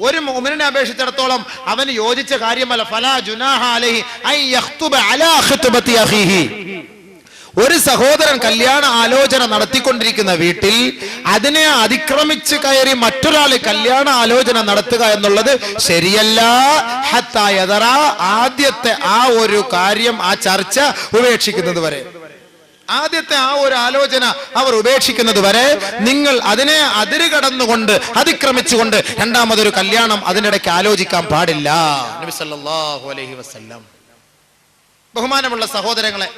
ഒരു മുഅ്മിനിനെ അപേക്ഷിച്ചിടത്തോളം അവന് യോജിച്ച കാര്യമല്ല. ഫലാ ജുനാഹ അലൈഹി അൻ യഖ്തുബ അലാ ഖിത്ബതി അഖീഹി. ഒരു സഹോദരൻ കല്യാണ ആലോചന നടത്തിക്കൊണ്ടിരിക്കുന്ന വീട്ടിൽ അതിനെ അതിക്രമിച്ച് കയറി മറ്റൊരാൾ കല്യാണ ആലോചന നടത്തുക എന്നുള്ളത് ശരിയല്ല. ഹത്താ യദറ, ആദ്യത്തെ ആ ഒരു കാര്യം, ആ ചർച്ച ഉപേക്ഷിക്കുന്നത് വരെ, ആദ്യത്തെ ആ ഒരു ആലോചന അവർ ഉപേക്ഷിക്കുന്നത് വരെ നിങ്ങൾ അതിനെ അതിര് കടന്നുകൊണ്ട് അതിക്രമിച്ചുകൊണ്ട് രണ്ടാമതൊരു കല്യാണം അതിനിടയ്ക്ക് ആലോചിക്കാൻ പാടില്ല. നബി സല്ലല്ലാഹു അലൈഹി വസല്ലം. ബഹുമാനമുള്ള സഹോദരങ്ങളെ,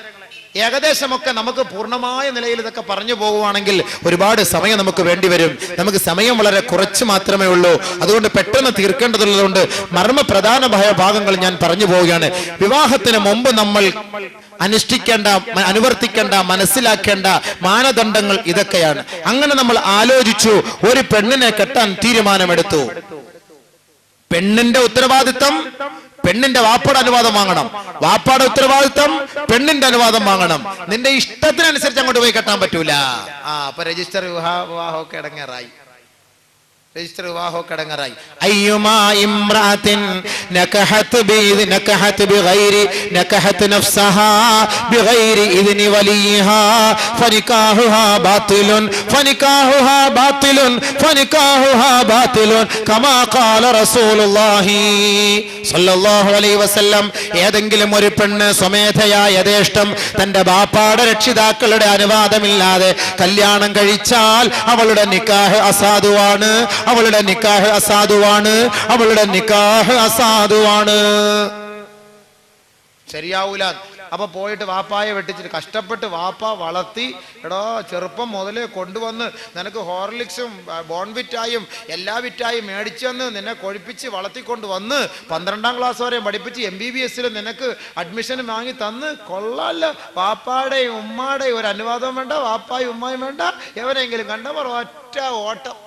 ഏകദേശമൊക്കെ നമുക്ക് പൂർണ്ണമായ നിലയിൽ ഇതൊക്കെ പറഞ്ഞു പോകുവാണെങ്കിൽ ഒരുപാട് സമയം നമുക്ക് വേണ്ടി വരും. നമുക്ക് സമയം വളരെ കുറച്ച് മാത്രമേ ഉള്ളൂ. അതുകൊണ്ട് പെട്ടെന്ന് തീർക്കേണ്ടതുള്ളതുകൊണ്ട് മർമ്മപ്രധാനമായ ഭാഗങ്ങൾ ഞാൻ പറഞ്ഞു പോവുകയാണ്. വിവാഹത്തിന് മുമ്പ് നമ്മൾ അനുഷ്ഠിക്കേണ്ട, അനുവർത്തിക്കേണ്ട, മനസ്സിലാക്കേണ്ട മാനദണ്ഡങ്ങൾ ഇതൊക്കെയാണ്. അങ്ങനെ നമ്മൾ ആലോചിച്ചു, ഒരു പെണ്ണിനെ കെട്ടാൻ തീരുമാനമെടുത്തു. പെണ്ണിന്റെ ഉത്തരവാദിത്തം പെണ്ണിന്റെ വാപ്പയുടെ അനുവാദം വാങ്ങണം, വാപ്പയുടെ ഉത്തരവാദിത്തം പെണ്ണിന്റെ അനുവാദം വാങ്ങണം. നിന്റെ ഇഷ്ടത്തിനനുസരിച്ച് അങ്ങോട്ട് പോയി കെട്ടാൻ പറ്റൂല. അപ്പൊ രജിസ്റ്റർ വിവാഹമൊക്കെ ഇടങ്ങേറായി, രജിസ്റ്റർ വിവാഹമൊക്കെ ഇടങ്ങേറായി. അയ്യുമാ ഇംറാത്തിൻ നകഹത് ബിഗൈരി നകഹത് നഫ്സഹാ ബിഗൈരി ഇദ്നി വലിഹാ ഫനികാഹുഹാ ബാതിലുൻ ഫനികാഹുഹാ ബാതിലുൻ ഫനികാഹുഹാ ബാതിലുൻ കമാ ഖാല റസൂലുള്ളാഹി സ്വല്ലല്ലാഹു അലൈഹി വസല്ലം. ഏതെങ്കിലും ഒരു പെണ്ണ് സ്വമേധയാ യഥേഷ്ടം തന്റെ ബാപ്പാടെ രക്ഷിതാക്കളുടെ അനുവാദമില്ലാതെ കല്യാണം കഴിച്ചാൽ അവളുടെ നിക്കാഹ് അസാധുവാണ്, അവളുടെ നിക്കാഹ് അസാധുവാണ്, അവളുടെ നിക്കാഹ് അസാധുവാണ്, ശരിയാവൂല. അപ്പൊ പോയിട്ട് വാപ്പായെ വെട്ടിച്ചിട്ട് കഷ്ടപ്പെട്ട് വാപ്പ വളർത്തി, എടോ ചെറുപ്പം മുതലേ കൊണ്ടുവന്ന് നിനക്ക് ഹോർലിക്സും ബോൺവിറ്റായും എല്ലാ വിറ്റായും മേടിച്ചെന്ന് നിന്നെ കൊഴിപ്പിച്ച് വളർത്തിക്കൊണ്ട് വന്ന് 12ാം ക്ലാസ് വരെ പഠിപ്പിച്ച് MBBS നിനക്ക് അഡ്മിഷൻ വാങ്ങി തന്ന് കൊള്ളാല്ല. വാപ്പാടെയും ഉമ്മാടെയും ഒരു അനുവാദം വേണ്ട, വാപ്പായും ഉമ്മായും വേണ്ട, എവരെങ്കിലും കണ്ടവർ ഒറ്റ ഓട്ടം.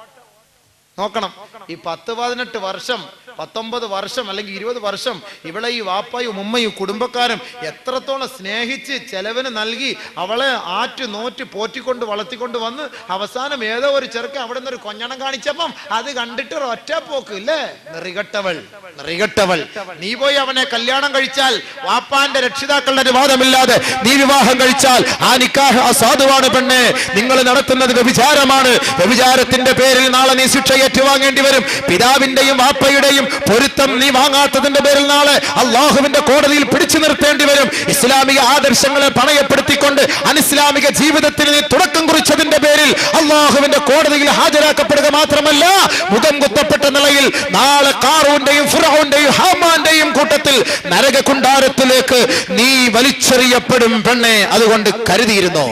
നോക്കണം, ഈ 10-18 വർഷം 19 വർഷം അല്ലെങ്കിൽ 20 വർഷം ഇവിടെ ഈ വാപ്പായും ഉമ്മയും കുടുംബക്കാരും എത്രത്തോളം സ്നേഹിച്ച് ചെലവിന് നൽകി അവളെ ആറ്റ് നോറ്റ് പോറ്റിക്കൊണ്ട് വളർത്തിക്കൊണ്ട് വന്ന് അവസാനം ഏതോ ഒരു ചെറുക്കൻ അവിടെ നിന്നൊരു കൊഞ്ഞണം കാണിച്ചപ്പം അത് കണ്ടിട്ട് ഒറ്റ പോക്ക് ഇല്ലേ? നിറികെട്ടവൾ, നിറികെട്ടവൾ. നീ പോയി അവനെ കല്യാണം കഴിച്ചാൽ വാപ്പാന്റെ രക്ഷിതാക്കളുടെ അനുവാദമില്ലാതെ നീ വിവാഹം കഴിച്ചാൽ ആ നിക്കാഹ് അസാധുവാണ് പെണ്ണെ. നിങ്ങൾ നടത്തുന്നത് വ്യഭിചാരമാണ്. വ്യഭിചാരത്തിന്റെ പേരിൽ നാളെ നീ ശിക്ഷ ഏറ്റുവാങ്ങേണ്ടി വരും. പിതാവിന്റെയും വാപ്പയുടെയും പൊരുത്തം നീ വാങ്ങാത്തതിന്റെ പേരിൽ നാളെ അള്ളാഹുവിന്റെ കോടതിയിൽ പിടിച്ചു നിർത്തേണ്ടി വരും. ഇസ്ലാമിക ആദർശങ്ങളെ പണയപ്പെടുത്തിക്കൊണ്ട് അനിസ്ലാമിക ജീവിതത്തിന് നീ തുടക്കം കുറിച്ചതിന്റെ പേരിൽ അള്ളാഹുവിന്റെ കോടതിയിൽ ഹാജരാക്കപ്പെടുക മാത്രമല്ല, മുഖം കുത്തപ്പെട്ട നിലയിൽ നാളെ ഖാറൂന്റെയും ഫിർഔന്റെയും ഹാമാന്റെയും കൂട്ടത്തിൽ നരക കുണ്ടാരത്തിലേക്ക് നീ വലിച്ചെറിയപ്പെടും പെണ്ണെ. അതുകൊണ്ട് കരുതിയിരുന്നോ.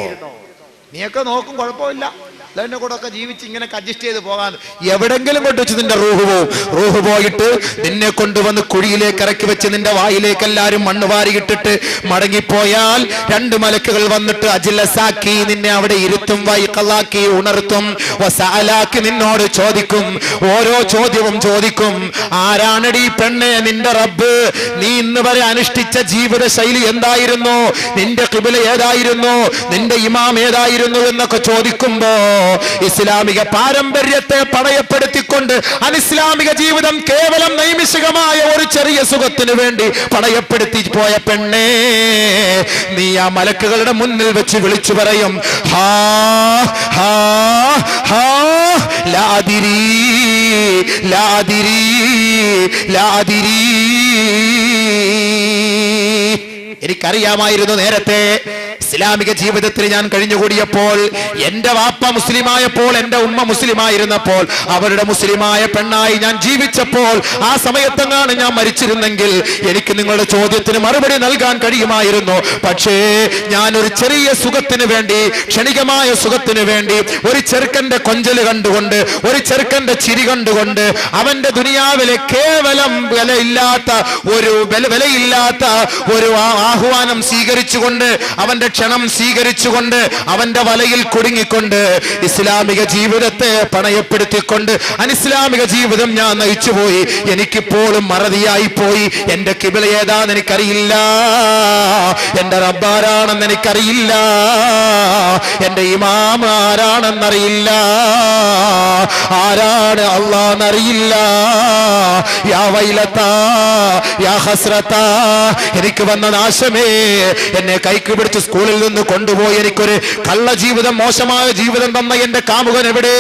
നീയൊക്കെ നോക്കും, കുഴപ്പമില്ല, എന്നെ കൂടെ ഒക്കെ ജീവിച്ച് ഇങ്ങനെ അഡ്ജസ്റ്റ് ചെയ്ത് പോകാൻ. എവിടെങ്കിലും കൊണ്ടുവച്ച് നിന്റെ റൂഹ് പോവും. റൂഹ് പോയിട്ട് നിന്നെ കൊണ്ടുവന്ന് കുഴിയിലേക്ക് ഇറക്കി വെച്ച് നിന്റെ വായിലേക്ക് എല്ലാരും മണ്ണ് വാരിയിട്ടിട്ട് മടങ്ങിപ്പോയാൽ 2 മലക്കുകൾ വന്നിട്ട് അജ്ലസാക്കി നിന്നെ അവിടെ ഇരുത്തും, വൈഖലാക്കി ഉണർത്തും, വസഅലാക്കി നിന്നോട് ചോദിക്കും. ഓരോ ചോദ്യവും ചോദിക്കും, ആരാണടി പെണ്ണെ നിന്റെ റബ്ബ്? നീ ഇന്ന് വരെ അനുഷ്ഠിച്ച ജീവിത ശൈലി എന്തായിരുന്നു? നിന്റെ ഖിബ്ല ഏതായിരുന്നു? നിന്റെ ഇമാം ഏതായിരുന്നു എന്നൊക്കെ ചോദിക്കുമ്പോ ഇസ്ലാമിക പാരമ്പര്യത്തെ പണയപ്പെടുത്തിക്കൊണ്ട് അനിസ്ലാമിക ജീവിതം കേവലം നൈമിഷികമായ ഒരു ചെറിയ സുഖത്തിന് വേണ്ടി പണയപ്പെടുത്തി പോയ പെണ്ണേ, നീ ആ മലക്കുകളുടെ മുന്നിൽ വെച്ച് വിളിച്ചു പറയും, ഹാ ഹാ ഹാ ലാദിരി ലാദിരി ലാദിരി. എനിക്കറിയാമായിരുന്നു നേരത്തെ ഇസ്ലാമിക ജീവിതത്തിൽ ഞാൻ കഴിഞ്ഞുകൂടിയപ്പോൾ, എന്റെ വാപ്പ മുസ്ലിമായപ്പോൾ, എന്റെ ഉമ്മ മുസ്ലിമായിരുന്നപ്പോൾ, അവരുടെ മുസ്ലിമായ പെണ്ണായി ഞാൻ ജീവിച്ചപ്പോൾ, ആ സമയത്തെങ്ങാണ് ഞാൻ മരിച്ചിരുന്നെങ്കിൽ എനിക്ക് നിങ്ങളുടെ ചോദ്യത്തിന് മറുപടി നൽകാൻ കഴിയുമായിരുന്നു. പക്ഷേ ഞാൻ ഒരു ചെറിയ സുഖത്തിന് വേണ്ടി, ക്ഷണികമായ സുഖത്തിന് വേണ്ടി, ഒരു ചെറുക്കന്റെ കൊഞ്ചല് കണ്ടുകൊണ്ട്, ഒരു ചെറുക്കന്റെ ചിരി കണ്ടുകൊണ്ട്, അവന്റെ ദുനിയാവിലെ കേവലം വിലയില്ലാത്ത ഒരു ആഹ്വാനം സ്വീകരിച്ചുകൊണ്ട്, അവന്റെ ക്ഷണം സ്വീകരിച്ചുകൊണ്ട് അവന്റെ വലയിൽ കുടുങ്ങിക്കൊണ്ട് ഇസ്ലാമിക ജീവിതത്തെ പണയപ്പെടുത്തിക്കൊണ്ട് അനിസ്ലാമിക ജീവിതം ഞാൻ നയിച്ചുപോയി, എനിക്കിപ്പോഴും മറതിയായി പോയി, എന്റെ കിബില ഏതാന്ന് എനിക്കറിയില്ല, എന്റെ റബ്ബാരാണെന്ന് എനിക്കറിയില്ല, എന്റെ ഇമാം ആരാണെന്നറിയില്ല, ആരാണ് അല്ലാഹ്ന്നറിയില്ല. യാ വൈലത്താ യാ ഹസ്രത്താ, എനിക്ക് വന്ന നാശമേ, എന്നെ കൈക്ക് പിടിച്ച് സ്കൂളിൽ നിന്ന് കൊണ്ടുപോയി എനിക്കൊരു കള്ള ജീവിതം, മോശമായ ജീവിതം തന്ന എന്റെ കാമുകൻ എവിടെ?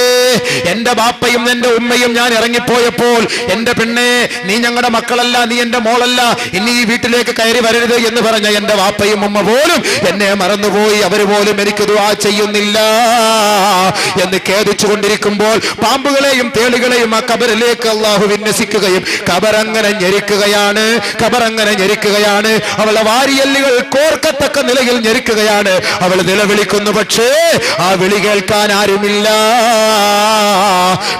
എന്റെ ബാപ്പയും എന്റെ ഉമ്മയും ഞാൻ ഇറങ്ങിപ്പോയപ്പോൾ എന്റെ പെണ്ണെ, നീ ഞങ്ങളുടെ മക്കളല്ല, നീ എന്റെ മോളല്ല, ഇനി ഈ വീട്ടിലേക്ക് കയറി വരരുത് എന്ന് പറഞ്ഞ എന്റെ ബാപ്പയും ഉമ്മ പോലും എന്നെ മറന്നുപോയി, അവര് പോലും എനിക്ക് ദുആ ചെയ്യുന്നില്ല എന്ന് ഖേദിച്ചു കൊണ്ടിരിക്കുമ്പോൾ പാമ്പുകളെയും തേളുകളെയും ആ കബറിലേക്ക് അള്ളാഹു വിന്യസിക്കുകയും കബറങ്ങനെ ഞെരിക്കുകയാണ്, കബറങ്ങനെ ഞെരിക്കുകയാണ്. അവളുടെ വാരിയല്ലുകൾ കോർക്കത്തക്ക നിലയിൽ ഞെരിക്കുകയാണ്. അവൾ നിലവിളിക്കുന്നു, പക്ഷേ ആ വിളി കേൾക്കാൻ ആരുമില്ല.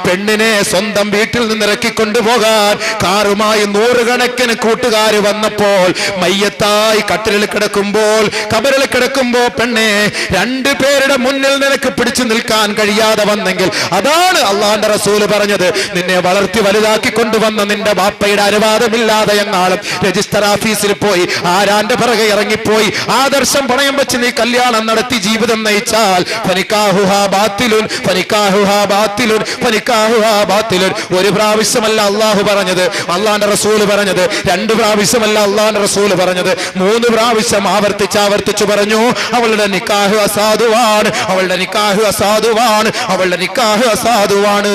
പെണ്ണിനെ സ്വന്തം വീട്ടിൽ നിന്ന് ഇറക്കിക്കൊണ്ടുപോകാൻ കാറുമായി നൂറുകണക്കിന് കൂട്ടുകാർ വന്നപ്പോൾ മയ്യത്തായി കട്ടിലിൽ കിടക്കുമ്പോൾ, കബറിൽ കിടക്കുമ്പോൾ പെണ്ണെ, രണ്ടുപേരുടെ മുന്നിൽ നിനക്ക് പിടിച്ചു നിൽക്കാൻ കഴിയാതെ വന്നെങ്കിൽ അതാണ് അള്ളാഹുവിന്റെ റസൂല് പറഞ്ഞത്, നിന്നെ വളർത്തി വലുതാക്കി കൊണ്ടുവന്ന നിന്റെ ബാപ്പയുടെ അനുവാദമില്ലാതെ എങ്ങാളും രജിസ്റ്റർ ഓഫീസിൽ പോയി ആരാന്റെ പിറകെ ഇറങ്ങിപ്പോയി ആദർശം പണയം വെച്ച് നീ കല്യാണം നടത്തി ജീവിതം നയിച്ചാൽ ഫനിക്കാഹുഹാ ബാത്തിലുൻ, ഫനിക്കാഹുഹാ ബാത്തിലുൻ, ഫനിക്കാഹുഹാ ബാത്തിലുൻ. ഒരു പ്രാവശ്യമല്ല അള്ളാഹു പറഞ്ഞത്, അള്ളാന്റെ റസൂല് പറഞ്ഞത്, 2 പ്രാവശ്യമല്ല അള്ളാന്റെ റസൂല് പറഞ്ഞത്, 3 പ്രാവശ്യം ആവർത്തിച്ചു പറഞ്ഞു, അവളുടെ നിക്കാഹ് അസാധുവാണ്, അവളുടെ നിക്കാഹ് അസാധുവാണ്, അവളുടെ നിക്കാഹ് അസാധുവാണ്.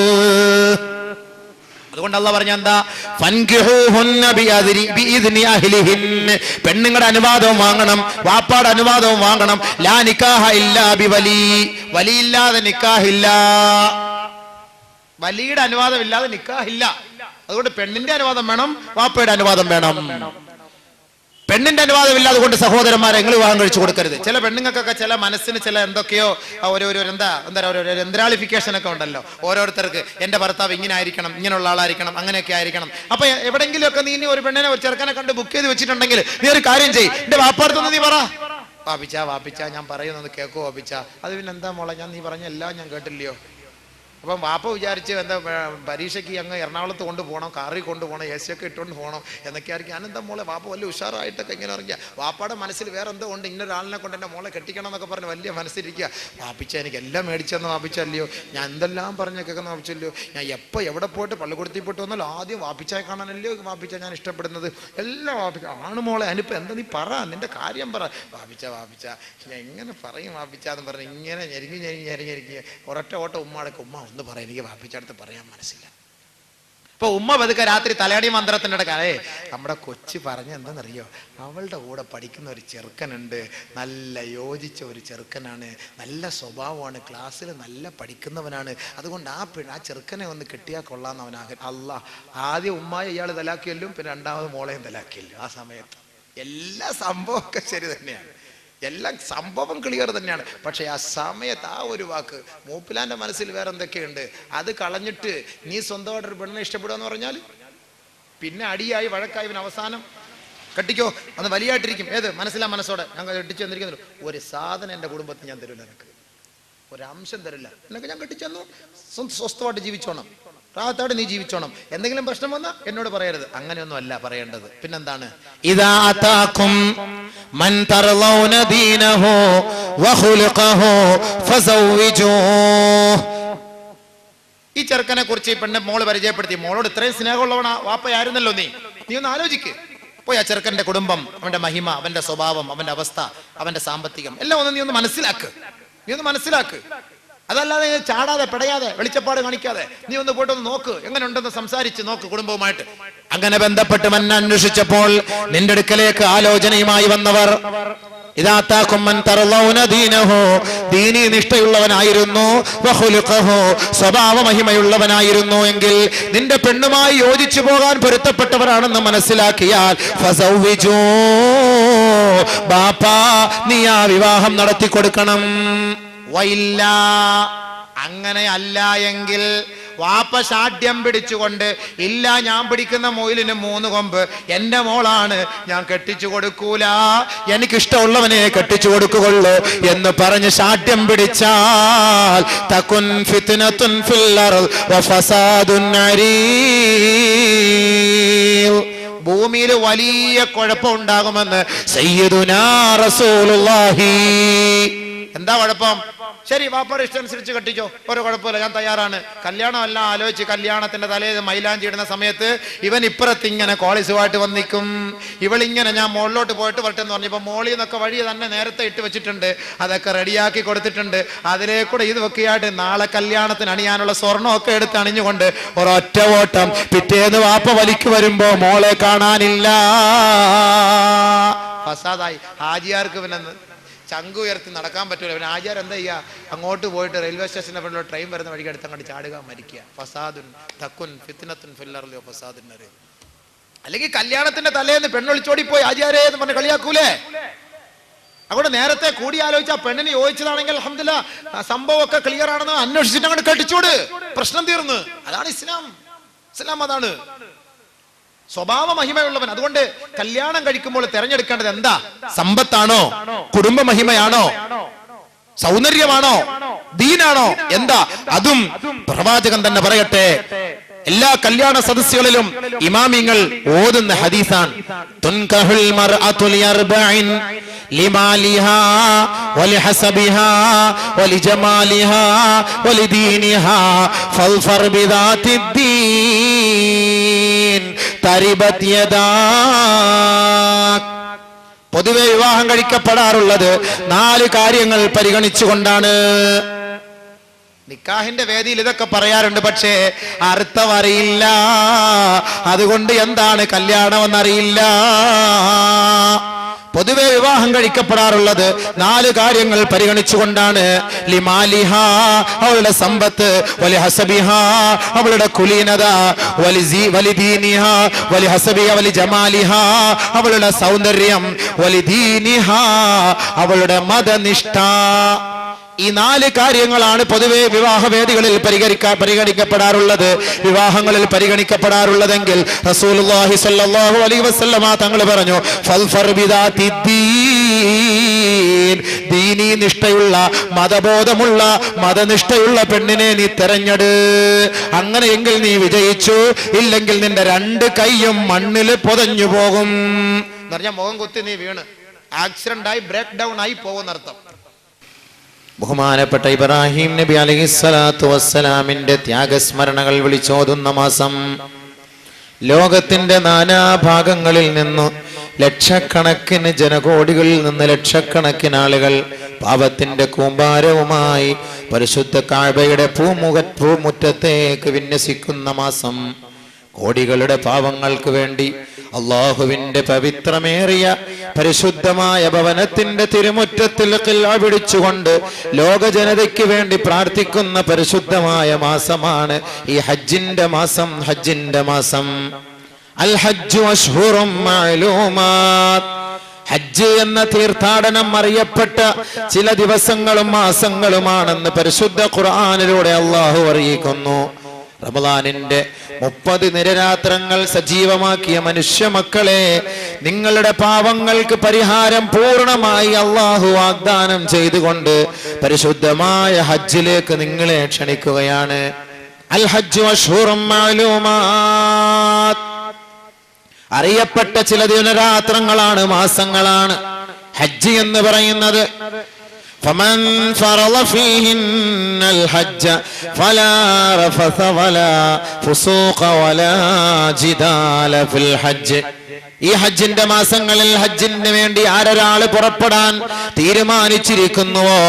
അതുകൊണ്ട് അല്ലാഹ് പറഞ്ഞ എന്താ? ഫൻകിഹൂഹുന്ന ബിഇദ്നി അഹ്ലിഹിൻ, പെണ്ണുങ്ങളുടെ അനുവാദവും വാങ്ങണം, വാപ്പാടെ അനുവാദവും വാങ്ങണം. ലാ നിക്കാഹ ഇല്ലാ ബിവലി, വലിയില്ലാതെ നിക്കാഹില്ല, വലിയുടെ അനുവാദം ഇല്ലാതെ നിക്കാഹില്ല. അതുകൊണ്ട് പെണ്ണിന്റെ അനുവാദം വേണം, വാപ്പയുടെ അനുവാദം വേണം. പെണ്ണിന്റെ അനുവാദമില്ലാതെ കൊണ്ട് സഹോദരന്മാരെ നിങ്ങൾ വിവാഹം കഴിച്ചു കൊടുക്കരുത്. ചില പെണ്ണുങ്ങൾക്കൊക്കെ ചില മനസ്സിന് ചില എന്തൊക്കെയോ ഒരു എന്ത്രാളിഫിക്കേഷൻ ഒക്കെ ഉണ്ടല്ലോ ഓരോരുത്തർക്ക്. എന്റെ ഭർത്താവ് ഇങ്ങനെ ആയിരിക്കണം, ഇങ്ങനെയുള്ള ആളായിരിക്കണം, അങ്ങനെയൊക്കെ ആയിരിക്കണം. അപ്പൊ എവിടെയെങ്കിലും ഒക്കെ നീ ഒരു പെണ്ണിനെ ഒരു ചെറുക്കനെ കണ്ട് ബുക്ക് ചെയ്ത് വെച്ചിട്ടുണ്ടെങ്കിൽ നീ ഒരു കാര്യം ചെയ്യ്, എന്റെ വാപ്പാടുത്തൊന്ന് നീ പറ, വാപ്പിച്ച ഞാൻ പറയുന്നത് കേൾക്കോ വാപ്പിച്ച, അത് പിന്നെ എന്താ മോളെ, നീ പറഞ്ഞ എല്ലാം ഞാൻ കേട്ടില്ലയോ. അപ്പം വാപ്പ വിചാരിച്ച് എന്താ പരീക്ഷയ്ക്ക് അങ്ങ് എറണാകുളത്ത് കൊണ്ടുപോകണം, കാറിൽ കൊണ്ടുപോകണം, എ സി ഒക്കെ ഇട്ടുകൊണ്ട് പോകണം എന്നൊക്കെ ആയിരിക്കും. ഞാനെന്താ മോളെ വാപ്പ വലിയ ഉഷാറായിട്ടൊക്കെ ഇങ്ങനെ ഇറങ്ങിയ വാപ്പയുടെ മനസ്സിൽ വേറെ എന്തോ ഉണ്ട്, ഇന്നൊരാളിനെ കൊണ്ട് എൻ്റെ മോളെ കെട്ടിക്കണം എന്നൊക്കെ പറഞ്ഞ് വലിയ മനസ്സിലിരിക്കുക. വാപ്പിച്ച എനിക്ക് എല്ലാം മേടിച്ചെന്ന് വാപ്പിച്ചല്ലയോ, ഞാൻ എന്തെല്ലാം പറഞ്ഞ് കേൾക്കുന്ന വാപ്പിച്ചല്ലയോ, ഞാൻ എപ്പോൾ എവിടെ പോയിട്ട് പള്ളിക്കൂടത്തിൽ പോയിട്ട് വന്നാലും ആദ്യം വാപ്പിച്ചായി കാണാനല്ലയോ വാപ്പിച്ച ഞാൻ ഇഷ്ടപ്പെടുന്നത്, എല്ലാം വാപ്പിച്ച ആണ് മോളെ. അതിനിപ്പോൾ എന്താ നീ പറ, നിന്റെ കാര്യം പറ. വാപ്പിച്ച ഞാൻ എങ്ങനെ പറയും വാപ്പിച്ചാന്ന് പറഞ്ഞ് ഇങ്ങനെ ഞെരിങ്ങി ഒരൊറ്റ ഓട്ടം ഉമ്മടക്കം, ഉമ്മ ഒന്ന് പറയാം, എനിക്ക് വാപ്പിച്ചടുത്ത് പറയാൻ മനസ്സില്ല. ഇപ്പൊ ഉമ്മ പതുക്കെ രാത്രി തലയടി മന്ത്രത്തിൻ്റെ കഥയെ നമ്മുടെ കൊച്ചു പറഞ്ഞ എന്താണെന്നറിയോ, അവളുടെ കൂടെ പഠിക്കുന്ന ഒരു ചെറുക്കനുണ്ട്, നല്ല യോജിച്ച ഒരു ചെറുക്കനാണ്, നല്ല സ്വഭാവമാണ്, ക്ലാസ്സിൽ നല്ല പഠിക്കുന്നവനാണ്, അതുകൊണ്ട് ആ ചെറുക്കനെ ഒന്ന് കെട്ടിയാൽ കൊള്ളാന്ന് അവനാകൻ. അല്ലാ, ആദ്യം ഉമ്മായ ഇയാൾ തലാക്കിയല്ലും, പിന്നെ 2ാമത് മോളെയും തലാക്കിയല്ലോ. ആ സമയത്ത് എല്ലാ സംഭവമൊക്കെ ശരി തന്നെയാണ്, എല്ലാം സംഭവം ക്ലിയർ തന്നെയാണ്. പക്ഷെ ആ സമയത്ത് ആ ഒരു വാക്ക് മൂപ്പിലാന്റെ മനസ്സിൽ വേറെ എന്തൊക്കെയുണ്ട്, അത് കളഞ്ഞിട്ട് നീ സ്വന്തമായിട്ടൊരു പെണ്ണിനെ ഇഷ്ടപ്പെടുക എന്ന് പറഞ്ഞാൽ പിന്നെ അടിയായി വഴക്കായി പിന്നെ അവസാനം കെട്ടിക്കോ അന്ന് വലിയായിട്ടിരിക്കും. ഏത് മനസ്സിലാ മനസ്സോടെ ഞാൻ കെട്ടിച്ചു തന്നിരിക്കുന്നില്ല, ഒരു സാധനം എൻ്റെ കുടുംബത്തിൽ ഞാൻ തരില്ല, എനിക്ക് ഒരംശം തരില്ല, എന്നൊക്കെ ഞാൻ കെട്ടിച്ചെന്നു സ്വസ്ഥമായിട്ട് ജീവിച്ചോണം, റാഹത്തോടെ നീ ജീവിച്ചോണം. എന്തെങ്കിലും പ്രശ്നം വന്നാൽ എന്നോട് പറയരുത്. അങ്ങനെയൊന്നും അല്ല പറയേണ്ടത്. പിന്നെന്താണ്? ഇദാ അതാകും മൻ തർളൗന ദീനഹു വഖുലുഖഹു ഫസവ്വിജൂ. ഈ ചെറുക്കനെ കുറിച്ച് ഈ പെണ്ണെ മോള് പരിചയപ്പെടുത്തി, മോളോട് ഇത്രയും സ്നേഹമുള്ളവനാ വാപ്പയായിരുന്നല്ലോ, നീ ഒന്ന് ആലോചിക്ക്. പോയി ആ ചെറുക്കന്റെ കുടുംബം, അവന്റെ മഹിമ, അവന്റെ സ്വഭാവം, അവന്റെ അവസ്ഥ, അവന്റെ സാമ്പത്തികം എല്ലാം നീ ഒന്ന് മനസ്സിലാക്ക്. അതല്ലാതെ ചാടാതെ പെടയാതെ വെളിച്ചപ്പാട് കാണിക്കാതെ നീ ഒന്ന് പോയിട്ടൊന്ന് നോക്ക്, എങ്ങനെ ഉണ്ടെന്ന് സംസാരിച്ച് നോക്ക് കുടുംബവുമായിട്ട്. അങ്ങനെ ബന്ധപ്പെട്ട് അന്വേഷിച്ചപ്പോൾ നിന്റെ അടുക്കലേക്ക് ആലോചനയുമായി വന്നവർ ദീനീ നിഷ്ഠയുള്ളവനായിരുന്നു, സ്വഭാവ മഹിമയുള്ളവനായിരുന്നു എങ്കിൽ നിന്റെ പെണ്ണുമായി യോജിച്ചു പോകാൻ പൊരുത്തപ്പെട്ടവരാണെന്ന് മനസ്സിലാക്കിയാൽ ഫസവ്വിജൂ, ബാപ്പാ നീ ആ വിവാഹം നടത്തി കൊടുക്കണം. വൈല്ല, അങ്ങനെ അല്ല എങ്കിൽ വാപ്പ ശാഠ്യം പിടിച്ചുകൊണ്ട്, ഇല്ല ഞാൻ പിടിക്കുന്ന മൊയിലിന് 3 കൊമ്പ്, എന്റെ മോളാണ്, ഞാൻ കെട്ടിച്ചു കൊടുക്കൂല, എനിക്കിഷ്ടമുള്ളവനെ കെട്ടിച്ചു കൊടുക്കുകയുള്ളൂ എന്ന് പറഞ്ഞ് ശാഠ്യം പിടിച്ചാൽ തകുൻ ഫിത്നത്തുൻ ഫിൽ അർദ് വഫസാദുൻ അരീദ്, ഭൂമിയിൽ വലിയ കുഴപ്പം ഉണ്ടാകുമെന്ന് സയ്യിദുനാ റസൂലുള്ളാഹി. എന്താ കുഴപ്പം? ശരി, വാപ്പയുടെ ഇഷ്ടം അനുസരിച്ച് കെട്ടിച്ചോ, ഒരു കുഴപ്പമില്ല, ഞാൻ തയ്യാറാണ്. കല്യാണം എല്ലാം ആലോചിച്ച് കല്യാണത്തിന്റെ തലേന്ന് മൈലാഞ്ചി ഇടുന്ന സമയത്ത് ഇവൻ ഇപ്പുറത്ത് ഇങ്ങനെ കോളേജുമായിട്ട് വന്നിക്കും, ഇവളിങ്ങനെ ഞാൻ മുകളിലോട്ട് പോയിട്ട് വരട്ടെ എന്ന് പറഞ്ഞപ്പോൾ മോളിൽ നിന്നൊക്കെ വഴി തന്നെ നേരത്തെ ഇട്ട് വെച്ചിട്ടുണ്ട്, അതൊക്കെ റെഡിയാക്കി കൊടുത്തിട്ടുണ്ട്. അതിലേക്കൂടെ ഇതൊക്കെയായിട്ട് നാളെ കല്യാണത്തിന് അണിയാനുള്ള സ്വർണ്ണമൊക്കെ എടുത്ത് അണിഞ്ഞുകൊണ്ട് ഒരൊറ്റ ഓട്ടം. പിറ്റേന്ന് വാപ്പ വലിക്ക് വരുമ്പോ മോളെ കാണാനില്ല. ഫസാദായി. ഹാജിയാർക്ക് പിന്നെ ചങ്കു ഉയർത്തി നടക്കാൻ പറ്റൂല. പിന്നെ ആചാരം എന്താ ചെയ്യുക? അങ്ങോട്ട് പോയിട്ട് റെയിൽവേ സ്റ്റേഷന്റെ ഫ്രണ്ടിലോ ട്രെയിൻ വരുന്ന വഴിക്ക് അടുത്ത് അങ്ങോട്ട് ചാടുക, മരിക്കുക. ഫസാദുൻ തക്കുൻ ഫിത്നത്തുൻ ഫിൽ അർളി ഫസാദുൻ അരീദ്. അല്ലെങ്കിൽ കല്യാണത്തിന്റെ തലേന്ന് പെണ്ണൊളിച്ചോടി പോയി ആചാരേ എന്ന് പറഞ്ഞ് കളിയാക്കൂലേ? അതുകൊണ്ട് നേരത്തെ കൂടി ആലോചിച്ച പെണ്ണിന് യോജിച്ചതാണെങ്കിൽ അൽഹംദുലില്ലാ സംഭവമൊക്കെ ക്ലിയർ ആണെന്ന് അന്വേഷിച്ചിട്ട് അങ്ങോട്ട് കെട്ടിച്ചോട്, പ്രശ്നം തീർന്ന്. അതാണ് ഇസ്ലാം. ഇസ്ലാം അതാണ് സ്വഭാവ മഹിമയുള്ളവൻ. അതുകൊണ്ട് കല്യാണം കഴിക്കുമ്പോൾ തിരഞ്ഞെടുക്കേണ്ടത് എന്താ? സമ്പത്താണോ? കുടുംബ മഹിമയാണോ? സൗന്ദര്യമാണോ? ദീനാണോ? എന്താ? അതും പ്രവാചകൻ തന്നെ പറയട്ടെ. എല്ലാ കല്യാണ സദസ്സുകളിലും ഇമാമിങ്ങൾ ഓതുന്ന ഹദീസാണ്, തുൻകഹുൽ മർഅതു ലിഅർബഇൻ ലിമാലിഹാ വലിഹസബിഹാ വലിജമാലിഹാ വലിദീനിഹാ ഫൽഫർ ബിദാത്തിദ്ദീൻ തരിബത് യദാക്. പൊതുവെ വിവാഹം കഴിക്കപ്പെടാറുള്ളത് 4 കാര്യങ്ങൾ പരിഗണിച്ചുകൊണ്ടാണ്. നിക്കാഹിന്റെ വേദിയിൽ ഇതൊക്കെ പറയാറുണ്ട്, പക്ഷേ അർത്ഥം അറിയില്ല. അതുകൊണ്ട് എന്താണ് കല്യാണം എന്നറിയില്ല. പൊതുവെ വിവാഹം കഴിക്കപ്പെടാറുള്ളത് 4 കാര്യങ്ങൾ പരിഗണിച്ചുകൊണ്ടാണ്. ലിമാലിഹ, അവളുടെ സമ്പത്ത്, വലിഹസബിഹ, അവളുടെ കുലീനത, വലിദീനിഹ, വലിഹസബിഹ, വലിജമാലിഹ, അവളുടെ സൗന്ദര്യം, വലിദീനിഹ, അവളുടെ മതനിഷ്ഠ. ഈ 4 കാര്യങ്ങളാണ് പൊതുവെ വിവാഹവേദികളിൽ പരിഗണിക്കപ്പെടാറുള്ളത്, വിവാഹങ്ങളിൽ പരിഗണിക്കപ്പെടാറുള്ളതെങ്കിൽ റസൂലുള്ളാഹി സ്വല്ലല്ലാഹു അലൈഹി വസല്ലമ തങ്ങൾ പറഞ്ഞു, ഫൽഫർ ബിദാത്തിദ്ദീൻ, ദീനീ നിഷ്ഠയുള്ള, മതബോധമുള്ള, മതനിഷ്ഠയുള്ള പെണ്ണിനെ നീ തെരഞ്ഞെടു. അങ്ങനെയെങ്കിൽ നീ വിജയിച്ചു, ഇല്ലെങ്കിൽ നിന്റെ 2 കൈയും മണ്ണിൽ പൊതഞ്ഞു പോകും എന്ന് പറഞ്ഞാൽ മുഖം കുത്തി നീ വീണ് ആക്സിഡന്റ് ആയി ബ്രേക്ക് ഡൗൺ ആയി പോകുന്നർത്ഥം. ബഹുമാനപ്പെട്ട ഇബ്രാഹിം നബി അലൈഹിസ്സലാത്തു വസ്സലാമിന്റെ ത്യാഗസ്മരണകൾ വിളിച്ചോതുന്ന മാസം. ലോകത്തിന്റെ നാനാഭാഗങ്ങളിൽ നിന്നു ലക്ഷക്കണക്കിന് ജനകോടികളിൽ നിന്ന് ലക്ഷക്കണക്കിന് ആളുകൾ പാപത്തിന്റെ കൂമ്പാരവുമായി പരിശുദ്ധ കഅബയുടെ പൂമുറ്റത്തേക്ക് വിന്യസിക്കുന്ന മാസം. കോടികളുടെ പാവങ്ങൾക്ക് വേണ്ടി അള്ളാഹുവിന്റെ പവിത്രമേറിയ പരിശുദ്ധമായ ഭവനത്തിന്റെ തിരുമുറ്റത്തിൽ ഖിൽഅ പിടിച്ചുകൊണ്ട് ലോക ജനതയ്ക്ക് വേണ്ടി പ്രാർത്ഥിക്കുന്ന പരിശുദ്ധമായ മാസമാണ് ഈ ഹജ്ജിന്റെ മാസം. ഹജ്ജിന്റെ മാസം. അൽ ഹജ്ജു അശ്ഹുറും മഅലൂമാത്. ഹജ്ജ് എന്ന തീർത്ഥാടനം അറിയപ്പെട്ട ചില ദിവസങ്ങളും മാസങ്ങളുമാണെന്ന് പരിശുദ്ധ ഖുർആനിലൂടെ അള്ളാഹു അറിയിക്കുന്നു. റമളാനിന്റെ 30 നിരരാത്രങ്ങൾ സജീവമാക്കിയ മനുഷ്യ മക്കളെ, നിങ്ങളുടെ പാവങ്ങൾക്ക് പരിഹാരം പൂർണ്ണമായി അള്ളാഹു വാഗ്ദാനം ചെയ്തുകൊണ്ട് പരിശുദ്ധമായ ഹജ്ജിലേക്ക് നിങ്ങളെ ക്ഷണിക്കുകയാണ്. അൽ ഹജ്ജു അശ്ഹുറും മഅലൂമാത്. അറിയപ്പെട്ട ചില ദിനരാത്രങ്ങളാണ്, മാസങ്ങളാണ് ഹജ്ജ് എന്ന് പറയുന്നത്. فمن فرض فيهن الحج فلا رفث ولا فسوق ولا جدال في الحج. ഈ ഹജ്ജിന്റെ മാസങ്ങളിൽ ഹജ്ജിന് വേണ്ടി ആരൊരാള് പുറപ്പെടാൻ തീരുമാനിച്ചിരിക്കുന്നുവോ,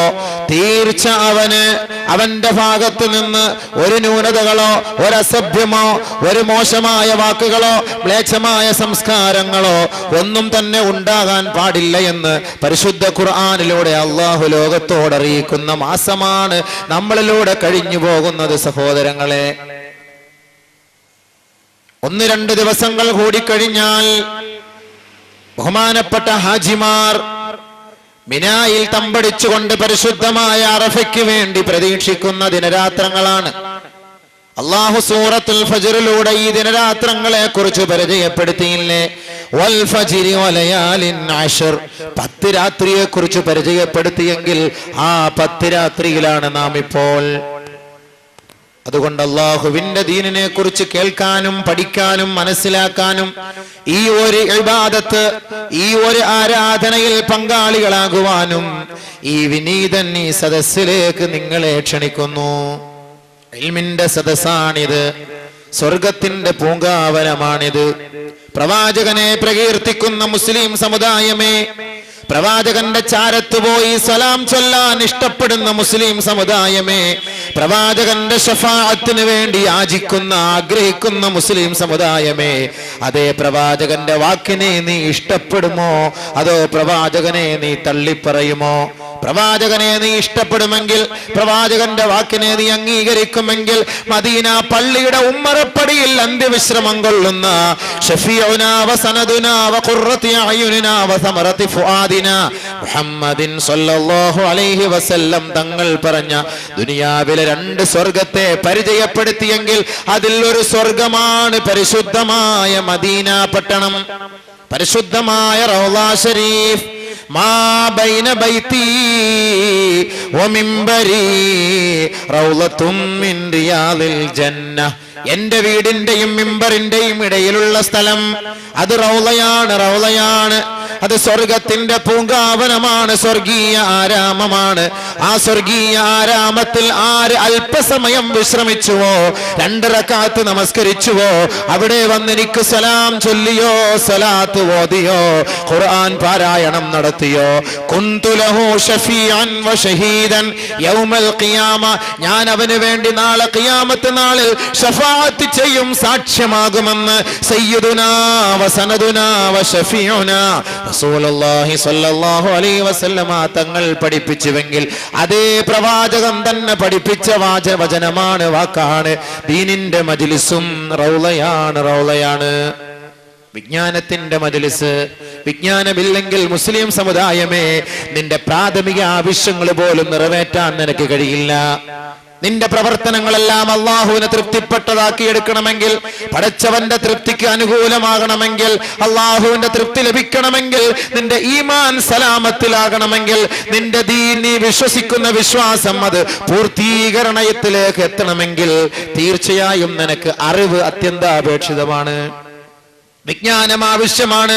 തീർച്ച അവന് അവന്റെ ഭാഗത്തു നിന്ന് ഒരു ന്യൂനതകളോ ഒരു അസഭ്യമോ ഒരു മോശമായ വാക്കുകളോ മ്ലേച്ഛമായ സംസ്കാരങ്ങളോ ഒന്നും തന്നെ ഉണ്ടാകാൻ പാടില്ല എന്ന് പരിശുദ്ധ ഖുർആനിലൂടെ അള്ളാഹു ലോകത്തോടറിയിക്കുന്ന മാസമാണ് നമ്മളിലൂടെ കഴിഞ്ഞു പോകുന്നത്. സഹോദരങ്ങളെ, 1-2 ദിവസങ്ങൾ കൂടി കഴിഞ്ഞാൽ ബഹുമാനപ്പെട്ട ഹാജിമാർ മിനായിൽ തമ്പടിച്ചുകൊണ്ട് പരിശുദ്ധമായ അറഫയ്ക്ക് വേണ്ടി പ്രതീക്ഷിക്കുന്ന ദിനരാത്രങ്ങളാണ്. അല്ലാഹു സൂറത്തുൽ ഫജ്റിലൂടെ ഈ ദിനരാത്രങ്ങളെ കുറിച്ച് പരിചയപ്പെടുത്തിയില്ലേ? വൽ ഫജ്രി വലയാലിൻ അശ്ർ, 10 രാത്രിയെ കുറിച്ച് പരിചയപ്പെടുത്തിയെങ്കിൽ ആ 10 രാത്രിയിലാണ് നാം ഇപ്പോൾ. അതുകൊണ്ട് അല്ലാഹുവിന്റെ ദീനിനെ കുറിച്ച് കേൾക്കാനും പഠിക്കാനും മനസ്സിലാക്കാനും ഈ ഒരു ഇബാദത്ത്, ഈ ഒരു ആരാധനയിൽ പങ്കാളികളാകുവാനും ഈ വിനീതൻ ഈ സദസ്സിലേക്ക് നിങ്ങളെ ക്ഷണിക്കുന്നു. ഇൽമിന്റെ സദസ്സാണിത്, സ്വർഗത്തിന്റെ പൂങ്കാവനമാണിത്. പ്രവാചകനെ പ്രകീർത്തിക്കുന്ന മുസ്ലിം സമുദായമേ, പ്രവാചകന്റെ ചാരത്ത് പോയി സലാം ചൊല്ലാൻ ഇഷ്ടപ്പെടുന്ന മുസ്ലിം സമുദായമേ, പ്രവാചകന്റെ ശഫാഅത്തിന് വേണ്ടി യാചിക്കുന്ന ആഗ്രഹിക്കുന്ന മുസ്ലിം സമുദായമേ, അതേ പ്രവാചകന്റെ വാക്കിനെ നീ ഇഷ്ടപ്പെടുമോ അതോ പ്രവാചകനെ നീ തള്ളിപ്പറയുമോ? പ്രവാചകനെ നീ ഇഷ്ടപ്പെടുമെങ്കിൽ, പ്രവാചകന്റെ വാക്കിനെ നീ അംഗീകരിക്കുമെങ്കിൽ, മദീന പള്ളിയുടെ ഉമ്മറപ്പടിയിൽ അന്ത്യവിശ്രമം കൊള്ളുന്ന ഷഫീഉനാ വസനദുനാ വഖുറത്തി അയുനിനാ വസമറത്തി ഫുആദിനാ മുഹമ്മദിൻ സ്വല്ലല്ലാഹു അലൈഹി വസല്ലം തങ്ങൾ പറഞ്ഞ ദുനിയാവിലെ 2 സ്വർഗത്തെ പരിചയപ്പെടുത്തിയെങ്കിൽ അതിൽ ഒരു സ്വർഗമാണ് പരിശുദ്ധമായ മദീന പട്ടണം, പരിശുദ്ധമായ റൗള ശരീഫ്. മാ ബൈന ബൈതി വമിൻബരി റൗളത്തും മിൻ റിയാദിൽ ജന്ന, എന്റെ വീടിന്റെയും മിമ്പറിന്റെയും ഇടയിലുള്ള സ്ഥലം അത് റൗളയാണ്, റൗളയാണ്. അത് സ്വർഗത്തിന്റെ പൂങ്കാവനമാണ്, സ്വർഗീയ ആരാമമാണ്. ആ സ്വർഗീയ ആരാമത്തിൽ ആര് അല്പസമയം വിശ്രമിച്ചുവോ, 2 റക്അത്ത് നമസ്കരിച്ചുവോ, അവിടെ വന്ന് എനിക്ക് സലാം ചൊല്ലിയോ, സലാത്ത് ഓതിയോ, ഖുർആൻ പാരായണം നടത്തിയോ, കുന്തു ലഹു ഷഫീഅൻ വശഹീദൻ യൗമൽ ഖിയാമ, ഞാൻ അവന് വേണ്ടി നാളെ ഖിയാമത്ത് നാളിൽ ശഫാഅത്ത് ചെയ്യും, സാക്ഷ്യമാകുമെന്ന് സയ്യിദുനാ വസനദുനാ വശഫീഉനാ റസൂലുള്ളാഹി സ്വല്ലല്ലാഹു അലൈഹി വസല്ലമ തങ്ങൾ പഠിപ്പിച്ചുവെങ്കിൽ അതേ പ്രവാചകൻ തന്നെ പഠിപ്പിച്ച വചനമാണ്, വാക്കാണ്. ദീനിന്റെ മജ്ലിസും റൗളയാണ്, റൗളയാണ്. വിജ്ഞാനത്തിന്റെ മജ്ലിസ്. വിജ്ഞാനമില്ലെങ്കിൽ മുസ്ലിം സമുദായമേ, നിന്റെ പ്രാഥമിക ആവശ്യങ്ങൾ പോലും നിറവേറ്റാൻ നിനക്ക് കഴിയില്ല. നിന്റെ പ്രവർത്തനങ്ങളെല്ലാം അള്ളാഹുവിനെ തൃപ്തിപ്പെട്ടതാക്കി എടുക്കണമെങ്കിൽ, പടച്ചവന്റെ തൃപ്തിക്ക് അനുകൂലമാകണമെങ്കിൽ, അള്ളാഹുവിന്റെ തൃപ്തി ലഭിക്കണമെങ്കിൽ, നിന്റെ ഈമാൻ സലാമത്തിലാകണമെങ്കിൽ, നിന്റെ ദീൻ നീ വിശ്വസിക്കുന്ന വിശ്വാസം അത് പൂർത്തീകരണത്തിലേക്ക് എത്തണമെങ്കിൽ തീർച്ചയായും നിനക്ക് അറിവ് അത്യന്താപേക്ഷിതമാണ്, വിജ്ഞാനം ആവശ്യമാണ്.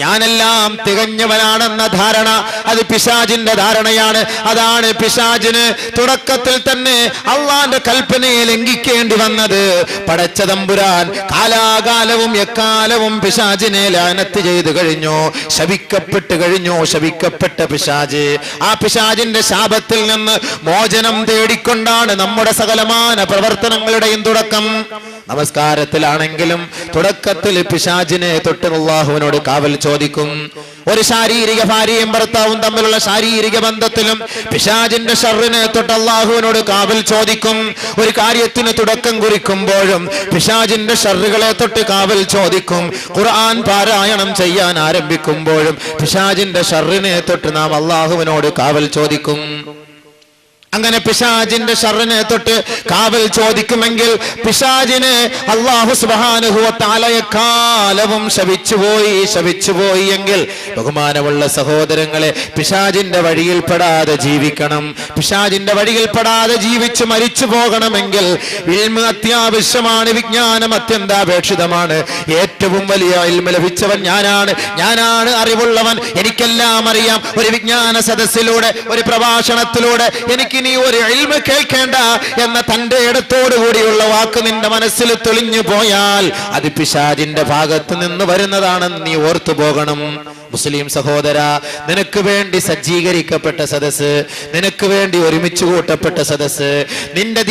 ഞാനെല്ലാം തികഞ്ഞവനാണെന്ന ധാരണ അത് പിശാചിന്റെ ധാരണയാണ്. അതാണ് പിശാചിന് തുടക്കത്തിൽ തന്നെ അള്ളാന്റെ കൽപ്പനയെ ലംഘിക്കേണ്ടി വന്നത്. പടച്ച തമ്പുരാൻ കാലാകാലവും എക്കാലവും പിശാചിനെ ലാനത്ത് ചെയ്തു കഴിഞ്ഞു, ശപിക്കപ്പെട്ട് കഴിഞ്ഞു. ശപിക്കപ്പെട്ട പിശാച്, ആ പിശാചിന്റെ ശാപത്തിൽ നിന്ന് മോചനം തേടിക്കൊണ്ടാണ് നമ്മുടെ സകലമാന പ്രവർത്തനങ്ങളുടെയും തുടക്കം. നമസ്കാരത്തിലാണെങ്കിലും തുടക്കത്തിൽ പിശാചിനെ തൊട്ട് അല്ലാഹുവിനോട് കാവൽ ചോദിക്കും. ഒരു ശാരീരിക ഭാര്യയും ഭർത്താവും തമ്മിലുള്ള ശാരീരിക ബന്ധത്തിലും പിശാചിന്റെ ശർറിനെ തൊട്ട് അല്ലാഹുവിനോട് കാവൽ ചോദിക്കും. ഒരു കാര്യത്തിന് തുടക്കം കുറിക്കുമ്പോഴും പിശാചിന്റെ ശർറുകളെ തൊട്ട് കാവൽ ചോദിക്കും. ഖുർആൻ പാരായണം ചെയ്യാൻ ആരംഭിക്കുമ്പോഴും പിശാചിന്റെ ശർറിനെ തൊട്ട് നാം അല്ലാഹുവിനോട് കാവൽ ചോദിക്കും. അങ്ങനെ പിശാചിന്റെ ശർറിനെ തൊട്ട് കാവൽ ചോദിക്കുമെങ്കിൽ പിശാചിന് അല്ലാഹു സുബ്ഹാനഹു വ തആല എക്കാലവും ശപിച്ചുപോയി എങ്കിൽ, ബഹുമാനമുള്ള സഹോദരങ്ങളെ, പിശാചിന്റെ വഴിയിൽപ്പെടാതെ ജീവിക്കണം. പിശാചിന്റെ വഴിയിൽപ്പെടാതെ ജീവിച്ച് മരിച്ചു പോകണമെങ്കിൽ ഇൽമ് അത്യാവശ്യമാണ്, വിജ്ഞാനം അത്യന്താപേക്ഷിതമാണ്. ഏറ്റവും വലിയ ഇൽമ് ലഭിച്ചവൻ ഞാനാണ് അറിവുള്ളവൻ, എനിക്കെല്ലാം അറിയാം. ഒരു വിജ്ഞാന സദസ്സിലൂടെ, ഒരു പ്രഭാഷണത്തിലൂടെ എനിക്ക് നീ ഒരു ഇൽമ് കേൾക്കേണ്ട എന്ന തന്റെ ഇടത്തോടു കൂടിയുള്ള വാക്ക് നിന്റെ മനസ്സിൽ തെളിഞ്ഞു പോയാൽ അത് പിശാചിന്റെ ഭാഗത്ത് നിന്ന് വരുന്നതാണെന്ന് നീ ഓർത്തു പോകണം. മുസ്ലിം സഹോദര, നിനക്ക് വേണ്ടി സജ്ജീകരിക്കപ്പെട്ട സദസ്സ്, നിനക്ക് വേണ്ടി ഒരുമിച്ച് കൂട്ടപ്പെട്ട സദസ്സ്, നിന്റെ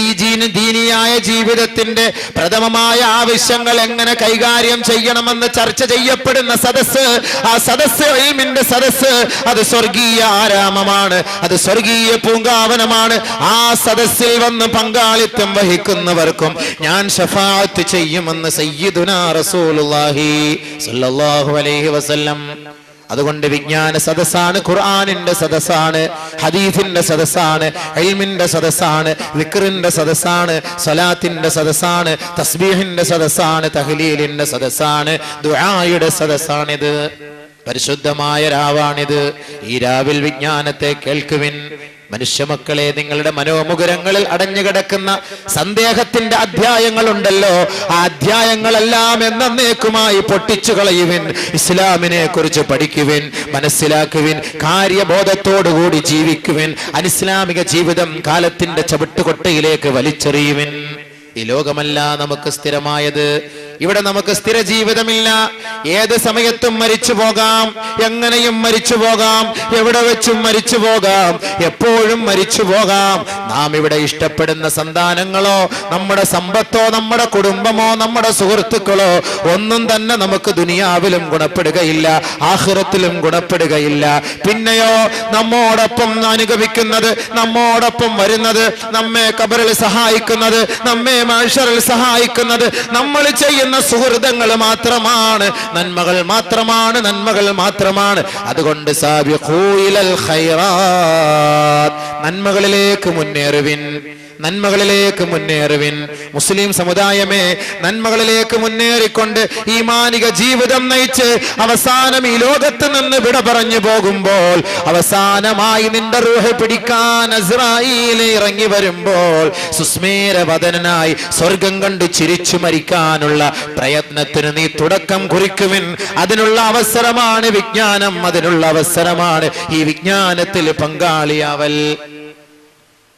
ദീനിയായ ജീവിതത്തിന്റെ പ്രഥമമായ ആവശ്യങ്ങൾ എങ്ങനെ കൈകാര്യം ചെയ്യണമെന്ന് ചർച്ച ചെയ്യപ്പെടുന്ന സദസ്സ്, ആ സദസ്സ് ഇൽമിന്റെ സദസ്സ്, അത് സ്വർഗീയ ആരാമമാണ്, അത് സ്വർഗീയ പൂങ്കാവനമാണ്. ആ സദസ്സിൽ വന്ന് പങ്കാളിത്തം വഹിക്കുന്നവർക്കും ഞാൻ ശഫാഅത്ത് ചെയ്യുമെന്ന് സയ്യിദുനാ റസൂലുള്ളാഹി സ്വല്ലല്ലാഹു അലൈഹി വസല്ലം. അതുകൊണ്ട് വിജ്ഞാന സദസ്സാണ്, ഖുർആനിന്റെ സദസ്സാണ്, ഹദീസിന്റെ സദസ്സാണ്, ഇൽമിന്റെ സദസ്സാണ്, വിക്റിന്റെ സദസ്സാണ്, സ്വലാത്തിന്റെ സദസ്സാണ്, തസ്ബീഹിന്റെ സദസ്സാണ്, തഹ്ലീലിന്റെ സദസ്സാണ്, ദുആയുടെ സദസ്സാണിത്. പരിശുദ്ധമായ രാവാണിത്. ഈ രാവിൽ വിജ്ഞാനത്തെ കേൾക്കുവിൻ. മനുഷ്യ മക്കളെ, നിങ്ങളുടെ മനോമുകുരങ്ങളിൽ അടഞ്ഞുകിടക്കുന്ന സന്ദേഹത്തിന്റെ അധ്യായങ്ങളുണ്ടല്ലോ, ആ അധ്യായങ്ങളെല്ലാം എന്നേക്കുമായി പൊട്ടിച്ചു കളയുവിൻ. ഇസ്ലാമിനെ കുറിച്ച് പഠിക്കുവിൻ, മനസ്സിലാക്കുവിൻ, കാര്യബോധത്തോടുകൂടി ജീവിക്കുവിൻ. അനിസ്ലാമിക ജീവിതം കാലത്തിന്റെ ചവിട്ടുകൊട്ടയിലേക്ക് വലിച്ചെറിയുവിൻ. ഈ ലോകമല്ല നമുക്ക് സ്ഥിരമായത്. ഇവിടെ നമുക്ക് സ്ഥിര ജീവിതമില്ല. ഏത് സമയത്തും മരിച്ചു പോകാം, എങ്ങനെയും മരിച്ചു പോകാം, എവിടെ വെച്ചും മരിച്ചു പോകാം, എപ്പോഴും മരിച്ചു പോകാം. നാം ഇവിടെ ഇഷ്ടപ്പെടുന്ന സന്താനങ്ങളോ നമ്മുടെ സമ്പത്തോ നമ്മുടെ കുടുംബമോ നമ്മുടെ സുഹൃത്തുക്കളോ ഒന്നും തന്നെ നമുക്ക് ദുനിയാവിലും ഗുണപ്പെടുകയില്ല, ആഖിറത്തിലും ഗുണപ്പെടുകയില്ല. പിന്നെയോ നമ്മോടൊപ്പം അനുഗമിക്കുന്നത്, നമ്മോടൊപ്പം വരുന്നത്, നമ്മെ ഖബറിൽ സഹായിക്കുന്നത്, നമ്മെ മഹ്ശറിൽ സഹായിക്കുന്നത് നമ്മൾ ചെയ്യുന്ന സുഹൃതങ്ങൾ മാത്രമാണ്, നന്മകൾ മാത്രമാണ്, നന്മകൾ മാത്രമാണ്. അതുകൊണ്ട് സാബിഖൂ ഇലൽ ഖൈറാത്ത്, നന്മകളിലേക്ക് മുന്നേറുവിൻ, നന്മകളിലേക്ക് മുന്നേറുവിൻ. മുസ്ലിം സമുദായമേ, നന്മകളിലേക്ക് മുന്നേറിക്കൊണ്ട് ഈമാനിക ജീവിതം നയിച്ച് അവസാനം ഈ ലോകത്ത് നിന്ന് വിട പറഞ്ഞു പോകുമ്പോൾ, അവസാനമായി നിന്റെ റൂഹ് പിടിക്കാൻ അസ്രായീൽ ഇറങ്ങി വരുമ്പോൾ, സുസ്മേരവദനായി സ്വർഗം കണ്ട് ചിരിച്ചു മരിക്കാനുള്ള പ്രയത്നത്തിന് നീ തുടക്കം കുറിക്കുവിൻ. അതിനുള്ള അവസരമാണ് വിജ്ഞാനം, അതിനുള്ള അവസരമാണ് ഈ വിജ്ഞാനത്തിൽ പങ്കാളിയാവൽ.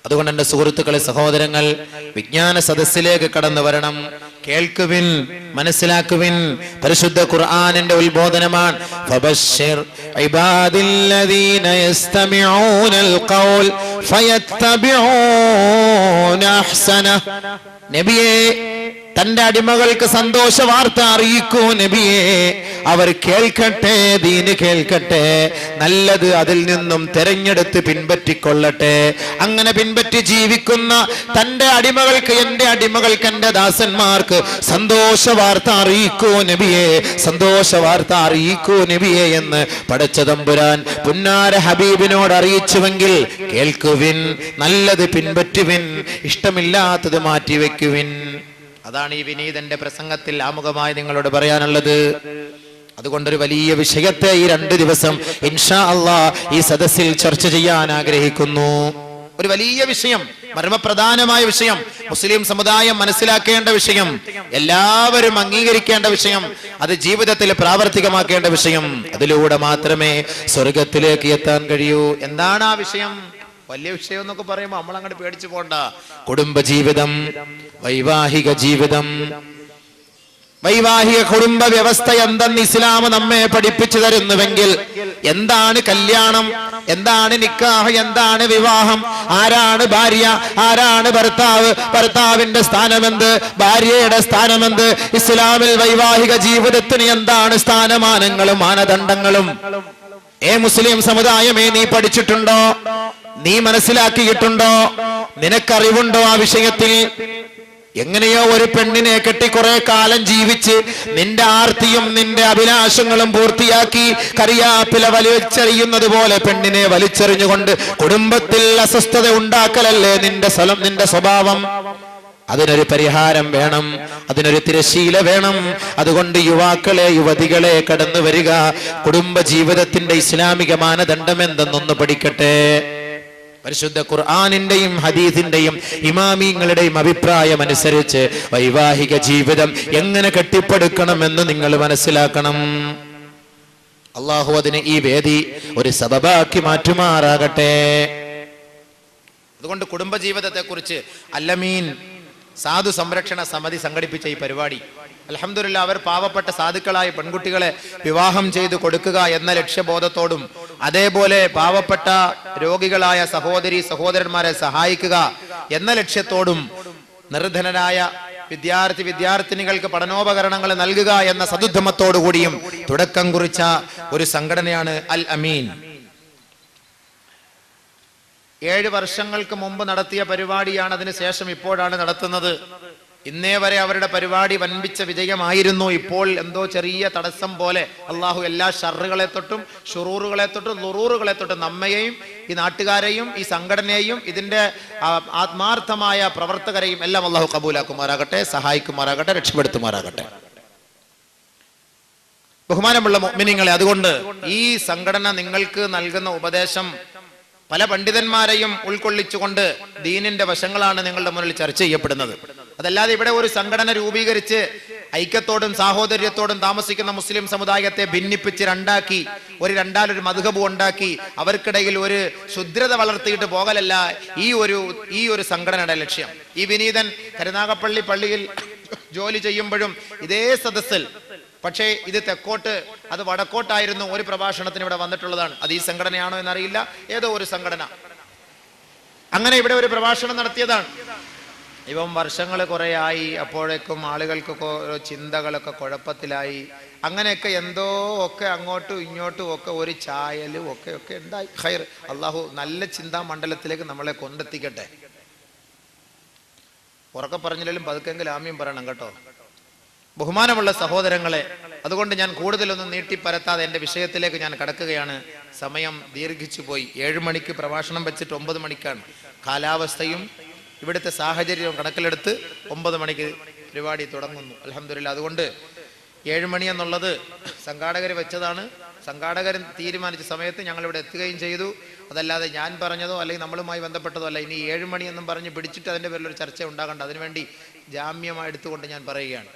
അതുകൊണ്ട് എന്റെ സുഹൃത്തുക്കളെ, സഹോദരങ്ങൾ, വിജ്ഞാന സദസ്സിലേക്ക് കടന്നു വരണം. കേൾക്കുവിൻ, മനസ്സിലാക്കുവിൻ. പരിശുദ്ധ ഖുർആനിന്റെ ഉത്ബോധനമാണ്. ഫബശ്ശിർ ഇബാദില്ലദീന യസ്തമിഊനൽ ഖൗൽ ഫയത്തബിഊന അഹ്സനഹ. നബിയേ, തന്റെ അടിമകൾക്ക് സന്തോഷ വാർത്ത അറിയിക്കൂ നബിയേ. അവർ കേൾക്കട്ടെ, ദീന് കേൾക്കട്ടെ, നല്ലത് അതിൽ നിന്നും തെരഞ്ഞെടുത്ത് പിൻപറ്റിക്കൊള്ളട്ടെ. അങ്ങനെ പിൻപറ്റി ജീവിക്കുന്ന തന്റെ അടിമകൾക്ക്, എന്റെ അടിമകൾക്ക്, എന്റെ ദാസന്മാർക്ക് സന്തോഷ വാർത്ത അറിയിക്കൂ നബിയേ, സന്തോഷ വാർത്ത അറിയിക്കൂ നബിയേ എന്ന് പടച്ച തമ്പുരാൻ പുന്നാര ഹബീബിനോട് അറിയിച്ചുവെങ്കിൽ കേൾക്കുവിൻ, നല്ലത് പിൻപറ്റുവിൻ, ഇഷ്ടമില്ലാത്തത് മാറ്റിവെക്കുവിൻ. അതാണ് ഈ വിനീതന്റെ പ്രസംഗത്തിൽ ആമുഖമായി നിങ്ങളോട് പറയാനുള്ളത്. അതുകൊണ്ടൊരു വലിയ വിഷയത്തെ ഈ 2 ദിവസം ഇൻഷാ അല്ലാഹ് ഈ സദസ്സിൽ ചർച്ച ചെയ്യാൻ ആഗ്രഹിക്കുന്നു. ഒരു വലിയ വിഷയം, മർമ്മപ്രധാനമായ വിഷയം, മുസ്ലിം സമുദായം മനസ്സിലാക്കേണ്ട വിഷയം, എല്ലാവരും അംഗീകരിക്കേണ്ട വിഷയം, അത് ജീവിതത്തിൽ പ്രാവർത്തികമാക്കേണ്ട വിഷയം. അതിലൂടെ മാത്രമേ സ്വർഗത്തിലേക്ക് എത്താൻ കഴിയൂ. എന്താണ് ആ വിഷയം? വലിയ വിഷയം എന്നൊക്കെ പറയുമ്പോൾ നമ്മൾ അങ്ങോട്ട് പേടിച്ചു പോണ്ട. കുടുംബജീവിതം, വൈവാഹിക ജീവിതം, വൈവാഹിക കുടുംബ വ്യവസ്ഥ എന്തെന്ന് ഇസ്ലാം നമ്മെ പഠിപ്പിച്ചു തരുന്നുവെങ്കിൽ, എന്താണ് കല്യാണം, എന്താണ് നിക്കാഹ്, എന്താണ് വിവാഹം, ആരാണ് ഭാര്യ, ആരാണ് ഭർത്താവ്, ഭർത്താവിന്റെ സ്ഥാനമെന്ത്, ഭാര്യയുടെ സ്ഥാനമെന്ത്, ഇസ്ലാമിൽ വൈവാഹിക ജീവിതത്തിന് എന്താണ് സ്ഥാനമാനങ്ങളും മാനദണ്ഡങ്ങളും, മുസ്ലിം സമുദായമേ, നീ പഠിച്ചിട്ടുണ്ടോ? നീ മനസ്സിലാക്കിയിട്ടുണ്ടോ? നിനക്കറിവുണ്ടോ ആ വിഷയത്തിൽ? എങ്ങനെയോ ഒരു പെണ്ണിനെ കെട്ടി കുറെ കാലം ജീവിച്ച് നിന്റെ ആർത്തിയും നിന്റെ അഭിലാഷങ്ങളും പൂർത്തിയാക്കി കറിയാപ്പില വലിച്ചെറിയുന്നത് പോലെ പെണ്ണിനെ വലിച്ചെറിഞ്ഞുകൊണ്ട് കുടുംബത്തിൽ അസ്വസ്ഥത ഉണ്ടാക്കലല്ലേ നിന്റെ സ്വഭാവം? അതിനൊരു പരിഹാരം വേണം, അതിനൊരു തിരശീല വേണം. അതുകൊണ്ട് യുവാക്കളെ, യുവതികളെ, കടന്നു വരിക, കുടുംബ ജീവിതത്തിന്റെ ഇസ്ലാമിക മാനദണ്ഡം എന്തെന്നൊന്ന് പഠിക്കട്ടെ. പരിശുദ്ധ ഖുർആനിന്റെയും ഹദീസിന്റെയും ഇമാമിങ്ങളുടെയും അഭിപ്രായം അനുസരിച്ച് വൈവാഹിക ജീവിതം എങ്ങനെ കെട്ടിപ്പടുക്കണമെന്ന് നിങ്ങൾ മനസ്സിലാക്കണം. അള്ളാഹു അതിന് ഈ വേദി ഒരു സബബാക്കി മാറ്റുമാറാകട്ടെ. അതുകൊണ്ട് കുടുംബജീവിതത്തെ കുറിച്ച് അല്ലമീൻ സാധു സംരക്ഷണ സമിതി സംഘടിപ്പിച്ച ഈ പരിപാടി, അൽഹംദുലില്ലാഹ്, അവർ പാവപ്പെട്ട സാധുക്കളായ പെൺകുട്ടികളെ വിവാഹം ചെയ്തു കൊടുക്കുക എന്ന ലക്ഷ്യബോധത്തോടും അതേപോലെ പാവപ്പെട്ട രോഗികളായ സഹോദരി സഹോദരന്മാരെ സഹായിക്കുക എന്ന ലക്ഷ്യത്തോടും നിർധനരായ വിദ്യാർത്ഥിനികൾക്ക് പഠനോപകരണങ്ങൾ നൽകുക എന്ന സദുദ്ധമത്തോടു കൂടിയും തുടക്കം കുറിച്ച ഒരു സംഘടനയാണ് അൽ അമീൻ. 7 വർഷങ്ങൾക്ക് മുമ്പ് നടത്തിയ പരിപാടിയാണ്, അതിനുശേഷം ഇപ്പോഴാണ് നടത്തുന്നത്. ഇന്നേ വരെ അവരുടെ പരിപാടി വൻപിച്ച വിജയമായിരുന്നു. ഇപ്പോൾ എന്തോ ചെറിയ തടസ്സം പോലെ അള്ളാഹു എല്ലാ ഷറുകളെ തൊട്ടും ഷുറൂറുകളെ തൊട്ടും ലുറൂറുകളെ തൊട്ടും നമ്മയെയും ഈ നാട്ടുകാരെയും ഈ സംഘടനയെയും ഇതിന്റെ ആത്മാർത്ഥമായ പ്രവർത്തകരെയും എല്ലാം അള്ളാഹു കബൂലാക്കുമാറാകട്ടെ, സഹായിക്കുമാറാകട്ടെ, രക്ഷപ്പെടുത്തുമാറാകട്ടെ. ബഹുമാനമുള്ള മുഅ്മിനീങ്ങളെ, അതുകൊണ്ട് ഈ സംഘടന നിങ്ങൾക്ക് നൽകുന്ന ഉപദേശം പല പണ്ഡിതന്മാരെയും ഉൾക്കൊള്ളിച്ചുകൊണ്ട് ദീനിന്റെ വശങ്ങളാണ് നിങ്ങളുടെ മുന്നിൽ ചർച്ച ചെയ്യപ്പെടുന്നത്. അതല്ലാതെ ഇവിടെ ഒരു സംഘടന രൂപീകരിച്ച് ഐക്യത്തോടും സാഹോദര്യത്തോടും താമസിക്കുന്ന മുസ്ലിം സമുദായത്തെ ഭിന്നിപ്പിച്ച് രണ്ടാക്കി രണ്ടാലൊരു മദ്ഹബ് ഉണ്ടാക്കി അവർക്കിടയിൽ ഒരു ശുദ്രത വളർത്തിയിട്ട് പോകലല്ല ഈ ഒരു സംഘടനയുടെ ലക്ഷ്യം. ഈ വിനീതൻ കരുനാഗപ്പള്ളി പള്ളിയിൽ ജോലി ചെയ്യുമ്പോഴും ഇതേ സദസ്സിൽ, പക്ഷേ ഇത് തെക്കോട്ട് അത് വടക്കോട്ടായിരുന്നു, ഒരു പ്രഭാഷണത്തിന് ഇവിടെ വന്നിട്ടുള്ളതാണ്. അത് ഈ സംഘടനയാണോ എന്നറിയില്ല, ഏതോ ഒരു സംഘടന അങ്ങനെ ഇവിടെ ഒരു പ്രഭാഷണം നടത്തിയതാണ്. ഇവൻ വർഷങ്ങൾ കുറെ ആയി, അപ്പോഴേക്കും ആളുകൾക്ക് ഓരോ ചിന്തകളൊക്കെ കുഴപ്പത്തിലായി, അങ്ങനെയൊക്കെ എന്തോ ഒക്കെ അങ്ങോട്ടും ഇങ്ങോട്ടും ഒക്കെ ഒരു ചായലും ഒക്കെ ഉണ്ടായി. ഖൈർ, അള്ളാഹു നല്ല ചിന്താ മണ്ഡലത്തിലേക്ക് നമ്മളെ കൊണ്ടെത്തിക്കട്ടെ. ഉറക്കെ പറഞ്ഞില്ലെങ്കിലും പതുക്കെങ്കിലും ആമ്യം പറയണം കേട്ടോ. ബഹുമാനമുള്ള സഹോദരങ്ങളെ, അതുകൊണ്ട് ഞാൻ കൂടുതലൊന്നും നീട്ടിപ്പരത്താതെ എൻ്റെ വിഷയത്തിലേക്ക് ഞാൻ കടക്കുകയാണ്. സമയം ദീർഘിച്ചു പോയി. 7 മണിക്ക് പ്രഭാഷണം വെച്ചിട്ട് 9 മണിക്കാണ്. കാലാവസ്ഥയും ഇവിടുത്തെ സാഹചര്യവും കണക്കിലെടുത്ത് 9 മണിക്ക് പരിപാടി തുടങ്ങുന്നു. അൽഹംദുലില്ലാ. അതുകൊണ്ട് 7 മണി എന്നുള്ളത് സംഘാടകർ വെച്ചതാണ്. സംഘാടകർ തീരുമാനിച്ച സമയത്ത് ഞങ്ങൾ ഇവിടെ എത്തുകയും ചെയ്തു. അതല്ലാതെ ഞാൻ പറഞ്ഞതോ അല്ലെങ്കിൽ നമ്മളുമായി ബന്ധപ്പെട്ടതോ അല്ല. ഇനി 7 മണി എന്നും പറഞ്ഞ് പിടിച്ചിട്ട് അതിൻ്റെ പേരിലൊരു ചർച്ച ഉണ്ടാകണ്ട. അതിനുവേണ്ടി ജാമ്യമായി എടുത്തുകൊണ്ട് ഞാൻ പറയുകയാണ്.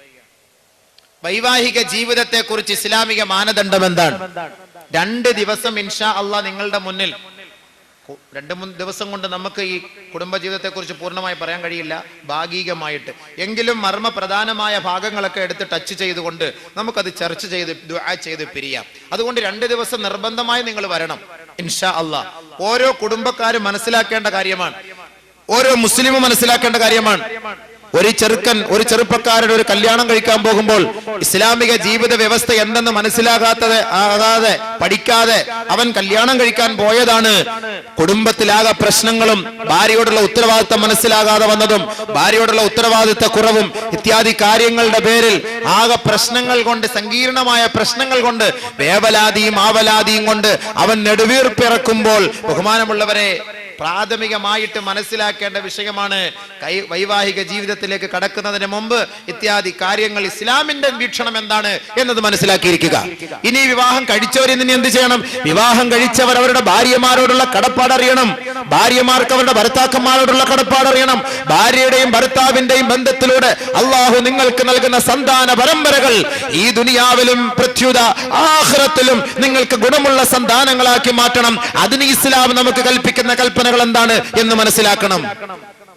വൈവാഹിക ജീവിതത്തെ കുറിച്ച് ഇസ്ലാമിക മാനദണ്ഡം എന്താണ്? 2 ദിവസം ഇൻഷാ അള്ളാഹ് നിങ്ങളുടെ മുന്നിൽ, 2-3 ദിവസം കൊണ്ട് നമുക്ക് ഈ കുടുംബജീവിതത്തെ കുറിച്ച് പൂർണ്ണമായി പറയാൻ കഴിയില്ല, ഭാഗികമായിട്ട് എങ്കിലും മർമ്മപ്രധാനമായ ഭാഗങ്ങളൊക്കെ എടുത്ത് ടച്ച് ചെയ്തുകൊണ്ട് നമുക്കത് ചർച്ച ചെയ്ത് ദുആ ചെയ്ത് പിരിയാം. അതുകൊണ്ട് 2 ദിവസം നിർബന്ധമായി നിങ്ങൾ വരണം ഇൻഷാ അള്ളാഹ്. ഓരോ കുടുംബക്കാരും മനസ്സിലാക്കേണ്ട കാര്യമാണ്, ഓരോ മുസ്ലിമും മനസ്സിലാക്കേണ്ട കാര്യമാണ്. ഒരു ചെറുപ്പക്കാരുടെ ഒരു കല്യാണം കഴിക്കാൻ പോകുമ്പോൾ ഇസ്ലാമിക ജീവിത വ്യവസ്ഥ എന്തെന്ന് മനസ്സിലാകാതെ പഠിക്കാതെ അവൻ കല്യാണം കഴിക്കാൻ പോയതാണ്. കുടുംബത്തിലാകെ പ്രശ്നങ്ങളും ഭാര്യയോടുള്ള ഉത്തരവാദിത്തം മനസ്സിലാകാതെ വന്നതും ഭാര്യയോടുള്ള ഉത്തരവാദിത്ത കുറവും ഇത്യാദി കാര്യങ്ങളുടെ പേരിൽ ആകെ പ്രശ്നങ്ങൾ കൊണ്ട്, സങ്കീർണമായ പ്രശ്നങ്ങൾ കൊണ്ട്, വേവലാതിയും ആവലാതിയും കൊണ്ട് അവൻ നെടുവീർപ്പിറക്കുമ്പോൾ ബഹുമാനമുള്ളവരെ, പ്രാഥമികമായിട്ട് മനസ്സിലാക്കേണ്ട വിഷയമാണ് വൈവാഹിക ജീവിതത്തിലേക്ക് കടക്കുന്നതിന് മുമ്പ് ഇത്യാദി കാര്യങ്ങൾ ഇസ്ലാമിന്റെ വീക്ഷണം എന്താണ് എന്നത് മനസ്സിലാക്കിയിരിക്കുക. ഇനി വിവാഹം കഴിച്ചവരിൽ നിന്ന് എന്ത് ചെയ്യണം? വിവാഹം കഴിച്ചവർ അവരുടെ ഭാര്യമാരോടുള്ള കടപ്പാട് അറിയണം. ഭാര്യമാർക്ക് അവരുടെ ഭർത്താക്കന്മാരോടുള്ള കടപ്പാട് അറിയണം. ഭാര്യയുടെയും ഭർത്താവിന്റെയും ബന്ധത്തിലൂടെ അള്ളാഹു നിങ്ങൾക്ക് നൽകുന്ന സന്താന പരമ്പരകൾ ഈ ദുനിയാവിലും പ്രത്യുത ആഖിറത്തിലും നിങ്ങൾക്ക് ഗുണമുള്ള സന്താനങ്ങളാക്കി മാറ്റണം. അതിന് ഇസ്ലാം നമുക്ക് കൽപ്പിക്കുന്ന കൽപ്പന എന്താണ് എന്ന് മനസ്സിലാക്കണം.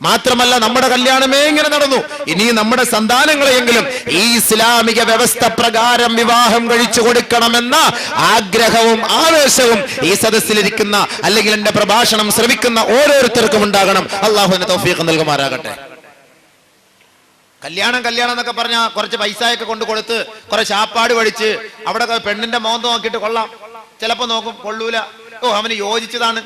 മാത്രമല്ല, നമ്മുടെ കല്യാണമേ ഇങ്ങനെ നടന്നു, ഇനി നമ്മുടെ സന്താനങ്ങളെയെങ്കിലും ഈ ഇസ്ലാമിക വ്യവസ്ഥ പ്രകാരം വിവാഹം കഴിച്ചു കൊടുക്കണമെന്ന ആഗ്രഹവും ആവേശവും ഈ സദസ്സിലിരിക്കുന്ന അല്ലെങ്കിൽ എന്റെ പ്രഭാഷണം ശ്രവിക്കുന്ന ഓരോരുത്തർക്കും ഉണ്ടാകണം. അള്ളാഹുവിന് തൗഫീഖ് നൽകുമാറാകട്ടെ. കല്യാണം എന്നൊക്കെ പറഞ്ഞാൽ കുറച്ച് പൈസയൊക്കെ കൊണ്ട് കൊടുത്ത് കുറെ ചാപ്പാട് പഠിച്ച് അവിടെ പെണ്ണിന്റെ മോന്ത നോക്കിയിട്ട് കൊള്ളാം, ചിലപ്പോ നോക്കും കൊള്ളൂല, അവന് യോജിച്ചതാണ്,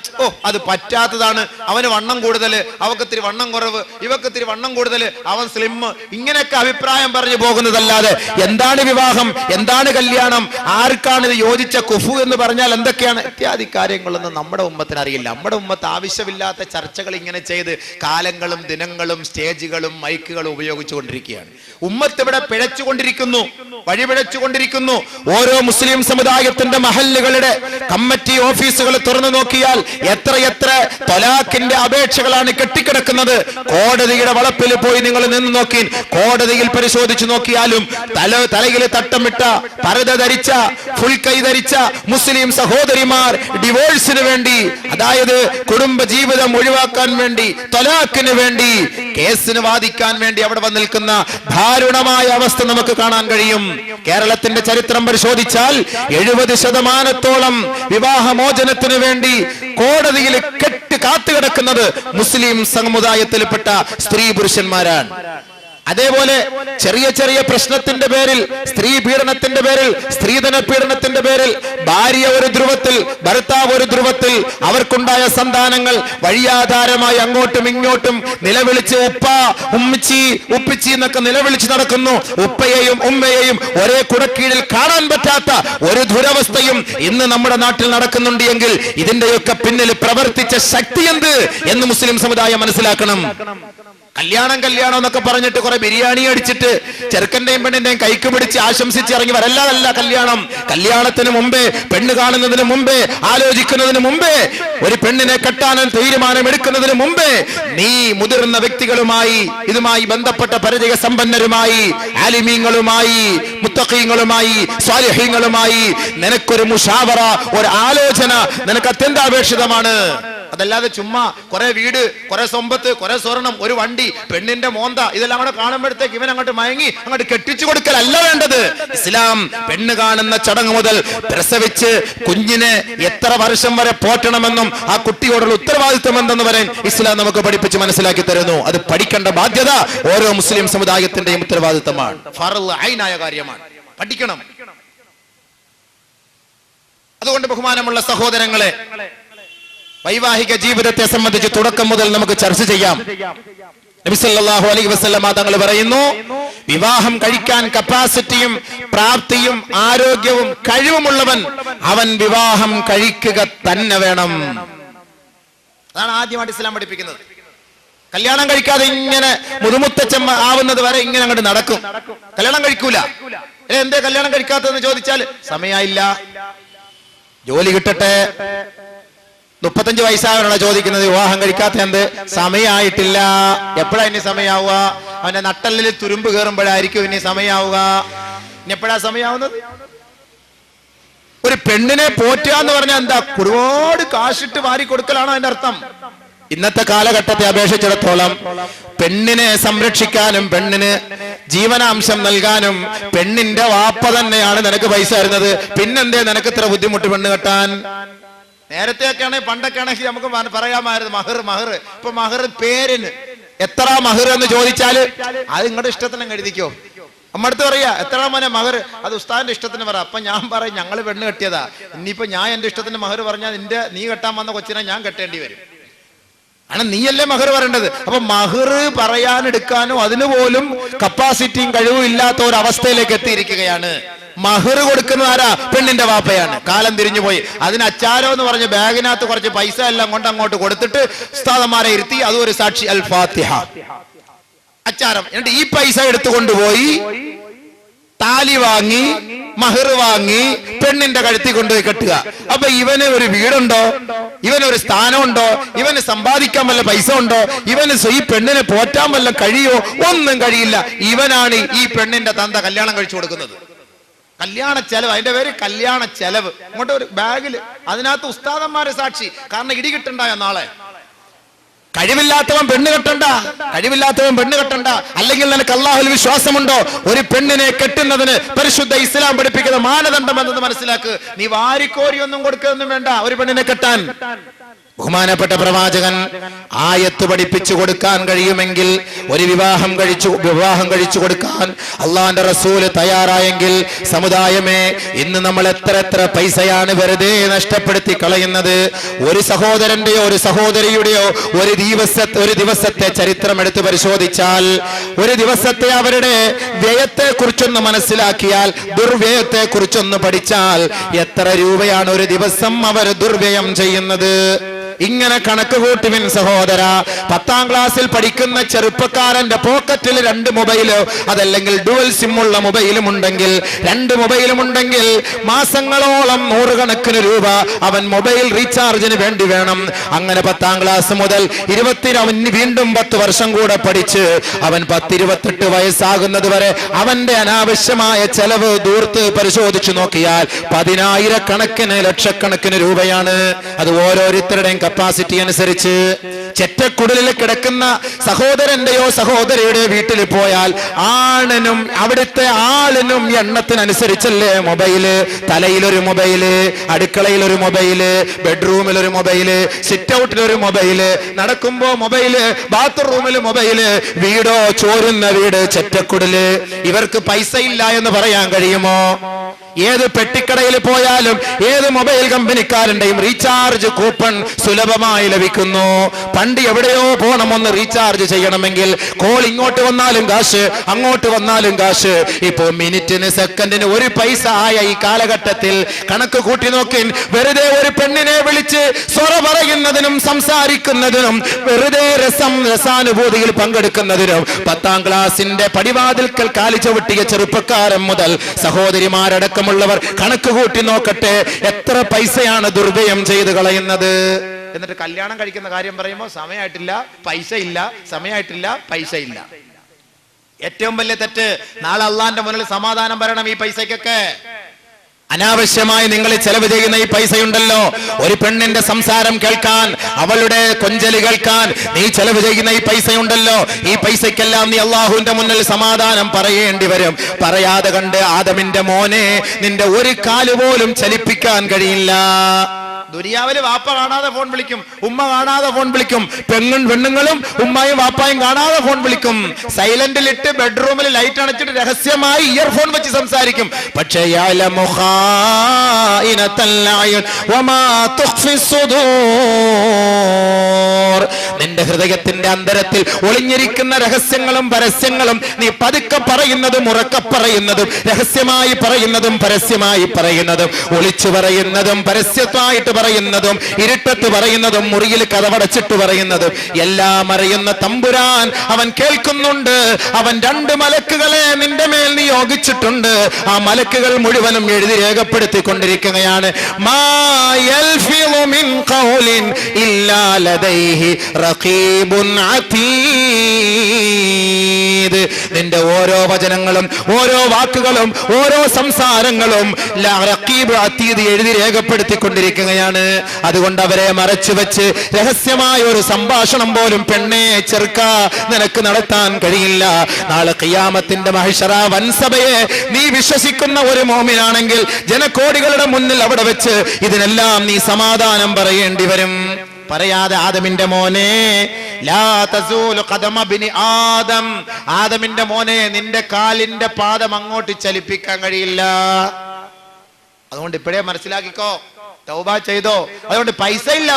അത് പറ്റാത്തതാണ്, അവന് വണ്ണം കൂടുതൽ, അവക്കിത്തിരി വണ്ണം കുറവ്, ഇവക്കിത്തിരി വണ്ണം കൂടുതൽ, അവൻ സ്ലിം, ഇങ്ങനെയൊക്കെ അഭിപ്രായം പറഞ്ഞു പോകുന്നതല്ലാതെ എന്താണ് വിവാഹം, എന്താണ് കല്യാണം, ആർക്കാണ് ഇത് യോജിച്ച കുഫു എന്ന് പറഞ്ഞാൽ എന്തൊക്കെയാണ് ഇത്യാദി കാര്യങ്ങളൊന്നും നമ്മുടെ ഉമ്മത്തിന് അറിയില്ല. നമ്മുടെ ഉമ്മത്ത് ആവശ്യമില്ലാത്ത ചർച്ചകൾ ഇങ്ങനെ ചെയ്ത് കാലങ്ങളും ദിനങ്ങളും സ്റ്റേജുകളും മൈക്കുകളും ഉപയോഗിച്ചുകൊണ്ടിരിക്കുകയാണ്. ഉമ്മത്ത് ഇവിടെ പിഴച്ചുകൊണ്ടിരിക്കുന്നു, വഴിപിഴച്ചുകൊണ്ടിരിക്കുന്നു. ഓരോ മുസ്ലിം സമുദായത്തിന്റെ മഹല്ലുകളുടെ കമ്മിറ്റി ഓഫീസുകൾ തുറന്നു നോക്കിയാൽ എത്ര തൊലാഖിന്റെ അപേക്ഷകളാണ് കെട്ടിക്കിടക്കുന്നത്. കോടതിയുടെ വളപ്പിൽ പോയി നിങ്ങൾ നിന്ന് നോക്കി, കോടതിയിൽ പരിശോധിച്ചു നോക്കിയാലും തലയിൽ തട്ടമിട്ട പർദ്ദ ധരിച്ച ഫുൾ കൈ ധരിച്ച മുസ്ലിം സഹോദരിമാർ ഡിവോഴ്സിന് വേണ്ടി, അതായത് കുടുംബ ജീവിതം ഒഴിവാക്കാൻ വേണ്ടി, തൊലാഖിന് വേണ്ടി, കേസിന് വാദിക്കാൻ വേണ്ടി അവിടെ വന്ന് നിൽക്കുന്ന ദാരുണമായ അവസ്ഥ നമുക്ക് കാണാൻ കഴിയും. കേരളത്തിന്റെ ചരിത്രം പരിശോധിച്ചാൽ 70% വിവാഹമോചനത്തിന് വേണ്ടി കോടതിയിൽ കാത്തുകിടക്കുന്നത് മുസ്ലിം സമുദായത്തിൽപ്പെട്ട സ്ത്രീ പുരുഷന്മാരാണ്. അതേപോലെ ചെറിയ ചെറിയ പ്രശ്നത്തിന്റെ പേരിൽ, സ്ത്രീ പീഡനത്തിന്റെ പേരിൽ, സ്ത്രീധന പീഡനത്തിന്റെ പേരിൽ ഭാര്യ ഒരു ധ്രുവത്തിൽ, ഭർത്താവ് ഒരു ധ്രുവത്തിൽ, അവർക്കുണ്ടായ സന്താനങ്ങൾ വഴിയാധാരമായി അങ്ങോട്ടും ഇങ്ങോട്ടും നിലവിളിച്ച് ഉപ്പ, ഉമ്മിച്ചി, ഉപ്പിച്ചി എന്നൊക്കെ നിലവിളിച്ച് നടക്കുന്നു. ഉപ്പയെയും ഉമ്മയെയും ഒരേ കുടക്കീഴിൽ കാണാൻ പറ്റാത്ത ഒരു ദുരവസ്ഥയും ഇന്ന് നമ്മുടെ നാട്ടിൽ നടക്കുന്നുണ്ട് എങ്കിൽ ഇതിന്റെയൊക്കെ പിന്നിൽ പ്രവർത്തിച്ച ശക്തി എന്ത് എന്ന് മുസ്ലിം സമുദായം മനസ്സിലാക്കണം. കല്യാണം കല്യാണം എന്നൊക്കെ പറഞ്ഞിട്ട് കുറെ ബിരിയാണി അടിച്ചിട്ട് ചെറുക്കന്റെയും പെണ്ണിന്റെയും കൈക്ക് പിടിച്ച് ആശംസിച്ച് ഇറങ്ങി വരല്ലതല്ല കല്യാണം. കല്യാണത്തിന് മുമ്പേ, പെണ്ണ് കാണുന്നതിന് മുമ്പേ, ആലോചിക്കുന്നതിന് മുമ്പേ, ഒരു പെണ്ണിനെ കെട്ടാനും തീരുമാനമെടുക്കുന്നതിന് മുമ്പേ നീ മുതിർന്ന വ്യക്തികളുമായി, ഇതുമായി ബന്ധപ്പെട്ട പരിചയ സമ്പന്നരുമായി, ആലിമീങ്ങളുമായി, മുത്തഖീങ്ങളുമായി, സ്വാലിഹീങ്ങളുമായി നിനക്കൊരു മുഷാവറ, ഒരു ആലോചന നിനക്ക് അത്യന്താപേക്ഷിതമാണ്. അതല്ലാതെ ചുമ്മാ കുറെ വീട്, കുറെ സമ്പത്ത്, കുറെ സ്വർണം, ഒരു വണ്ടി, പെണ്ണിന്റെ മോന്ത, ഇതെല്ലാം കൂടെ കാണുമ്പോഴത്തേക്ക് ഇവൻ അങ്ങോട്ട് മയങ്ങി അങ്ങോട്ട് കെട്ടിച്ചു കൊടുക്കലല്ല വേണ്ടത്. ഇസ്ലാം പെണ്ണ് കാണുന്ന ചടങ്ങ് മുതൽ പ്രസവിച്ച് കുഞ്ഞിനെ എത്ര വർഷം വരെ പോറ്റണമെന്നും ആ കുട്ടിയോടുള്ള ഉത്തരവാദിത്വം എന്തെന്ന് വരെ ഇസ്ലാം നമുക്ക് പഠിപ്പിച്ച് മനസ്സിലാക്കി തരുന്നു. അത് പഠിക്കേണ്ട ബാധ്യത ഓരോ മുസ്ലിം സമുദായത്തിന്റെയും ഉത്തരവാദിത്തമാണ്. ഫർള് ഐനായ കാര്യമാണ്, പഠിക്കണം. അതുകൊണ്ട് ബഹുമാനമുള്ള സഹോദരങ്ങളെ, വൈവാഹിക ജീവിതത്തെ സംബന്ധിച്ച് തുടക്കം മുതൽ നമുക്ക് ചർച്ച ചെയ്യാം. നബി സല്ലല്ലാഹു അലൈഹി വസല്ലം തങ്ങൾ പറയുന്നു, വിവാഹം കഴിക്കാൻ കപ്പാസിറ്റിയും പ്രാപ്തിയും ആരോഗ്യവും കഴിവുമുള്ളവൻ അവൻ വിവാഹം കഴിക്കുക തന്നെ വേണം. അതാണ് ആദ്യമായിട്ട് ഇസ്ലാം പഠിപ്പിക്കുന്നത്. കല്യാണം കഴിക്കാതെ ഇങ്ങനെ മുതുമുത്തച്ഛൻ ആവുന്നത് വരെ ഇങ്ങനെ അങ്ങോട്ട് നടക്കും, കല്യാണം കഴിക്കൂല. എന്തേ കല്യാണം കഴിക്കാത്തതെന്ന് ചോദിച്ചാൽ സമയമില്ല, ജോലി കിട്ടട്ടെ. 35 വയസ്സാകാനുള്ള ചോദിക്കുന്നത്, വിവാഹം കഴിക്കാത്ത എന്ത്? സമയമായിട്ടില്ല. എപ്പോഴാ ഇനി സമയാവുക? അവന്റെ നട്ടലിൽ തുരുമ്പ് കയറുമ്പോഴായിരിക്കും ഇനി സമയാവുക. ഇനി എപ്പോഴാ സമയാവുന്നത്? ഒരു പെണ്ണിനെ പോറ്റുക എന്ന് പറഞ്ഞാൽ എന്താ? ഒരുപാട് കാശിട്ട് വാരി കൊടുക്കലാണോ അതിന്റെ അർത്ഥം? ഇന്നത്തെ കാലഘട്ടത്തെ അപേക്ഷിച്ചിടത്തോളം പെണ്ണിനെ സംരക്ഷിക്കാനും പെണ്ണിന് ജീവനാംശം നൽകാനും പെണ്ണിന്റെ വാപ്പ തന്നെയാണ് നിനക്ക് പൈസ തരുന്നത്. പിന്നെന്തേ നിനക്ക് ഇത്ര ബുദ്ധിമുട്ട് പെണ്ണ് കെട്ടാൻ? നേരത്തെയൊക്കെ ആണെങ്കിൽ, പണ്ടൊക്കെ ആണെങ്കിൽ നമുക്ക് പറയാമായിരുന്നു മഹർ മഹർ. ഇപ്പൊ മഹർ പേരിന് എത്ര മഹർ എന്ന് ചോദിച്ചാല് അത് നിങ്ങളുടെ ഇഷ്ടത്തിന് എഴുതിക്കോ. നമ്മടുത്ത് പറയാ എത്ര മോനെ മഹർ, അത് ഉസ്താദിന്റെ ഇഷ്ടത്തിന് പറ. അപ്പൊ ഞാൻ പറയും ഞങ്ങൾ പെണ്ണ് കെട്ടിയതാ, ഇനിയിപ്പോ ഞാൻ എന്റെ ഇഷ്ടത്തിന് മഹർ പറഞ്ഞാൽ നീ കെട്ടാൻ വന്ന കൊച്ചിനെ ഞാൻ കെട്ടേണ്ടി വരും. കാരണം നീയല്ലേ മഹർ പറയേണ്ടത്. അപ്പൊ മഹർ പറയാനെടുക്കാനോ അതിന് പോലും കപ്പാസിറ്റിയും കഴിവും ഇല്ലാത്ത ഒരു അവസ്ഥയിലേക്ക് എത്തിയിരിക്കുകയാണ്. മഹർ കൊടുക്കുന്നത് ആരാ? പെണ്ണിന്റെ വാപ്പയാണ്. കാലം തിരിഞ്ഞു പോയി. അതിന് അച്ചാരോ എന്ന് പറഞ്ഞ് ബാഗിനകത്ത് കുറച്ച് പൈസ എല്ലാം കൊണ്ട് അങ്ങോട്ട് കൊടുത്തിട്ട് ഉസ്താദന്മാരെ ഇരുത്തി അതും ഒരു സാക്ഷി, അൽ ഫാത്തിഹ അച്ചാരം. എന്നിട്ട് ഈ പൈസ എടുത്തുകൊണ്ടുപോയി താലി വാങ്ങി, മഹർ വാങ്ങി പെണ്ണിന്റെ കഴുത്തി കൊണ്ടുപോയി കെട്ടുക. അപ്പൊ ഇവന് ഒരു വീടുണ്ടോ? ഇവനൊരു സ്ഥാനമുണ്ടോ? ഇവന് സമ്പാദിക്കാൻ വല്ല പൈസ ഉണ്ടോ? ഇവന് ഈ പെണ്ണിനെ പോറ്റാൻ വല്ല കഴിയോ? ഒന്നും കഴിയില്ല. ഇവനാണ് ഈ പെണ്ണിന്റെ തന്ത കല്യാണം കഴിച്ചു കൊടുക്കുന്നത്. കല്യാണ ചെലവ്, അതിന്റെ പേര് കല്യാണ ചെലവ്. അങ്ങോട്ട് ഒരു ബാഗില്, അതിനകത്ത് ഉസ്താദന്മാരെ സാക്ഷി. കാരണം ഇടി കിട്ടണ്ടായ നാളെ. കഴിവില്ലാത്തവൻ പെണ്ണ് കെട്ടണ്ട, കഴിവില്ലാത്തവൻ പെണ്ണ് കെട്ടണ്ട. അല്ലെങ്കിൽ നിനക്ക് അല്ലാഹുവിൽ വിശ്വാസമുണ്ടോ? ഒരു പെണ്ണിനെ കെട്ടുന്നതിന് പരിശുദ്ധ ഇസ്ലാം പഠിപ്പിക്കുന്ന മാനദണ്ഡം എന്നത് മനസ്സിലാക്ക്. നീ വാരിക്കോരിയൊന്നും കൊടുക്കുകയൊന്നും വേണ്ട ഒരു പെണ്ണിനെ കെട്ടാൻ. ബഹുമാനപ്പെട്ട പ്രവാചകൻ ആയത്ത് പഠിപ്പിച്ചു കൊടുക്കാൻ കഴിയുമെങ്കിൽ, ഒരു വിവാഹം കഴിച്ചു കൊടുക്കാൻ അള്ളാന്റെ റസൂല് തയ്യാറായെങ്കിൽ, സമുദായമേ ഇന്ന് നമ്മൾ എത്ര പൈസയാണ് വെറുതെ നഷ്ടപ്പെടുത്തി കളയുന്നത്. ഒരു സഹോദരന്റെയോ ഒരു സഹോദരിയുടെയോ ഒരു ദിവസത്തെ ചരിത്രം എടുത്ത് പരിശോധിച്ചാൽ, ഒരു ദിവസത്തെ അവരുടെ വ്യയത്തെ കുറിച്ചൊന്ന് മനസ്സിലാക്കിയാൽ, ദുർവ്യയത്തെ കുറിച്ചൊന്ന് പഠിച്ചാൽ എത്ര രൂപയാണ് ഒരു ദിവസം അവർ ദുർവ്യയം ചെയ്യുന്നത്. ഇങ്ങനെ കണക്ക് കൂട്ടുവിൻ സഹോദര. 10ാം ക്ലാസ്സിൽ പഠിക്കുന്ന ചെറുപ്പക്കാരന്റെ പോക്കറ്റിൽ 2 മൊബൈലോ അതല്ലെങ്കിൽ ഡുവൽ സിം ഉള്ള മൊബൈലും ഉണ്ടെങ്കിൽ, 2 മൊബൈലും ഉണ്ടെങ്കിൽ മാസങ്ങളോളം 100 കണക്കിന് രൂപ അവൻ മൊബൈൽ റീചാർജിന് വേണ്ടി വേണം. അങ്ങനെ 10ാം ക്ലാസ് മുതൽ അവന് വീണ്ടും 10 വർഷം കൂടെ പഠിച്ച് അവൻ 10-28 വയസ്സാകുന്നത് വരെ അവന്റെ അനാവശ്യമായ ചെലവ് ദൂർത്ത് പരിശോധിച്ചു നോക്കിയാൽ 10,000 കണക്കിന് ലക്ഷക്കണക്കിന് രൂപയാണ്. അത് ഓരോരുത്തരുടെയും കപ്പാസിറ്റി അനുസരിച്ച് ചെറ്റക്കുടലിൽ കിടക്കുന്ന സഹോദരന്റെയോ സഹോദരിയുടെ വീട്ടിൽ പോയാൽ ആണിനും അവിടുത്തെ ആളിനും എണ്ണത്തിനനുസരിച്ചല്ലേ മൊബൈല്. തലയിലൊരു മൊബൈല്, അടുക്കളയിലൊരു മൊബൈല്, ബെഡ്റൂമിലൊരു മൊബൈല്, സിറ്റ് ഔട്ടിലൊരു മൊബൈല്, നടക്കുമ്പോ മൊബൈല്, ബാത്റൂമിൽ മൊബൈല്. വീടോ ചോരുന്ന വീട്, ചെറ്റക്കുടല്. ഇവർക്ക് പൈസ ഇല്ല എന്ന് പറയാൻ കഴിയുമോ? ഏത് പെട്ടിക്കടയിൽ പോയാലും ഏത് മൊബൈൽ കമ്പനിക്കാരന്റെയും റീചാർജ് കൂപ്പൺ സുലഭമായി ലഭിക്കുന്നു. പണ്ട് എവിടെയോ പോകണമെന്ന് റീചാർജ് ചെയ്യണമെങ്കിൽ കോൾ ഇങ്ങോട്ട് വന്നാലും കാശ്, അങ്ങോട്ട് വന്നാലും കാശ്. ഇപ്പോ മിനിറ്റിന് സെക്കൻഡിന് ഒരു പൈസ ആയ ഈ കാലഘട്ടത്തിൽ കണക്ക് കൂട്ടി നോക്കി വെറുതെ ഒരു പെണ്ണിനെ വിളിച്ച് സ്വറ പറയുന്നതിനും സംസാരിക്കുന്നതിനും വെറുതെ രസാനുഭൂതിയിൽ പങ്കെടുക്കുന്നതിനും 10ാം ക്ലാസിന്റെ പടിവാതിൽക്കൽ കാലി ചവിട്ടിയ ചെറുപ്പക്കാരൻ മുതൽ സഹോദരിമാരടക്കം ുള്ളവർ കണക്ക് കൂട്ടി നോക്കട്ടെ എത്ര പൈസയാണ് ദുർവ്യയം ചെയ്ത് കളയുന്നത്. എന്നിട്ട് കല്യാണം കഴിക്കുന്ന കാര്യം പറയുമ്പോൾ സമയമായിട്ടില്ല, പൈസ ഇല്ല, സമയമായിട്ടില്ല, പൈസ ഇല്ല. ഏറ്റവും വലിയ തെറ്റ്. നാളെ അള്ളാന്റെ മുന്നിൽ സമാധാനം പറയണം ഈ പൈസക്കൊക്കെ. അനാവശ്യമായി നിങ്ങൾ ചെലവ് ചെയ്യുന്ന ഈ പൈസയുണ്ടല്ലോ, ഒരു പെണ്ണിന്റെ സംസാരം കേൾക്കാൻ, അവളുടെ കൊഞ്ചല് കേൾക്കാൻ നീ ചെലവ് ചെയ്യുന്ന ഈ പൈസയുണ്ടല്ലോ, ഈ പൈസക്കെല്ലാം നീ അള്ളാഹുവിന്റെ മുന്നിൽ സമാധാനം പറയേണ്ടി വരും. പറയാതെ കണ്ട് ആദമിന്റെ മോനെ നിന്റെ ഒരു കാല് പോലും ചലിപ്പിക്കാൻ കഴിയില്ല. ദുനിയാവില് വാപ്പ കാണാതെ ഫോൺ വിളിക്കും, ഉമ്മ കാണാതെ ഫോൺ വിളിക്കും, പെണ്ണുങ്ങളും ഉമ്മയും വാപ്പായും കാണാതെ ഫോൺ വിളിക്കും. സൈലന്റിലിട്ട് ബെഡ്റൂമിൽ ലൈറ്റ് അണച്ചിട്ട് രഹസ്യമായി ഇയർഫോൺ വെച്ച് സംസാരിക്കും. പക്ഷേ നിന്റെ ഹൃദയത്തിന്റെ അന്തരത്തിൽ ഒളിഞ്ഞിരിക്കുന്ന രഹസ്യങ്ങളും പരസ്യങ്ങളും നീ പതുക്കെ പറയുന്നതും ഉറക്കെ പറയുന്നതും രഹസ്യമായി പറയുന്നതും പരസ്യമായി പറയുന്നതും ഒളിച്ചു പറയുന്നതും പരസ്യമായിട്ട് പറയുന്നതും ഇരുട്ടത്ത് പറയുന്നതും മുറിയിൽ കതവടച്ചിട്ട് പറയുന്നതും എല്ലാം അറിയുന്ന തമ്പുരാൻ അവൻ കേൾക്കുന്നുണ്ട്. അവൻ 2 മലക്കുകളെ നിന്റെ മേൽ നിയോഗിച്ചിട്ടുണ്ട്. ആ മലക്കുകൾ മുഴുവനും എഴുതി രേഖപ്പെടുത്തിക്കൊണ്ടിരിക്കുകയാണ്. മാ യൽഫിളു മിൻ ഖൗലിൻ ഇല്ലാ ലദൈഹി റഖീബുൻ അതീദ്. നിന്റെ ഓരോ വചനങ്ങളും ഓരോ വാക്കുകളും ഓരോ സംസാരങ്ങളും റഖീബ് അതീദ് എഴുതി രേഖപ്പെടുത്തിക്കൊണ്ടിരിക്കുകയാണ്. അതുകൊണ്ട് അവരെ മറച്ചു വെച്ച് രഹസ്യമായ ഒരു സംഭാഷണം പോലും പെണ്ണെ ചെറുക്ക നിനക്ക് നടത്താൻ കഴിയില്ല. നാളെ ഖിയാമത്തിന്റെ മഹ്ശറ വൻസഭയെ നീ വിശ്വസിക്കുന്ന ഒരു മോമിനാണെങ്കിൽ ജനകോടികളുടെ മുന്നിൽ അവിടെ വെച്ച് ഇതിനെല്ലാം നീ സമാധാനം പറയേണ്ടി വരും. പറയാതെ ആദമിന്റെ മോനെ ലാ തസൂലു ഖദമ ബിനി ആദം, ആദമിന്റെ മോനെ നിന്റെ കാലിന്റെ പാദം അങ്ങോട്ട് ചലിപ്പിക്കാൻ കഴിയില്ല. അതുകൊണ്ട് ഇപ്പോഴേ മനസ്സിലാക്കിക്കോ, തൗബ ചെയ്തോ. അതുകൊണ്ട് പൈസ ഇല്ല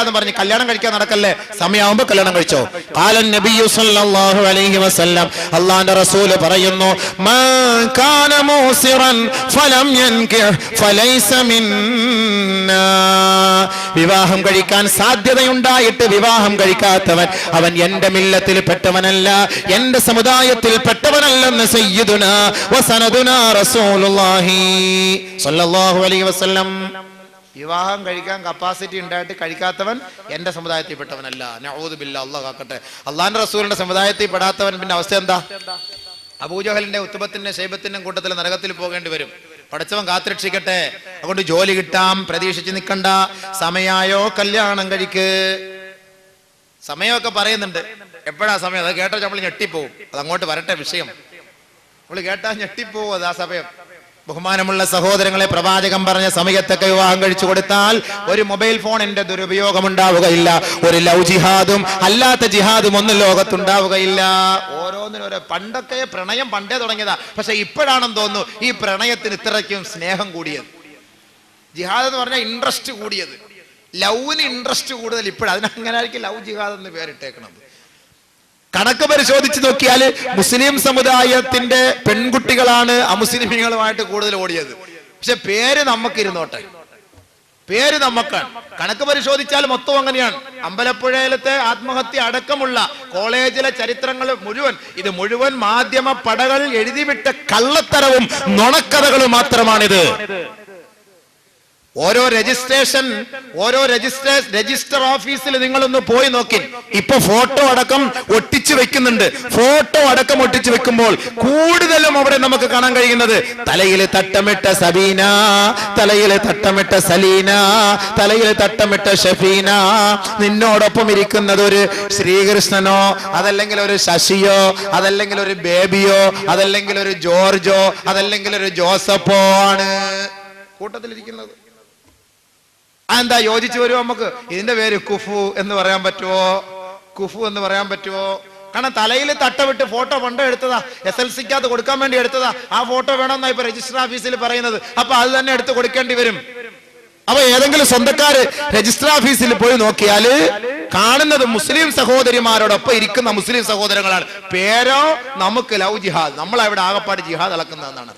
എന്ന് പറഞ്ഞ് കല്യാണം കഴിക്കാൻ നടക്കല്ലേ. സമയമാകുമ്പോ കല്യാണം കഴിച്ചോ. ഖാലൻ നബിയ്യു സല്ലല്ലാഹു അലൈഹി വസല്ലം, അല്ലാഹുവിന്റെ റസൂൽ പറയുന്നു, മൻ കാന മൂസിറൻ ഫലം യൻകിഹ് ഫലൈസ മിന്നാ. വിവാഹം കഴിക്കാൻ സാധ്യതയുണ്ടായിട്ട് വിവാഹം കഴിക്കാത്തവൻ അവൻ എന്റെ മില്ലത്തിൽ പെട്ടവനല്ല, എന്റെ സമുദായത്തിൽ പെട്ടവനല്ലെന്ന് സയ്യിദുനാ വസനദുനാ റസൂലുള്ളാഹി സ്വല്ലല്ലാഹു അലൈഹി വസല്ലം. വിവാഹം കഴിക്കാൻ കപ്പാസിറ്റി ഉണ്ടായിട്ട് കഴിക്കാത്തവൻ എന്റെ സമുദായത്തിൽ പെട്ടവനല്ല. നഊദു ബില്ലാ, അല്ലാഹു കാക്കട്ടെ. അള്ളാഹുവിന്റെ റസൂലിന്റെ സമുദായത്തിൽ പെടാത്തവൻ പിന്നെ അവസ്ഥ എന്താ? അബൂജഹലിന്റെ ഉത്ബത്തിന്റെ ശൈബത്തിന്റെ കൂട്ടത്തിൽ നരകത്തിൽ പോകേണ്ടി വരും. പടച്ചവൻ കാത്തുരക്ഷിക്കട്ടെ. അതുകൊണ്ട് ജോലി കിട്ടാം പ്രതീക്ഷിച്ച് നിൽക്കണ്ട. സമയായോ കല്യാണം കഴിക്ക്. സമയമൊക്കെ പറയുന്നുണ്ട്, എപ്പോഴാ സമയം? അത് കേട്ടാൽ നമ്മൾ ഞെട്ടിപ്പോവും. അത് അങ്ങോട്ട് വരട്ടെ വിഷയം. നമ്മൾ കേട്ടാൽ ഞെട്ടിപ്പോവും അത് ആ സമയം. ബഹുമാനമുള്ള സഹോദരങ്ങളെ, പ്രവാചകൻ പറഞ്ഞ സമയത്തൊക്കെ വിവാഹം കഴിച്ചു കൊടുത്താൽ ഒരു മൊബൈൽ ഫോണിന്റെ ദുരുപയോഗം ഉണ്ടാവുകയില്ല, ഒരു ലവ് ജിഹാദും അല്ലാത്ത ജിഹാദും ഒന്നും ലോകത്തുണ്ടാവുകയില്ല. ഓരോന്നിനോരോ. പണ്ടൊക്കെ പ്രണയം പണ്ടേ തുടങ്ങിയതാ, പക്ഷെ ഇപ്പോഴാണെന്ന് തോന്നുന്നു ഈ പ്രണയത്തിന് ഇത്രയ്ക്കും സ്നേഹം കൂടിയത്. ജിഹാദ് എന്ന് പറഞ്ഞാൽ ഇൻട്രസ്റ്റ് കൂടിയത്, ലവിന് ഇൻട്രസ്റ്റ് കൂടുതൽ ഇപ്പോഴും. അതിനങ്ങനായിരിക്കും ലവ് ജിഹാദ് എന്ന് പേരിട്ടേക്കണത്. കണക്ക് പരിശോധിച്ച് നോക്കിയാൽ മുസ്ലിം സമുദായത്തിന്റെ പെൺകുട്ടികളാണ് അമുസ്ലിമീങ്ങളുമായിട്ട് കൂടുതൽ ഓടിയത്. പക്ഷെ പേര് നമുക്കിരുന്നോട്ടെ, പേര് നമുക്കാണ്. കണക്ക് പരിശോധിച്ചാൽ മൊത്തം അങ്ങനെയാണ്. അമ്പലപ്പുഴയിലത്തെ ആത്മഹത്യ അടക്കമുള്ള കോളേജിലെ ചരിത്രങ്ങൾ മുഴുവൻ മാധ്യമ പടകൾ എഴുതിവിട്ട കള്ളത്തരവും നുണക്കഥകളും മാത്രമാണിത്. ഓരോ രജിസ്റ്റർ ഓഫീസിൽ നിങ്ങളൊന്ന് പോയി നോക്കി. ഇപ്പൊ ഫോട്ടോ അടക്കം ഒട്ടിച്ചു വെക്കുന്നുണ്ട്. ഫോട്ടോ അടക്കം ഒട്ടിച്ചു വെക്കുമ്പോൾ കൂടുതലും അവിടെ നമുക്ക് കാണാൻ കഴിയുന്നത് തലയിൽ തട്ടമിട്ട സബീന, തലയിൽ തട്ടമിട്ട സലീന, തലയിൽ തട്ടമിട്ട ഷഫീന. നിന്നോടൊപ്പം ഇരിക്കുന്നത് ഒരു ശ്രീകൃഷ്ണനോ, അതല്ലെങ്കിൽ ഒരു ശശിയോ, അതല്ലെങ്കിൽ ഒരു ബേബിയോ, അതല്ലെങ്കിൽ ഒരു ജോർജോ, അതല്ലെങ്കിൽ ഒരു ജോസഫോ ആണ് കൂട്ടത്തിലിരിക്കുന്നത്. എന്താ യോജിച്ചു വരുമോ? നമുക്ക് ഇതിന്റെ പേര് കുഫു എന്ന് പറയാൻ പറ്റുമോ? കുഫു എന്ന് പറയാൻ പറ്റുമോ? കാരണം തലയിൽ തട്ടവിട്ട് ഫോട്ടോ പണ്ട് എടുത്തതാ, SLCക്കകത്ത് കൊടുക്കാൻ വേണ്ടി എടുത്തതാ. ആ ഫോട്ടോ വേണമെന്നാ ഇപ്പൊ രജിസ്റ്റർ ഓഫീസിൽ പറയുന്നത്. അപ്പൊ അത് തന്നെ എടുത്ത് കൊടുക്കേണ്ടി വരും. അപ്പൊ ഏതെങ്കിലും സ്വന്തക്കാര് രജിസ്റ്റർ ഓഫീസിൽ പോയി നോക്കിയാല് കാണുന്നത് മുസ്ലിം സഹോദരിമാരോടൊപ്പം ഇരിക്കുന്ന മുസ്ലിം സഹോദരങ്ങളാണ്. പേരോ നമുക്ക് ലവ് ജിഹാദ്, നമ്മളവിടെ ആകപ്പാട് ജിഹാദ് അളക്കുന്നതെന്നാണ്.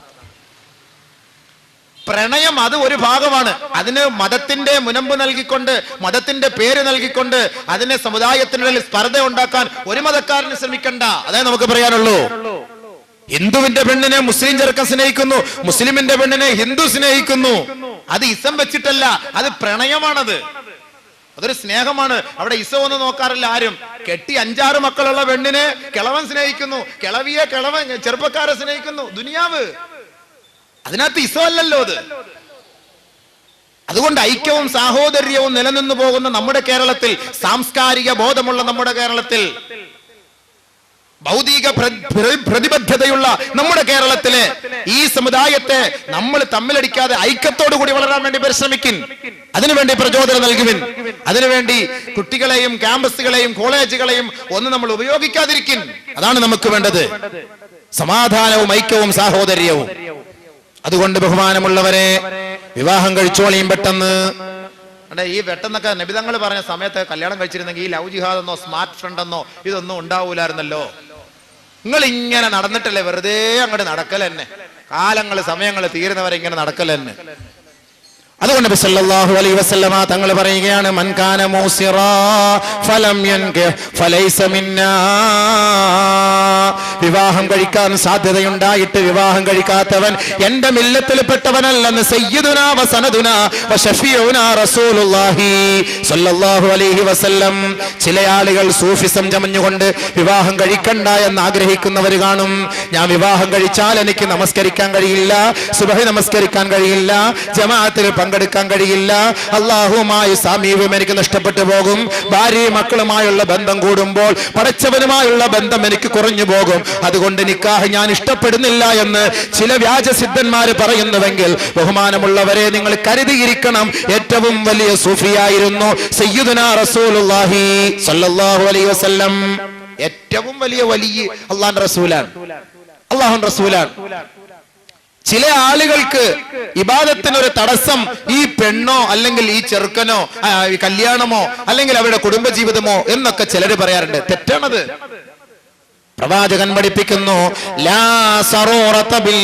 പ്രണയം അത് ഒരു ഭാഗമാണ്. അതിന് മതത്തിന്റെ മുനമ്പ് നൽകിക്കൊണ്ട്, മതത്തിന്റെ പേര് നൽകിക്കൊണ്ട് അതിനെ സമുദായത്തിനുള്ളിൽ സ്പർദ്ധ ഉണ്ടാക്കാൻ ഒരു മതക്കാരന് ശ്രമിക്കണ്ട. അതേ നമുക്ക് പറയാനുള്ളൂ. ഹിന്ദുവിന്റെ പെണ്ണിനെ മുസ്ലിം ചെറുക്കൻ സ്നേഹിക്കുന്നു, മുസ്ലിമിന്റെ പെണ്ണിനെ ഹിന്ദു സ്നേഹിക്കുന്നു. അത് ഇസം വെച്ചിട്ടല്ല, അത് പ്രണയമാണത്, അതൊരു സ്നേഹമാണ്. അവിടെ ഇസം ഒന്നും നോക്കാറില്ല ആരും. കെട്ടി 5-6 മക്കളുള്ള പെണ്ണിനെ കിളവൻ സ്നേഹിക്കുന്നു, കിളവിയെ കിളവൻ ചെറുപ്പക്കാരെ സ്നേഹിക്കുന്നു. ദുനിയാവ്, അതിനകത്ത് ഇസമല്ലല്ലോ അത്. അതുകൊണ്ട് ഐക്യവും സാഹോദര്യവും നിലനിന്നു പോകുന്ന നമ്മുടെ കേരളത്തിൽ, സാംസ്കാരിക ബോധമുള്ള നമ്മുടെ കേരളത്തിൽ, ഭൗതിക പ്രതിബദ്ധതയുള്ള നമ്മുടെ കേരളത്തിലെ ഈ സമുദായത്തെ നമ്മൾ തമ്മിലടിക്കാതെ ഐക്യത്തോടു കൂടി വളരാൻ വേണ്ടി പരിശ്രമിക്കും. അതിനുവേണ്ടി പ്രചോദനം നൽകുവിൻ. അതിനുവേണ്ടി കുട്ടികളെയും ക്യാമ്പസുകളെയും കോളേജുകളെയും ഒന്നും നമ്മൾ ഉപയോഗിക്കാതിരിക്കും. അതാണ് നമുക്ക് വേണ്ടത്, സമാധാനവും ഐക്യവും സാഹോദര്യവും. അതുകൊണ്ട് ബഹുമാനമുള്ളവരെ, വിവാഹം കഴിച്ചോളിയും പെട്ടെന്ന്. ഈ പെട്ടെന്നൊക്കെ നബിതങ്ങൾ പറഞ്ഞ സമയത്ത് കല്യാണം കഴിച്ചിരുന്നെങ്കിൽ ഈ ലവ് ജിഹാദ് എന്നോ സ്മാർട്ട് ഫ്രണ്ട് എന്നോ ഇതൊന്നും ഉണ്ടാവൂലായിരുന്നല്ലോ. നിങ്ങൾ ഇങ്ങനെ നടന്നിട്ടല്ലേ വെറുതെ അങ്ങോട്ട് നടക്കൽ തന്നെ, കാലങ്ങൾ സമയങ്ങൾ തീരുന്നവരെ ഇങ്ങനെ നടക്കൽ തന്നെ. അതുകൊണ്ട് നബി സല്ലല്ലാഹു അലൈഹി വസല്ലമ തങ്ങൾ പറയുകയാണ്, മൻ കാന മൂസിറാ ഫലം യൻകിഹ് ഫലൈസ മിന്നാ. വിവാഹം കഴിക്കാൻ സാധ്യതയുണ്ടായിട്ട് വിവാഹം കഴിക്കാത്തവൻ എന്റെ മില്ലത്തിൽപ്പെട്ടവനല്ലെന്ന് സയ്യിദുനാ വസനദുനാ വശഫീഉനാ റസൂലുള്ളാഹി സ്വല്ലല്ലാഹു അലൈഹി വസല്ലം. ചില ആളുകൾ സൂഫിസം ചമഞ്ഞുകൊണ്ട് വിവാഹം കഴിക്കണ്ട എന്ന് ആഗ്രഹിക്കുന്നവർ കാണും. ഞാൻ വിവാഹം കഴിച്ചാൽ എനിക്ക് നമസ്കരിക്കാൻ കഴിയില്ല, സുബഹി നമസ്കരിക്കാൻ കഴിയില്ല, ജമാഅത്തിൽ പങ്കെടുക്കാൻ കഴിയില്ല, അള്ളാഹുവുമായി സാമീപ്യം എനിക്ക് നഷ്ടപ്പെട്ടു പോകും, ഭാര്യയും മക്കളുമായുള്ള ബന്ധം കൂടുമ്പോൾ പടച്ചവനുമായുള്ള ബന്ധം എനിക്ക് കുറഞ്ഞു പോകും, അതുകൊണ്ട് നിക്കാഹ് ഞാൻ ഇഷ്ടപ്പെടുന്നില്ല എന്ന് ചില വ്യാജസിദ്ധന്മാര് പറയുന്നുവെങ്കിൽ ബഹുമാനമുള്ളവരെ, നിങ്ങൾ കരുതിയിരിക്കണം, ഏറ്റവും വലിയ സൂഫിയായിരുന്നു സയ്യിദുനാ റസൂലുള്ളാഹി സ്വല്ലല്ലാഹു അലൈഹി വസല്ലം. ഏറ്റവും വലിയ അല്ലാഹുവിന്റെ റസൂലാണ്, അല്ലാഹുവിന്റെ റസൂലാണ്. ചില ആളുകൾക്ക് ഇബാദത്തിനൊരു തടസ്സം ഈ പെണ്ണോ അല്ലെങ്കിൽ ഈ ചെറുക്കനോ കല്യാണമോ അല്ലെങ്കിൽ അവരുടെ കുടുംബജീവിതമോ എന്നൊക്കെ ചിലര് പറയാറുണ്ട്. തെറ്റാണത്. പ്രവാചകൻ പഠിപ്പിക്കുന്നു, ലാ സറൂറത ബിൽ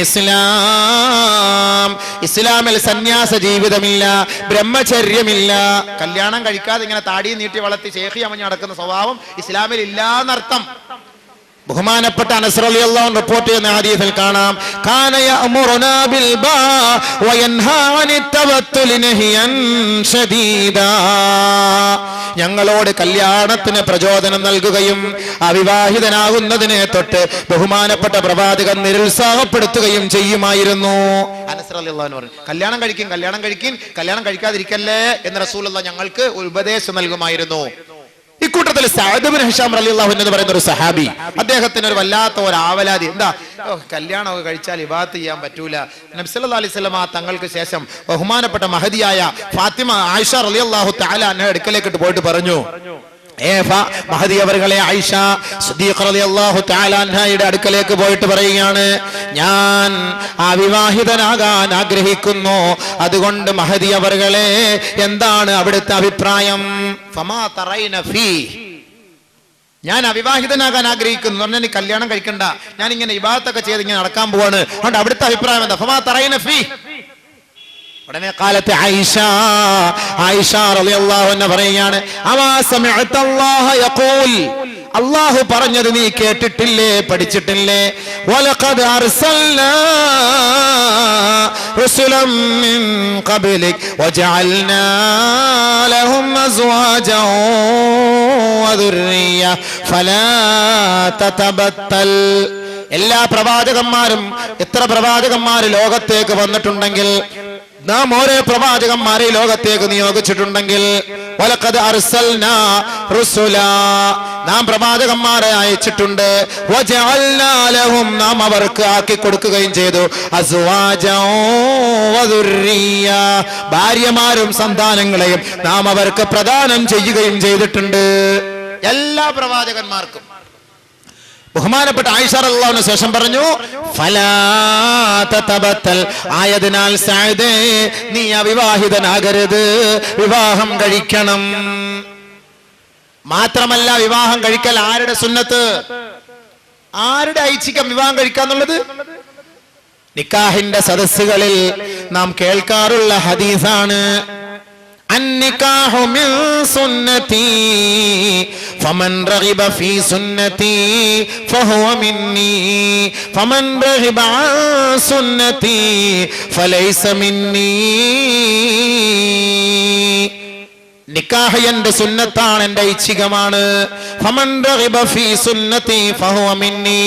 ഇസ്ലാം. ഇസ്ലാമിൽ സന്യാസ ജീവിതമില്ല, ബ്രഹ്മചര്യമില്ല. കല്യാണം കഴിക്കാതെ ഇങ്ങനെ താടി നീട്ടി വളർത്തി ശേഖി അമഞ്ഞ് നടക്കുന്ന സ്വഭാവം ഇസ്ലാമിൽ ഇല്ല എന്നർത്ഥം. ബഹുമാനപ്പെട്ട അനസ് റളിയല്ലാഹു അൻഹു റിപ്പോർട്ട് ചെയ്യുന്ന ഹദീസിൽ കാണാം, കാന യഅമുറുനാ ബിൽ ബാ വയൻഹാ അനിത് തവത്തുൽ നഹിയൻ ശദീദാ. ഞങ്ങളോട് കല്യാണത്തിന് പ്രചോദനം നൽകുകയും അവിവാഹിതനാകുന്നതിനെ തൊട്ട് ബഹുമാനപ്പെട്ട പ്രവാചകൻ നിരുത്സാഹപ്പെടുത്തുകയും ചെയ്യുമായിരുന്നു. അനസ് റളിയല്ലാഹു അൻഹു പറഞ്ഞു, കല്യാണം കഴിക്കും, കല്യാണം കഴിക്കും, കല്യാണം കഴിക്കാതിരിക്കല്ലേ എന്ന് റസൂലുള്ളാഹി ഞങ്ങൾക്ക് ഒരു ഉപദേശം നൽകുമായിരുന്നു. ഇക്കൂട്ടത്തിൽ സഅദ് ഇബ്നു ഹിശാം റളിയല്ലാഹു അൻഹു എന്ന് പറയുന്ന ഒരു സഹാബി, അദ്ദേഹത്തിന് ഒരു വല്ലാത്ത ഒരു ആവലാതി. എന്താ, കല്യാണമൊക്കെ കഴിച്ചാൽ ഇബാദത്ത് ചെയ്യാൻ പറ്റൂല. നബി സല്ലല്ലാഹു അലൈഹി വസല്ലം തങ്ങൾക്ക് ശേഷം ബഹുമാനപ്പെട്ട മഹദിയായ ഫാത്തിമ ആയിഷ റളിയല്ലാഹു തആല അൻഹ അടുക്കലേക്ക് പോയിട്ട് പറഞ്ഞു, മഹദി അവர்களെ ആയിഷ സിദ്ദീഖ റളിയല്ലാഹു തആല അൻഹയുടെ അടുക്കലേക്ക് പോയിട്ട് പറയുകയാണ്, ഞാൻ അവിവാഹിതനാകാൻ ആഗ്രഹിക്കുന്നു, അതുകൊണ്ട് മഹദി അവர்களെ എന്താണ് അവിടുത്തെ അഭിപ്രായം? ഫമാ തറൈന ഫീ. ഞാൻ അവിവാഹിതനാകാൻ ആഗ്രഹിക്കുന്നു, പറഞ്ഞാൽ നീ കല്യാണം കഴിക്കണ്ട, ഞാൻ ഇങ്ങനെ ഇബാദത്തൊക്കെ ചെയ്ത് ഇങ്ങനെ നടക്കാൻ പോവാണ്, അതുകൊണ്ട് അവിടുത്തെ അഭിപ്രായം എന്താ? ഫമാ തറൈന ഫീ. ഉടനെ കാലത്ത് ആയിഷ റളിയല്ലാഹു അൻഹ പറയുകയാണ്, അവാ സമിഅത അല്ലാഹ യഖൂൽ. അല്ലാഹു പറഞ്ഞത് നീ കേട്ടിട്ടില്ലേ, പഠിച്ചിട്ടില്ലേ? വലഖദ് അർസൽനാ رسلا من قبلك وجعلنا لهم أزواجا وذرية فلا تتبتل. എല്ലാ പ്രവാചകന്മാരും എത്ര പ്രവാചകന്മാർ ലോകത്തേക്ക് വന്നിട്ടുണ്ടെങ്കിൽ, നാം ഓരോ പ്രവാചകന്മാരെ ലോകത്തേക്ക് നിയോഗിച്ചിട്ടുണ്ടെങ്കിൽ, വലഖദ് അർസൽനാ റുസുലാ, നാം പ്രവാചകന്മാരെ അയച്ചിട്ടുണ്ട്. വജഅൽനാ ലഹും, നാം അവർക്ക് ആക്കി കൊടുക്കുകയും ചെയ്തു. അസ്വാജൻ വദുർരിയ, ഭാര്യമാരും സന്താനങ്ങളെയും നാം അവർക്ക് പ്രദാനം ചെയ്യുകയും ചെയ്തിട്ടുണ്ട്. എല്ലാ പ്രവാചകന്മാർക്കും. ബഹുമാനപ്പെട്ട ആയിഷ റളിയല്ലാഹു ശേഷം പറഞ്ഞു, ഫലാ തതബത്തൽ, ആയതിനാൽ സഅദേ നീ അവിവാഹിതനാകരുത്, വിവാഹം കഴിക്കണം. മാത്രമല്ല, വിവാഹം കഴിക്കൽ ആരുടെ സുന്നത്ത്, ആരുടെ ഐച്ഛികം വിവാഹം കഴിക്കാന്നുള്ളത്? നിക്കാഹിന്റെ സദസ്സുകളിൽ നാം കേൾക്കാറുള്ള ഹദീസാണ്, النكاح من سنتي فمن رغب في سنتي فهو مني فمن رغب عن سنتي فليس مني. നിക്കാഹ് എന്റെ സുന്നത്താണ്, എന്റെ ഐച്ഛികമാണ്. ഫമൻ റഗിബ ഫീ സുന്നതി ഫഹുവ മിന്നി,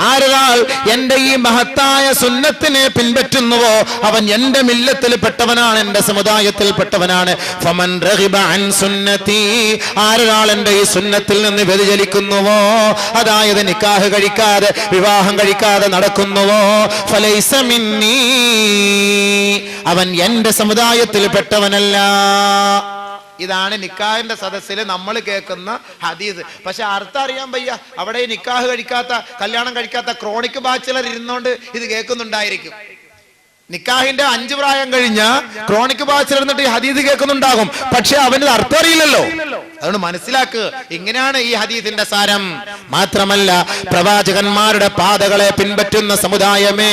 ആരൊരാൾ എന്റെ ഈ മഹത്തായ സുന്നത്തിനെ പിൻപറ്റുന്നുവോ അവൻ എന്റെ മില്ലത്തിൽ പെട്ടവനാണ്, എന്റെ സമുദായത്തിൽ പെട്ടവനാണ്. ഫമൻ റഗിബ അൻ സുന്നതി, ആരൊരാൾ എന്റെ ഈ സുന്നത്തിൽ നിന്ന് വ്യതിചലിക്കുന്നുവോ, അതായത് നിക്കാഹ് കഴിക്കാതെ വിവാഹം കഴിക്കാതെ നടക്കുന്നുവോ, ഫലൈസ മിന്നി, അവൻ എന്റെ സമുദായത്തിൽ പെട്ടവനല്ല. ഇതാണ് നിക്കാഹിന്റെ സദസ്സിൽ നമ്മൾ കേൾക്കുന്ന ഹദീസ്. പക്ഷെ അർത്ഥം അറിയാൻ വയ്യ. അവിടെ നിക്കാഹ് കഴിക്കാത്ത, കല്യാണം കഴിക്കാത്ത ക്രോണിക് ബാച്ചിലർ ഇരുന്നോണ്ട് ഇത് കേൾക്കുന്നുണ്ടായിരിക്കും. നിക്കാഹിന്റെ 5 പ്രായം കഴിഞ്ഞ ക്രോണിക് ബാച്ചിലർ എന്നിട്ട് ഈ ഹദീസ് കേൾക്കുന്നുണ്ടാകും. പക്ഷെ അവന് അർത്ഥം അറിയില്ലല്ലോ. അതുകൊണ്ട് മനസ്സിലാക്കുക, ഇങ്ങനെയാണ് ഈ ഹദീസിന്റെ സാരം. മാത്രമല്ല, പ്രവാചകന്മാരുടെ പാതകളെ പിൻപറ്റുന്ന സമുദായമേ,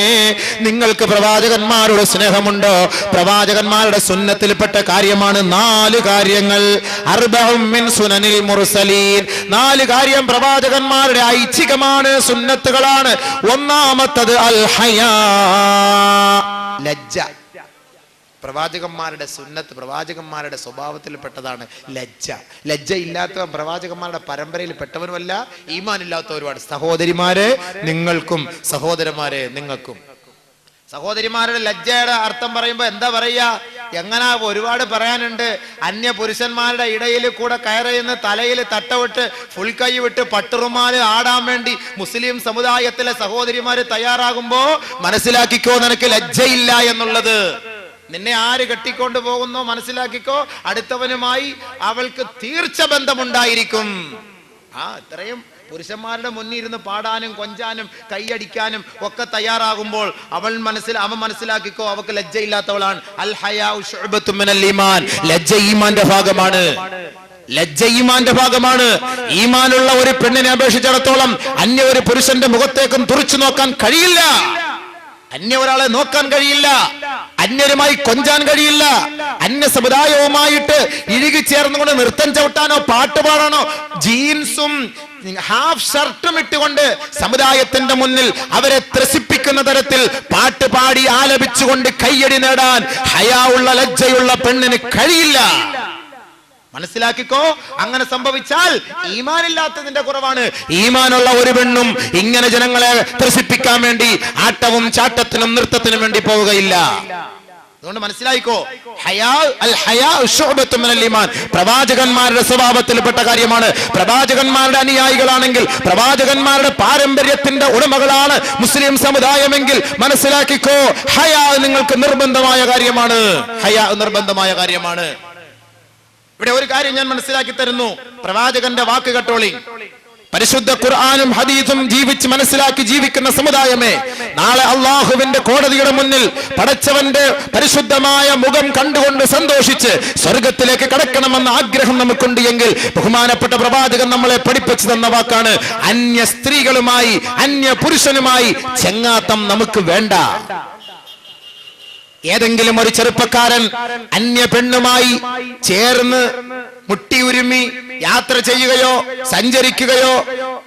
നിങ്ങൾക്ക് പ്രവാചകന്മാരുടെ സ്നേഹമുണ്ടോ? പ്രവാചകന്മാരുടെ സുന്നത്തിൽപ്പെട്ട കാര്യമാണ് 4 കാര്യങ്ങൾ. അർബഉം മിൻ സുനനിൽ മുർസലീൻ, 4 കാര്യം പ്രവാചകന്മാരുടെ ഐച്ഛികമാണ്, സുന്നത്തുകളാണ്. ഒന്നാമത്തത് അൽ ഹയാ, ലജ്ജ. പ്രവാചകന്മാരുടെ സുന്നത്ത്, പ്രവാചകന്മാരുടെ സ്വഭാവത്തിൽപ്പെട്ടതാണ് ലജ്ജ. ലജ്ജ ഇല്ലാത്തവൻ പ്രവാചകന്മാരുടെ പരമ്പരയിൽ പെട്ടവനുമല്ല, ഈമാനില്ലാത്തവരുമാണ്. സഹോദരിമാരെ നിങ്ങൾക്കും, സഹോദരന്മാരെ നിങ്ങൾക്കും. സഹോദരിമാരുടെ ലജ്ജയുടെ അർത്ഥം പറയുമ്പോ എന്താ പറയാ, എങ്ങനെ ഒരുപാട് പറയാനുണ്ട്. അന്യ പുരുഷന്മാരുടെ ഇടയിൽ കൂടെ കയറിയുന്ന തലയിൽ തട്ടവിട്ട് ഫുൾ കൈ വിട്ട് പട്ടുറുമാല് ആടാൻ വേണ്ടി മുസ്ലിം സമുദായത്തിലെ സഹോദരിമാര് തയ്യാറാകുമ്പോ മനസ്സിലാക്കിക്കോ, നിനക്ക് ലജ്ജയില്ല എന്നുള്ളത്. നിന്നെ ആര് കെട്ടിക്കൊണ്ട് പോകുന്നോ മനസ്സിലാക്കിക്കോ, അടുത്തവനുമായി അവൾക്ക് തീർച്ച ബന്ധമുണ്ടായിരിക്കും. ഇത്രയും പുരുഷന്മാരുടെ മുന്നിൽ ഇരുന്ന് പാടാനും കൊഞ്ചാനും കൈയടിക്കാനും ഒക്കെ തയ്യാറാകുമ്പോൾ അവൻ മനസ്സിലാക്കിക്കോ, അവൾക്ക് ലജ്ജയില്ലാത്തവളാണ്. അൽ ഹയാഉ ശുഅബത്തും മിനൽ ഈമാൻ, ലജ്ജ ഈമാന്റെ ഭാഗമാണ്. ലജ്ജ ഈമാന്റെ ഭാഗമാണ്. ഈമാനുള്ള ഒരു പെണ്ണിനെ അപേക്ഷിച്ചിടത്തോളം അന്യ ഒരു പുരുഷന്റെ മുഖത്തേക്കും തുറിച്ചു നോക്കാൻ കഴിയില്ല, അന്യ ഒരാളെ നോക്കാൻ കഴിയില്ല, അന്യരുമായി കൊഞ്ചാൻ കഴിയില്ല. അന്യ സമുദായവുമായിട്ട് ഇഴുകിച്ചേർന്നുകൊണ്ട് നൃത്തം ചവിട്ടാനോ പാട്ട് പാടാനോ ജീൻസും ഹാഫ് ഷർട്ടും ഇട്ടുകൊണ്ട് സമുദായത്തിന്റെ മുന്നിൽ അവരെ ത്രസിപ്പിക്കുന്ന തരത്തിൽ പാട്ട് പാടി ആലപിച്ചുകൊണ്ട് കയ്യടി നേടാൻ ഹയാ ഉള്ള ലജ്ജയുള്ള പെണ്ണിന് കഴിയില്ല. മനസ്സിലാക്കിക്കോ, അങ്ങനെ സംഭവിച്ചാൽ ഈമാനില്ലാത്തതിന്റെ കുറവാണ്. ഈമാനുള്ള ഒരു പെണ്ണും ഇങ്ങനെ ജനങ്ങളെ ത്രസിപ്പിക്കാൻ വേണ്ടി ആട്ടവും ചാട്ടത്തിനും നൃത്തത്തിനും വേണ്ടി പോവുകയില്ല. അതുകൊണ്ട് മനസ്സിലായിക്കോ, പ്രവാചകന്മാരുടെ സ്വഭാവത്തിൽപ്പെട്ട കാര്യമാണ്. പ്രവാചകന്മാരുടെ അനുയായികളാണെങ്കിൽ, പ്രവാചകന്മാരുടെ പാരമ്പര്യത്തിന്റെ ഉടമകളാണ് മുസ്ലിം സമുദായമെങ്കിൽ മനസ്സിലാക്കിക്കോ, ഹയാ നിങ്ങൾക്ക് നിർബന്ധമായ കാര്യമാണ്. ഹയാ നിർബന്ധമായ കാര്യമാണ്. ഇവിടെ ഒരു കാര്യം ഞാൻ മനസ്സിലാക്കി തരുന്നു, പ്രവാചകന്റെ വാക്ക് കേട്ടോളി. പരിശുദ്ധ ഖുർആനും ഹദീസും ജീവിച്ച് മനസ്സിലാക്കി ജീവിക്കുന്ന സമുദായമേ, നാളെ അള്ളാഹുവിന്റെ കോടതിയുടെ മുന്നിൽ പടച്ചവന്റെ പരിശുദ്ധമായ മുഖം കണ്ടുകൊണ്ട് സന്തോഷിച്ച് സ്വർഗത്തിലേക്ക് കടക്കണമെന്ന ആഗ്രഹം നമുക്കുണ്ട് എങ്കിൽ, ബഹുമാനപ്പെട്ട പ്രവാചകൻ നമ്മളെ പഠിപ്പിച്ചു തന്ന വാക്കാണ്, അന്യ സ്ത്രീകളുമായി അന്യ പുരുഷനുമായി ചെങ്ങാത്തം നമുക്ക് വേണ്ട. ഏതെങ്കിലും ഒരു ചെറുപ്പക്കാരൻ അന്യ പെണ്ണുമായി ചേർന്ന് മുട്ടിയുരുമി യാത്ര ചെയ്യുകയോ സഞ്ചരിക്കുകയോ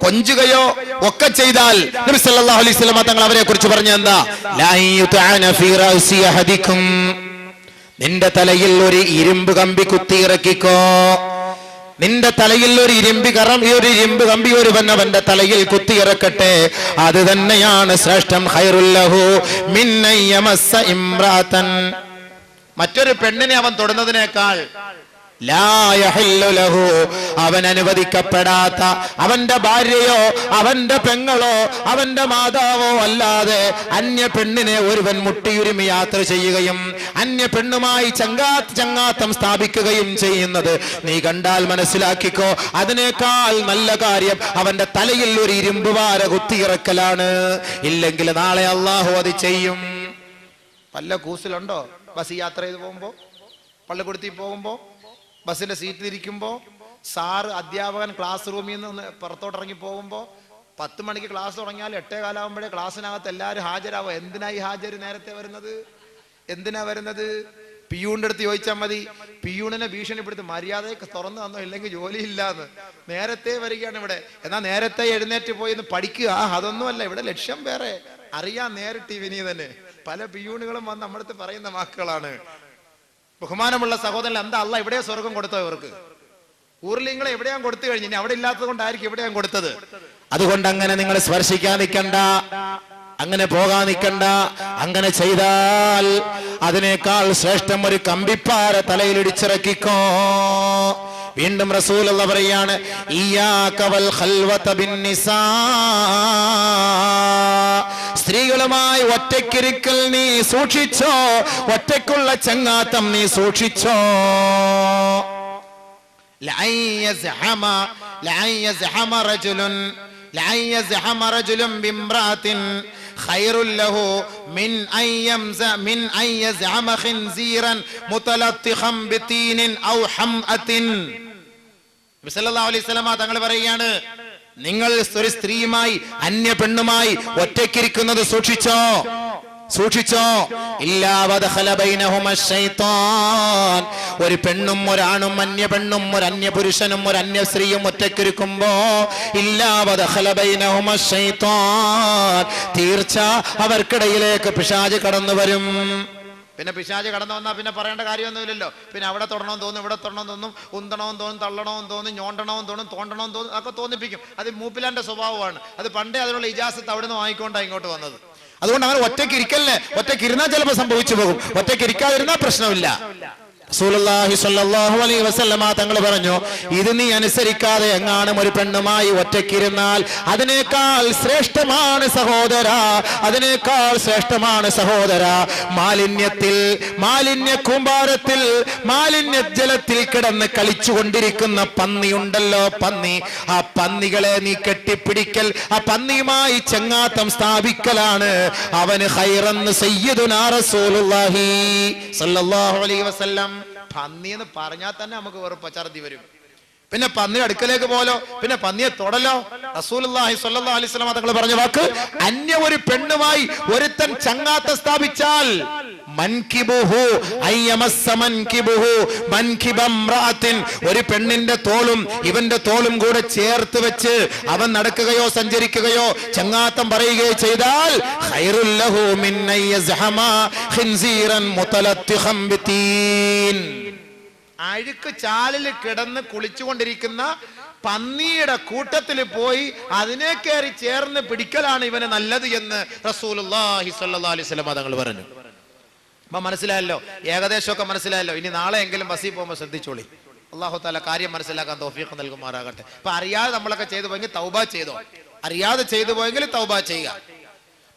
കൊഞ്ചുകയോ ഒക്കെ ചെയ്താൽ നബി സല്ലല്ലാഹു അലൈഹി വസല്ലം തങ്ങൾ അവരെ കുറിച്ച് പറഞ്ഞ എന്താ? ലാ യുതഅന ഫീ റഅസി അഹദികും, നിന്റെ തലയിൽ ഒരു ഇരുമ്പ് കമ്പി കുത്തിയിറക്കിക്കോ. നിന്റെ തലയിൽ ഒരു ഇരുമ്പ് കമ്പി ഒരുവൻ അവന്റെ തലയിൽ കുത്തിയിറക്കട്ടെ. അത് തന്നെയാണ് ശ്രേഷ്ഠം. ഖൈറുൽ ലഹു മിൻ അയ്യമസ്സ ഇംറാതൻ, മറ്റൊരു പെണ്ണിനെ അവൻ തൊടുന്നതിനേക്കാൾ ലാ യഹില്ലു ലഹു, അവൻ അനുവദിക്കപ്പെടാത്ത അവന്റെ ഭാര്യയോ അവന്റെ പെങ്ങളോ അവന്റെ മാതാവോ അല്ലാതെ അന്യ പെണ്ണിനെ ഒരുവൻ മുട്ടിയുരുമി യാത്ര ചെയ്യുകയും അന്യ പെണ്ണുമായി ചങ്ങാത്തം സ്ഥാപിക്കുകയും ചെയ്യുന്നത് നീ കണ്ടാൽ മനസ്സിലാക്കിക്കോ, അതിനേക്കാൾ നല്ല കാര്യം അവന്റെ തലയിൽ ഒരു ഇരുമ്പ് വാര കുത്തിയിറക്കലാണ്. ഇല്ലെങ്കിൽ നാളെ അള്ളാഹു അത് ചെയ്യും. വല്ല കൂസിലുണ്ടോ? ബസ് യാത്ര ചെയ്ത് പോകുമ്പോ, പള്ളിക്കുടുത്തി പോകുമ്പോ, ബസ്സിന്റെ സീറ്റിലിരിക്കുമ്പോ, സാറ് അധ്യാപകൻ ക്ലാസ് റൂമിൽ നിന്ന് പുറത്തോട്ടിറങ്ങി പോകുമ്പോ, 10 മണിക്ക് ക്ലാസ് തുടങ്ങിയാൽ 8:15 ആകുമ്പോഴേ ക്ലാസ്സിനകത്ത് എല്ലാവരും ഹാജരാവോ? എന്തിനായി ഹാജര് നേരത്തെ വരുന്നത്? എന്തിനാ വരുന്നത്? പിയൂണിന്റെ അടുത്ത് ചോദിച്ചാൽ മതി. പിയൂണിനെ ഭീഷണിപ്പെടുത്തി മര്യാദയ്ക്ക് തുറന്നു തന്നോ, ഇല്ലെങ്കിൽ ജോലിയില്ലാന്ന്. നേരത്തെ വരികയാണ് ഇവിടെ. എന്നാൽ നേരത്തെ എഴുന്നേറ്റ് പോയി പഠിക്കുക, അതൊന്നുമല്ല. ഇവിടെ ലക്ഷ്യം വേറെ. അറിയാൻ നേരിട്ട് ഇവനി തന്നെ പല പിയൂണുകളും വന്ന് നമ്മുടെ പറയുന്ന വാക്കുകളാണ്. ബഹുമാനമുള്ള സഹോദരൻ, എന്താ അള്ളാഹ് ഇവിടെ സ്വർഗം കൊടുത്തോ ഇവർക്ക്? ഊർലിങ്ങളെ എവിടെയാ കൊടുത്തു കഴിഞ്ഞു? ഇനി അവിടെ ഇല്ലാത്തത് കൊണ്ടായിരിക്കും എവിടെയാ കൊടുത്തത്. അതുകൊണ്ട് അങ്ങനെ നിങ്ങൾ സ്പർശിക്കാൻ നിൽക്കണ്ട, അങ്ങനെ പോകാൻ നിൽക്കണ്ട. അങ്ങനെ ചെയ്താൽ അതിനേക്കാൾ ശ്രേഷ്ഠം ഒരു കമ്പിപ്പാര തലയിൽ ഇടിച്ചിറക്കിക്കോ. വീണ്ടും റസൂലുള്ളാഹി പറയാണ്, ഇയ്യാക വൽ ഖൽവത ബിന്നിസാ, സ്ത്രീകളുമായി ഒറ്റയ്ക്കിരിക്കൽ നീ സൂക്ഷിച്ചോ, ഒറ്റയ്ക്കുള്ള ചങ്ങാത്തം നീ സൂക്ഷിച്ചോ. ലഅൻ യസ്ഹമ റജുലുൻ ബിംറാത്തിൻ ഖൈറുൽ ലഹു മിൻ അൻ യസ്ഹമ ഖിൻസീറൻ മുതലത്തിഖൻ ബിതീനിൻ ഔ ഹംഅത്തിൻ. നബി സല്ലല്ലാഹു അലൈഹി വസല്ലം തങ്ങൾ പറയുകയാണ്, നിങ്ങൾ ഒരു സ്ത്രീയുമായി അന്യ പെണ്ണുമായി ഒറ്റയ്ക്കിരിക്കുന്നത് സൂക്ഷിച്ചോ, സൂക്ഷിച്ചോ. ഒരു പെണ്ണും ഒരാണും അന്യ പെണ്ണും ഒരു അന്യ പുരുഷനും ഒരു അന്യ സ്ത്രീയും ഒറ്റയ്ക്കിരിക്കുമ്പോ തീർച്ച അവർക്കിടയിലേക്ക് പിശാച് കടന്നു വരും. പിന്നെ പിശാച് കടന്നു വന്നാൽ പിന്നെ പറയേണ്ട കാര്യമൊന്നുമില്ലല്ലോ. പിന്നെ അവിടെ തൊടണമെന്ന് തോന്നും, ഇവിടെ തൊടണമെന്ന് തോന്നും, ഉന്തണമെന്ന് തോന്നും, തള്ളണമെന്ന് തോന്നും, ഞോണ്ടണമെന്ന് തോന്നും, തോണ്ടണമെന്ന് തോന്നും, ഒക്കെ തോന്നിപ്പിക്കും. അത് മൂപ്പിലാന്റെ സ്വഭാവമാണ്. അത് പണ്ടേ അതിനുള്ള ഇജാസത്ത് അവിടുന്ന് വാങ്ങിക്കൊണ്ടാണ് ഇങ്ങോട്ട് വന്നത്. അതുകൊണ്ട് അങ്ങനെ ഒറ്റയ്ക്ക് ഇരിക്കല്ലേ. ഒറ്റയ്ക്ക് ഇരുന്നാൽ ചിലപ്പോൾ സംഭവിച്ചു പോകും. ഒറ്റയ്ക്ക് ഇരിക്കാതിരുന്നാൽ പ്രശ്നമില്ല. റസൂലുള്ളാഹി സ്വല്ലല്ലാഹു അലൈഹി വസല്ലമ തങ്ങൾ പറഞ്ഞു, ഇത് നീ അനുസരിക്കാതെ എങ്ങാനും ഒരു പെണ്ണുമായി ഒറ്റയ്ക്കിരുന്നാൽ അതിനേക്കാൾ ശ്രേഷ്ഠമാണ് സഹോദരാ, അതിനേക്കാൾ ശ്രേഷ്ഠമാണ് സഹോദരാ മാലിന്യ കൂമ്പാരത്തിൽ മാലിന്യ ജലത്തിൽ കിടന്ന് കളിച്ചുകൊണ്ടിരിക്കുന്ന പന്നിയുണ്ടല്ലോ, പന്നി. ആ പന്നികളെ നീ കെട്ടിപ്പിടിക്കൽ, ആ പന്നിയുമായി ചങ്ങാത്തം സ്ഥാപിക്കലാണ് അവന് ഖൈറെന്ന് സയ്യിദുനാ റസൂലുള്ളാഹി സ്വല്ലല്ലാഹു അലൈഹി വസല്ലം. പന്നി എന്ന് പറഞ്ഞാൽ തന്നെ നമുക്ക് വെറുപ്പ്, ഛർദ്ദി വരും. പിന്നെ പന്നി അടുക്കലേക്ക് പോലോ, പിന്നെ പന്നിയെ തൊടലോ. റസൂലുള്ളാഹി സ്വല്ലല്ലാഹു അലൈഹി വസല്ലം തങ്ങൾ പറഞ്ഞ വാക്ക്, അന്യ ഒരു പെണ്ണുമായി ഒരുത്തൻ ചങ്ങാത്തം സ്ഥാപിച്ചാൽ ഒരു പെണ്ണിന്റെ തോളും ഇവന്റെ തോളും കൂടെ ചേർത്ത് വെച്ച് അവൻ നടക്കുകയോ സഞ്ചരിക്കുകയോ ചങ്ങാത്തം പറയുകയോ ചെയ്താൽ ഖൈറുൽ ലഹു മിൻ അയ്യസ്ഹമ ഖിൻസീറൻ മുതലത്തിഖൻ ബിതീൻ. അഴുക്ക് ചാലിൽ കിടന്ന് കുളിച്ചുകൊണ്ടിരിക്കുന്ന പന്നിയുടെ കൂട്ടത്തിൽ പോയി അതിനെ കയറി ചേർന്ന് പിടിക്കലാണ് ഇവന് നല്ലത് എന്ന് റസൂലുള്ളാഹി സ്വല്ലല്ലാഹു അലൈഹി വസല്ലം തങ്ങൾ പറഞ്ഞു. അപ്പൊ മനസ്സിലായല്ലോ, ഏകദേശമൊക്കെ മനസ്സിലായല്ലോ. ഇനി നാളെ എങ്കിലും ബസ്സിൽ പോകുമ്പോൾ ശ്രദ്ധിച്ചോളി. അല്ലാഹു തആല കാര്യം മനസ്സിലാക്കാൻ തൗഫീഖ് നൽകുമാറാകട്ടെ. അപ്പൊ അറിയാതെ നമ്മളൊക്കെ ചെയ്തു പോയെങ്കിൽ തൗബ ചെയ്തോ, അറിയാതെ ചെയ്തു പോയെങ്കിൽ തൗബ ചെയ്യുക.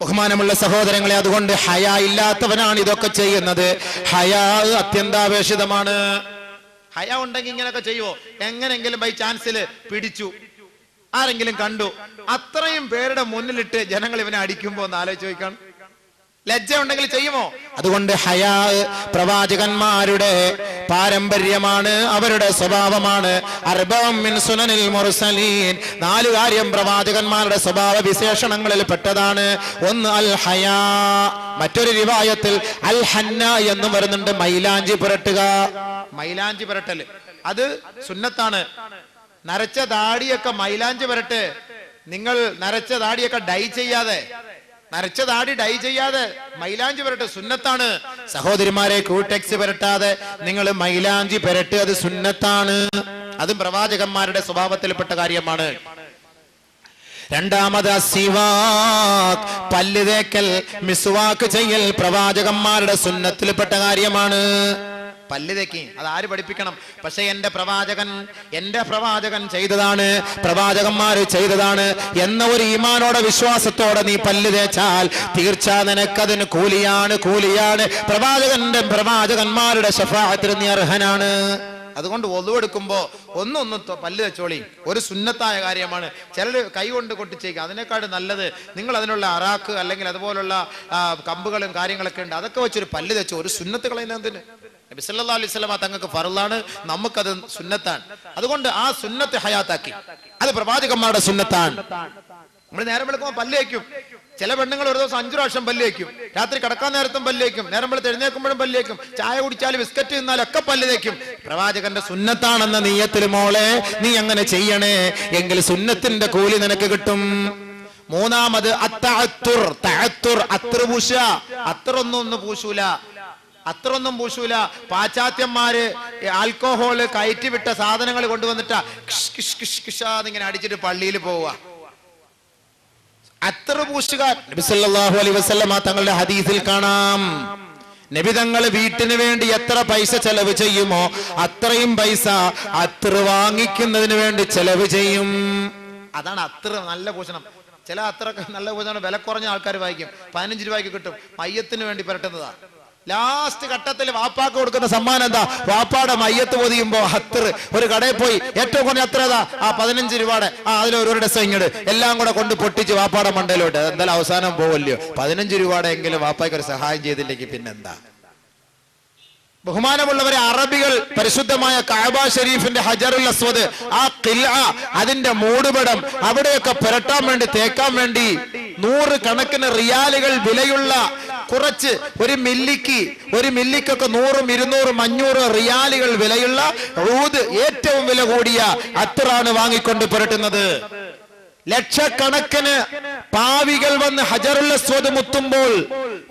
ബഹുമാനമുള്ള സഹോദരങ്ങളെ, അതുകൊണ്ട് ഹയാ ഇല്ലാത്തവനാണ് ഇതൊക്കെ ചെയ്യുന്നത്. ഹയാ അത്യന്താപേക്ഷിതമാണ്. ഹയ ഉണ്ടെങ്കിൽ ഇങ്ങനെയൊക്കെ ചെയ്യുവോ? എങ്ങനെങ്കിലും ബൈ ചാൻസിൽ പിടിച്ചു, ആരെങ്കിലും കണ്ടു, അത്രയും പേരുടെ മുന്നിലിട്ട് ജനങ്ങൾ ഇവനെ അടിക്കുമ്പോ ഒന്ന് ആലോചിച്ച് ചോദിക്കണം, ലജ്ജ ഉണ്ടെങ്കിൽ ചെയ്യുമോ? അതുകൊണ്ട് ഹയാ പ്രവാചകന്മാരുടെ പാരമ്പര്യമാണ്, അവരുടെ സ്വഭാവമാണ്. അർബഉം മിൻ സുനനിൽ മുർസലീൻ, 4 കാര്യം പ്രവാചകന്മാരുടെ സ്വഭാവ വിശേഷണങ്ങളിൽ പെട്ടതാണ്. ഒന്ന് അൽ ഹയാ, മറ്റൊരു റിവായത്തിൽ അൽ ഹന്ന എന്നും വരുന്നുണ്ട്. മൈലാഞ്ചി പുരട്ടുക. മൈലാഞ്ചി പുരട്ടല് അത് സുന്നത്താണ്. നരച്ച താടിയൊക്കെ മൈലാഞ്ചി വരട്ടെ. നിങ്ങൾ നരച്ച താടിയൊക്കെ ഡൈ ചെയ്യാതെ, നരച്ച താടി ഡൈ ചെയ്യാതെ മൈലാഞ്ചി വരട്ടെ, സുന്നത്താണ്. സഹോദരിമാരെ, ക്യൂടെക്സ് പുരട്ടാതെ നിങ്ങൾ മൈലാഞ്ചി പുരട്ട്, അത് സുന്നത്താണ്. അതും പ്രവാചകന്മാരുടെ സ്വഭാവത്തിൽപ്പെട്ട കാര്യമാണ്. രണ്ടാമത് സിവാക്ക്, പല്ല് തേക്കൽ, മിസ്വാക്ക് ചെയ്യൽ പ്രവാചകന്മാരുടെ സുന്നത്തിൽപ്പെട്ട കാര്യമാണ്. പല്ല് തേക്കി അത് ആര് പഠിപ്പിക്കണം? പക്ഷെ എന്റെ പ്രവാചകൻ ചെയ്തതാണ്, പ്രവാചകന്മാര് ചെയ്തതാണ് എന്ന ഒരു ഈമാനോടെ വിശ്വാസത്തോടെ നീ പല്ല് തേച്ചാൽ തീർച്ച നിനക്കതിന് കൂലിയാണ്. പ്രവാചകന്മാരുടെ ശഫാഅത്തിന് നീ അർഹനാണ്. അതുകൊണ്ട് ഒളു എടുക്കുമ്പോ ഒന്ന് പല്ല് വെച്ചോളി, ഒരു സുന്നത്തായ കാര്യമാണ്. ചിലർ കൈ കൊണ്ട് കൊട്ടിച്ചേക്കും, അതിനേക്കാളും നല്ലത് നിങ്ങൾ അതിനുള്ള അറാക്ക് അല്ലെങ്കിൽ അതുപോലുള്ള കമ്പുകളും കാര്യങ്ങളൊക്കെ ഉണ്ട്, അതൊക്കെ വെച്ചൊരു പല്ല് വെച്ചോ. ഒരു സുന്നത്ത് കളയുന്നതിന് നബി സല്ലല്ലാഹു അലൈഹി വസല്ലം തങ്ങൾക്ക് ഫർളാണ്, നമുക്കത് സുന്നത്താണ്. അതുകൊണ്ട് ആ സുന്നത്ത് ഹയാത്താക്കി, അത് പ്രവാചകന്മാരുടെ സുന്നത്താണ്. നമ്മൾ നേരം വെളുക്കുമ്പോൾ പല്ല് വയ്ക്കും. ചില പെണ്ണുങ്ങൾ ഒരു ദിവസം 5 പ്രാവശ്യം പല്ല് വയ്ക്കും. രാത്രി കിടക്കാൻ നേരത്തും പല്ല് വയ്ക്കും, നേരം വെളുത്ത് എഴുന്നേൽക്കുമ്പോഴും പല്ല് വയ്ക്കും, ചായ കുടിച്ചാലും ബിസ്ക്കറ്റ് തിന്നാലൊക്കെ പല്ല് തേക്കും. പ്രവാചകന്റെ സുന്നത്താണെന്ന നീയത്തിൽ മോളെ നീ അങ്ങനെ ചെയ്യണേ, എങ്കിൽ സുന്നത്തിന്റെ കൂലി നിനക്ക് കിട്ടും. മൂന്നാമത് അത്തഅത്തുർ, അത്ര പൂശ. അത്രയൊന്നും പൂശൂല. പാശ്ചാത്യന്മാര് ആൽക്കോഹോള് കയറ്റിവിട്ട സാധനങ്ങൾ കൊണ്ടുവന്നിട്ടാ ഇങ്ങനെ അടിച്ചിട്ട് പള്ളിയിൽ പോവുക. അത്ര പൂശുകാർ നബി സല്ലല്ലാഹു അലൈഹി വസല്ലം തങ്ങളുടെ ഹദീസിൽ കാണാം, നബി തങ്ങൾ വീട്ടിന് വേണ്ടി എത്ര പൈസ ചെലവ് ചെയ്യുമോ അത്രയും പൈസ അത്ര വാങ്ങിക്കുന്നതിന് വേണ്ടി ചെലവ് ചെയ്യും. അതാണ് അത്ര നല്ല പൂഷണം. ചില അത്ര നല്ല പൂഷണം വില കുറഞ്ഞ ആൾക്കാർ വായിക്കും, 15 രൂപയ്ക്ക് കിട്ടും, മയ്യത്തിന് വേണ്ടി പുരട്ടുന്നതാ. ലാസ്റ്റ് ഘട്ടത്തിൽ വാപ്പാക്ക് കൊടുക്കുന്ന സമ്മാനം എന്താ? വാപ്പാടെ മയ്യത്ത് പൊതിയുമ്പോ അത്ര ഒരു കടയിൽ പോയി ഏറ്റവും കുറഞ്ഞ അത്ര ഏതാ? 15 രൂപയുടെ അതിലൊരു ഡസൻ ഇങ്ങോട്ട് എല്ലാം കൂടെ കൊണ്ട് പൊട്ടിച്ച് വാപ്പാടെ മണ്ടയിലോട്ട്. എന്തായാലും അവസാനം പോവല്ലോ. 15 രൂപയുടെ എങ്കിലും വാപ്പായ്ക്ക് ഒരു സഹായം ചെയ്തില്ലെങ്കിൽ പിന്നെന്താ? ബഹുമാനമുള്ളവരെ, അറബികൾ പരിശുദ്ധമായ കഅബ ഷരീഫിന്റെ ഹജറുൽ അസ്വദ്, ആ ഖിൽഅ, അതിന്റെ മൂടുപടം അവിടെയൊക്കെ പുരട്ടാൻ വേണ്ടി, തേക്കാൻ വേണ്ടി 100 കണക്കിന് റിയാലുകൾ വിലയുള്ള കുറച്ച് ഒരു മില്ലിക്കൊക്കെ 100, 200, 500 റിയാലുകൾ വിലയുള്ള ഊദ്, ഏറ്റവും വില കൂടിയ അത്റാണ് വാങ്ങിക്കൊണ്ട് പുരട്ടുന്നത്. ലക്ഷക്കണക്കിന് പാവികൾ വന്ന് ഹജറുൽ അസ്വദ് മുത്തുമ്പോൾ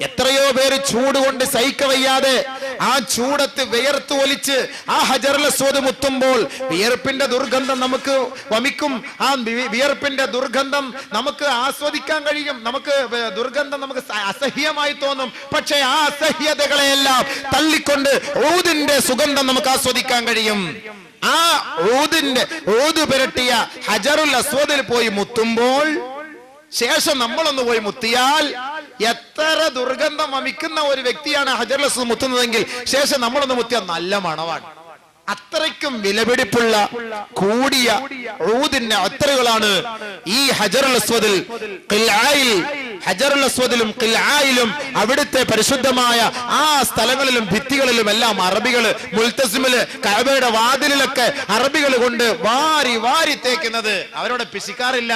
എത്രയോ പേര് ചൂട് കൊണ്ട് സഹിക്കവയ്യാതെ ആ ചൂടത്ത് വിയർത്ത് ഒലിച്ച് ആ ഹജറുൽ അസ്വദ് മുത്തുമ്പോൾ വിയർപ്പിന്റെ ദുർഗന്ധം നമുക്ക് വമിക്കും. ആ വിയർപ്പിന്റെ ദുർഗന്ധം നമുക്ക് ആസ്വദിക്കാൻ കഴിയും. ദുർഗന്ധം നമുക്ക് അസഹ്യമായി തോന്നും. പക്ഷെ ആ അസഹ്യതകളെയെല്ലാം തള്ളിക്കൊണ്ട് ഊദിന്റെ സുഗന്ധം നമുക്ക് ആസ്വദിക്കാൻ കഴിയും. ആ ഊദ് പുരട്ടിയ ഹജറുൽ അസ്വദിൽ പോയി മുത്തുമ്പോൾ ശേഷം നമ്മളൊന്ന് പോയി മുത്തിയാൽ എത്ര ദുർഗന്ധം വമിക്കുന്ന ഒരു വ്യക്തിയാണ് ഹജറുൽ അസ്വദ് മുത്തുന്നതെങ്കിൽ ശേഷം നമ്മളൊന്ന് മുത്തിയാൽ നല്ല മണവാണ്. അത്രയ്ക്കും വിലപിടിപ്പുള്ള കൂടിയ ഊദിന്റെ അത്തറുകളാണ് ഈ ഹജറുൽ അസ്വദിൽ, ഹജറുൽ അസ്വദിലും ഖിൽആയിലും അവിടുത്തെ പരിശുദ്ധമായ ആ സ്ഥലങ്ങളിലും ഭിത്തികളിലും എല്ലാം അറബികള് മുൽത്തസിമില് കഅബയുടെ വാതിലിലൊക്കെ അറബികൾ കൊണ്ട് വാരി തേക്കുന്നത്. അവരോട് പിശിക്കാറില്ല.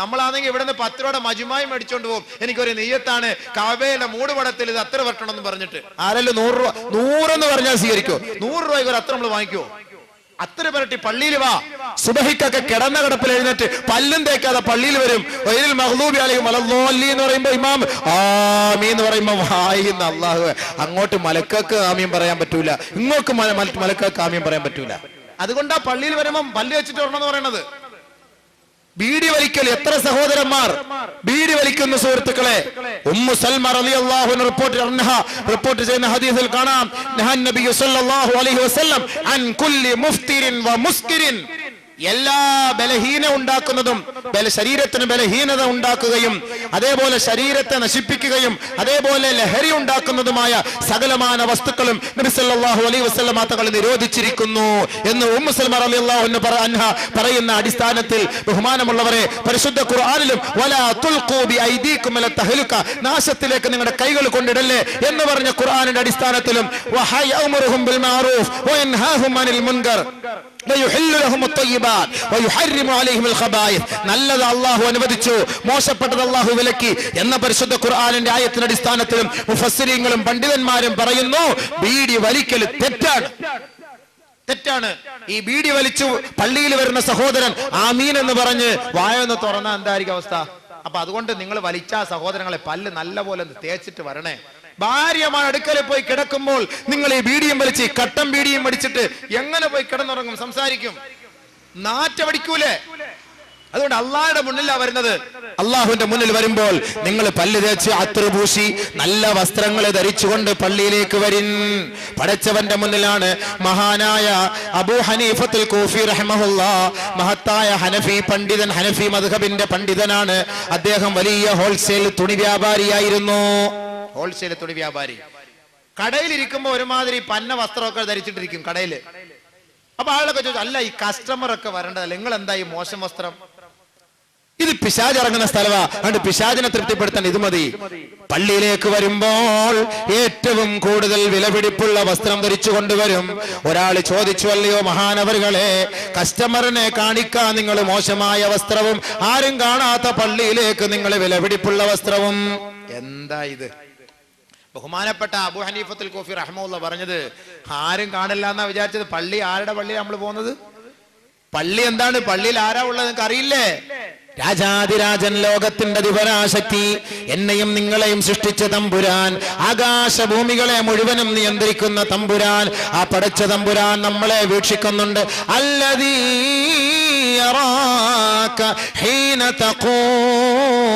നമ്മളാണെങ്കിൽ ഇവിടുന്ന് 10 രൂപയുടെ മജുമായി മേടിച്ചോണ്ട് പോകും. എനിക്കൊരു നിയ്യത്താണ് കഅബയിലെ മൂടുപടത്തിൽ ഇത് അത്ര വരട്ടണം എന്ന് പറഞ്ഞിട്ട്. ആരെങ്കിലും 100 രൂപ 100 എന്ന് പറഞ്ഞാൽ സ്വീകരിക്കോ? 100 രൂപയ്ക്ക് ഒരു അത്ര നമ്മൾ വാങ്ങിക്കോ? അത്ര പുരട്ടി പള്ളിയിൽ വാ. സുബഹിക്കൊക്കെ കിടന്ന കിടപ്പിൽ എഴുന്നേറ്റ് പല്ലും തേക്കാതെ പള്ളിയിൽ വരും. വൈരിൽ മഗ്ലൂബി അലൈഹിം വലദ്ദാലിൻ എന്ന് പറയുമ്പോ ഇമാം ആമീൻ എന്ന് പറയുമ്പോ വായിന്ന് അല്ലാഹു, അങ്ങോട്ട് മലക്കക്ക് ആമീൻ പറയാൻ പറ്റൂല, ഇങ്ങോട്ട് മലക്കക്ക് ആമീൻ പറയാൻ പറ്റൂല. അതുകൊണ്ടാ പള്ളിയിൽ വരുമ്പോ പല്ല് വെച്ചിട്ട് വരണമെന്ന് പറയുന്നത്. ബീഡി വലിക്കൽ, എത്ര സഹോദരന്മാർ ബീഡി വലിക്കുന്ന സുഹൃത്തുക്കളെ. ഉമ്മു സൽമ റളിയല്ലാഹു അൻഹ റിപ്പോർട്ട് ചെയ്യുന്ന ഹദീസിൽ കാണാം, നഹൻ നബി സല്ലല്ലാഹു അലൈഹി വസല്ലം അൻ കുല്ലി മുഫ്തിരിൻ വ മുസ്കിരിൻ, എല്ലാ ബലഹീന ഉണ്ടാക്കുന്നതും ശരീരത്തിന് ബലഹീനത ഉണ്ടാക്കുകയും അതേപോലെ ശരീരത്തെ നശിപ്പിക്കുകയും അതേപോലെ ലഹരി ഉണ്ടാക്കുന്നതുമായ സകലമാന വസ്തുക്കളും നബി സല്ലല്ലാഹു അലൈഹി വസല്ലം തങ്ങൾ നിരോധിച്ചിരിക്കുന്നു എന്ന് ഉമ്മു സൽമ റളിയല്ലാഹു അൻഹ പറയുന്ന അടിസ്ഥാനത്തിൽ ബഹുമാനമുള്ളവരെ, പരിശുദ്ധ ഖുർആനിലും വലാ തുൽഖൂ ബിഐദീകും ഇല തഹ്ലുക, നാശത്തിലേക്ക് നിങ്ങളുടെ കൈകൾ കൊണ്ടിടല്ലേ എന്ന് പറഞ്ഞ ഖുർആനിന്റെ അടിസ്ഥാനത്തിലും വഹയഉമുറുഹും ബിൽ മഅറൂഫ് വയൻഹാഹും അനിൽ മുൻകർ നല്ലത് അള്ളാഹു അനുവദിച്ചു, മോശപ്പെട്ടത് അള്ളാഹു വിലക്കി എന്ന പരിശുദ്ധ ഖുർആനിന്റെ ആയത്തിന്റെ അടിസ്ഥാനത്തിലും മുഫസ്സിരീങ്ങളും പണ്ഡിതന്മാരും പറയുന്നു ബീഡി വലിക്കൽ തെറ്റാണ്. തെറ്റാണ്. ഈ ബീഡി വലിച്ചു പള്ളിയിൽ വരുന്ന സഹോദരൻ ആമീൻ എന്ന് പറഞ്ഞ് വായൊന്ന് തുറന്നാ എന്തായിരിക്കും അവസ്ഥ? അപ്പൊ അതുകൊണ്ട് നിങ്ങൾ വലിച്ച സഹോദരങ്ങളെ പല്ല് നല്ലപോലെ തേച്ചിട്ട് വരണേ. ഭാര്യമാർ അടുക്കലെ പോയി കിടക്കുമ്പോൾ നിങ്ങൾ ഈ ബീഡിയും വലിച്ച് കട്ടം ബീഡിയും വലിച്ചിട്ട് എങ്ങനെ പോയി കിടന്നുറങ്ങും, സംസാരിക്കും, നാറ്റമടിക്കൂലേ? അതുകൊണ്ട് അള്ളാഹുടെ മുന്നിലാ വരുന്നത്. അള്ളാഹുവിന്റെ മുന്നിൽ വരുമ്പോൾ നിങ്ങൾ പല്ല് തേച്ച് അത്തറ് പൂശി നല്ല വസ്ത്രങ്ങൾ ധരിച്ചുകൊണ്ട് പള്ളിയിലേക്ക് വരിൻ. പടച്ചവന്റെ മുന്നിലാണ്. മഹാനായ അബൂ ഹനീഫത്തുൽ കൂഫി റഹ്മഹുല്ലാഹ്, മഹത്തായ ഹനഫി പണ്ഡിതൻ, ഹനഫി മദ്ഹബിന്റെ പണ്ഡിതനാണ്. അദ്ദേഹം വലിയ ഹോൾസെയിൽ തുണി വ്യാപാരിയായിരുന്നു. ഹോൾസെയിൽ തുണി വ്യാപാരി. കടയിലിരിക്കുമ്പോ ഒരുമാതിരി പന്ന വസ്ത്രമൊക്കെ ധരിച്ചിട്ടിരിക്കും കടയില്. അപ്പൊ ആളൊക്കെ ചോദിച്ചു, അല്ല ഈ കസ്റ്റമർ ഒക്കെ വരേണ്ടതല്ല, നിങ്ങൾ എന്താ ഈ മോശം വസ്ത്രം? ഇത് പിശാച് ഇറങ്ങുന്ന സ്ഥലമാ, അതുകൊണ്ട് പിശാചിനെ തൃപ്തിപ്പെടുത്താൻ ഇത് മതി. പള്ളിയിലേക്ക് വരുമ്പോൾ ഏറ്റവും കൂടുതൽ വിലപിടിപ്പുള്ള വസ്ത്രം ധരിച്ചു കൊണ്ടുവരും. ഒരാൾ ചോദിച്ചു, അല്ലയോ മഹാനവറുകളെ, കസ്റ്റമറിനെ കാണിക്കാൻ നിങ്ങൾ മോശമായ വസ്ത്രവും ആരും കാണാത്ത പള്ളിയിലേക്ക് നിങ്ങൾ വിലപിടിപ്പുള്ള വസ്ത്രവും, എന്താ ഇത്? ബഹുമാനപ്പെട്ട അബൂ ഹനീഫത്തുൽ കൂഫി റഹ്മത്തുള്ളാഹി പറഞ്ഞത്, ആരും കാണില്ല എന്നാ വിചാരിച്ചത്. പള്ളി ആരുടെ പള്ളിയാണ് നമ്മൾ പോകുന്നത്? പള്ളി എന്താണ്? പള്ളിയിൽ ആരാ ഉള്ളത് നിങ്ങൾക്ക് അറിയില്ലേ? രാജാതിരാജൻ, ലോകത്തിന്റെ ദിവരാശക്തി, എന്നെയും നിങ്ങളെയും സൃഷ്ടിച്ച തമ്പുരാൻ, ആകാശഭൂമികളെ മുഴുവനും നിയന്ത്രിക്കുന്ന തമ്പുരാൻ, ആ പടച്ച തമ്പുരാൻ നമ്മളെ വീക്ഷിക്കുന്നുണ്ട്. അല്ലദീ യറാക ഹീന തഖൂം.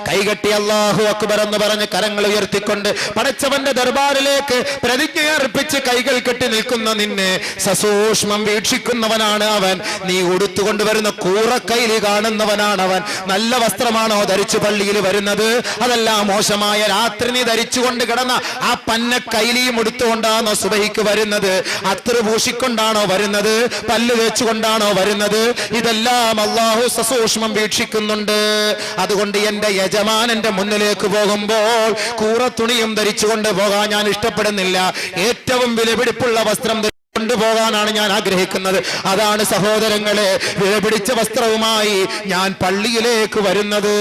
കൈകെട്ടി അല്ലാഹു അക്ബർ എന്ന് പറഞ്ഞ് കരങ്ങൾ ഉയർത്തിക്കൊണ്ട് പടച്ചവന്റെ ദർബാറിലേക്ക് പ്രതിജ്ഞ അർപ്പിച്ച് കൈകൾ കെട്ടി നിൽക്കുന്ന നിന്നെ സസൂക്ഷ്മം വീക്ഷിക്കുന്നവനാണ് അവൻ. നീ ഉടുത്തുകൊണ്ടുവരുന്ന കൂറക്കൈലി കാണുന്നവനാണ് അവൻ. നല്ല വസ്ത്രമാണോ ധരിച്ചു പള്ളിയിൽ വരുന്നത്? അതല്ല മോശമായ രാത്രി നീ ധരിച്ചുകൊണ്ട് കിടന്ന ആ പന്ന കൈലിയും ഉടുത്തുകൊണ്ടാണോ സുബഹിക്ക് വരുന്നത്? അത്തറ് പൂശിക്കൊണ്ടാണോ വരുന്നത്? പല്ല് തേച്ചുകൊണ്ടാണോ വരുന്നത്? ഇതെല്ലാം അല്ലാഹു സസൂക്ഷ്മം വീക്ഷിക്കുന്നുണ്ട്. അതുകൊണ്ട് എന്റെ യജമാനന്റെ മുന്നിലേക്ക് പോകുമ്പോൾ കൂറത്തുണിയും ധരിച്ചുകൊണ്ട് പോകാൻ ഞാൻ ഇഷ്ടപ്പെടുന്നില്ല. ഏറ്റവും വിലപിടിപ്പുള്ള വസ്ത്രം കൊണ്ടുപോകാനാണ് ഞാൻ ആഗ്രഹിക്കുന്നത്. അതാണ് സഹോദരങ്ങളെ, വിലപിടിച്ച വസ്ത്രവുമായി ഞാൻ പള്ളിയിലേക്ക് വരുന്നത്.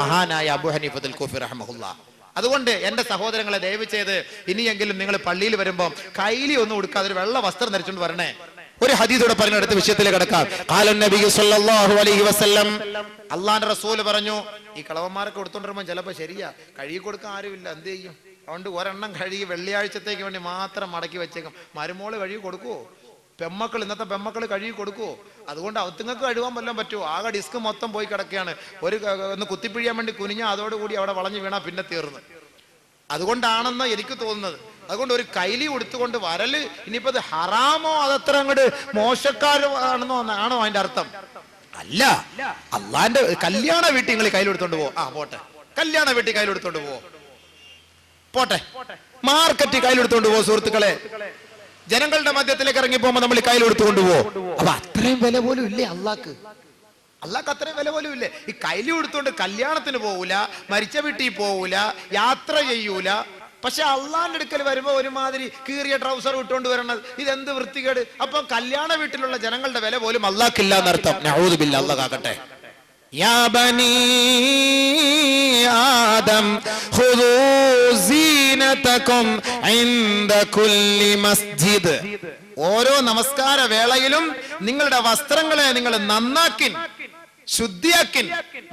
മഹാനായ അബൂ ഹനീഫത്തുൽ കൂഫി റഹ്മത്തുള്ളാഹി. അതുകൊണ്ട് എന്റെ സഹോദരങ്ങളെ, ദയവ് ചെയ്ത് ഇനിയെങ്കിലും നിങ്ങൾ പള്ളിയിൽ വരുമ്പോൾ കൈലി ഒന്നും ഉടുക്കാതെ ഒരു വെള്ള വസ്ത്രം ധരിച്ചുകൊണ്ട് വരണേ. ഒരു ഹദീസോടെ പറഞ്ഞെടുത്ത വിഷയത്തിലേക്ക് കിടക്കാം. ഖാലൻ നബി സല്ലല്ലാഹു അലൈഹി വസല്ലം, അള്ളാന്റെ റസൂൽ പറഞ്ഞു, ഈ കളവന്മാരൊക്കെ കൊടുത്തോണ്ടിരുമ്പോൾ ചിലപ്പോ ശരിയാ കഴുകി കൊടുക്കാൻ ആരുമില്ല, എന്ത് ചെയ്യും? അതുകൊണ്ട് ഒരെണ്ണം കഴുകി വെള്ളിയാഴ്ചത്തേക്ക് വേണ്ടി മാത്രം മടക്കി വെച്ചേക്കും. മരുമോള് കഴുകി കൊടുക്കുവോ? പെമ്മക്കൾ, ഇന്നത്തെ പെമ്മക്കൾ കഴുകി കൊടുക്കുവോ? അതുകൊണ്ട് അവത്തുങ്ങൾക്ക് കഴുകാൻ വല്ലതും പറ്റുമോ? ആകെ ഡിസ്ക് മൊത്തം പോയി കിടക്കുകയാണ്. ഒന്ന് കുത്തിപ്പിഴിയാൻ വേണ്ടി കുനിഞ്ഞാൽ അതോടുകൂടി അവിടെ വളഞ്ഞു വീണാ പിന്നെ തീർന്നു. അതുകൊണ്ടാണെന്ന് എനിക്ക് തോന്നുന്നത്. അതുകൊണ്ട് ഒരു കൈലി ഉടുത്തുകൊണ്ട് വരല് ഇനിയിപ്പോ അത് ഹറാമോ അതത്ര അങ്ങോട്ട് മോശക്കാരാണെന്നോ ആണോ അതിന്റെ അർത്ഥം? അല്ല. അള്ളാന്റെ കല്യാണ വീട്ടിൽ നിങ്ങൾ കയ്യിലെടുത്തോണ്ട് പോവോ? ആ പോട്ടെ, കല്യാണ വീട്ടിൽ കയ്യിലെടുത്തോണ്ട് പോവോ? പോട്ടെ, മാർക്കറ്റിൽ കയ്യിലെടുത്തോണ്ട് പോവോ? സുഹൃത്തുക്കളെ, ജനങ്ങളുടെ മധ്യത്തിലേക്ക് ഇറങ്ങി പോകുമ്പോ നമ്മൾ കയ്യിലെടുത്തുകൊണ്ട് പോവോ? അപ്പൊ അത്രയും വില പോലും ഇല്ലേ അള്ളാഹ്ക്ക്? അള്ളാഹ്ക്ക് അത്രയും വില പോലും ഇല്ലേ? ഈ കൈലി എടുത്തോണ്ട് കല്യാണത്തിന് പോവൂല, മരിച്ച വീട്ടിൽ പോവൂല, യാത്ര ചെയ്യൂല. പക്ഷെ അള്ളാന്റെ അടുക്കൽ വരുമ്പോ ഒരുമാതിരി കീറിയ ട്രൗസർ ഇട്ടുകൊണ്ട് വരണത്, ഇതെന്ത് വൃത്തികേട്! അപ്പൊ കല്യാണ വീട്ടിലുള്ള ജനങ്ങളുടെ വില പോലും അള്ളാഹ്ക്കില്ല എന്നർത്ഥം. നഊദു ബില്ലാഹ്, അള്ളാഹ് കാക്കട്ടെ. യാ ബനീ ആദം ഖുദൂ സീനതകും ഇൻദ കുല്ലി മസ്ജിദ്. ഓരോ നമസ്കാര വേളയിലും നിങ്ങളുടെ വസ്ത്രങ്ങളെ നിങ്ങൾ നന്നാക്കിൻ, ശുദ്ധിയാക്കിൻ,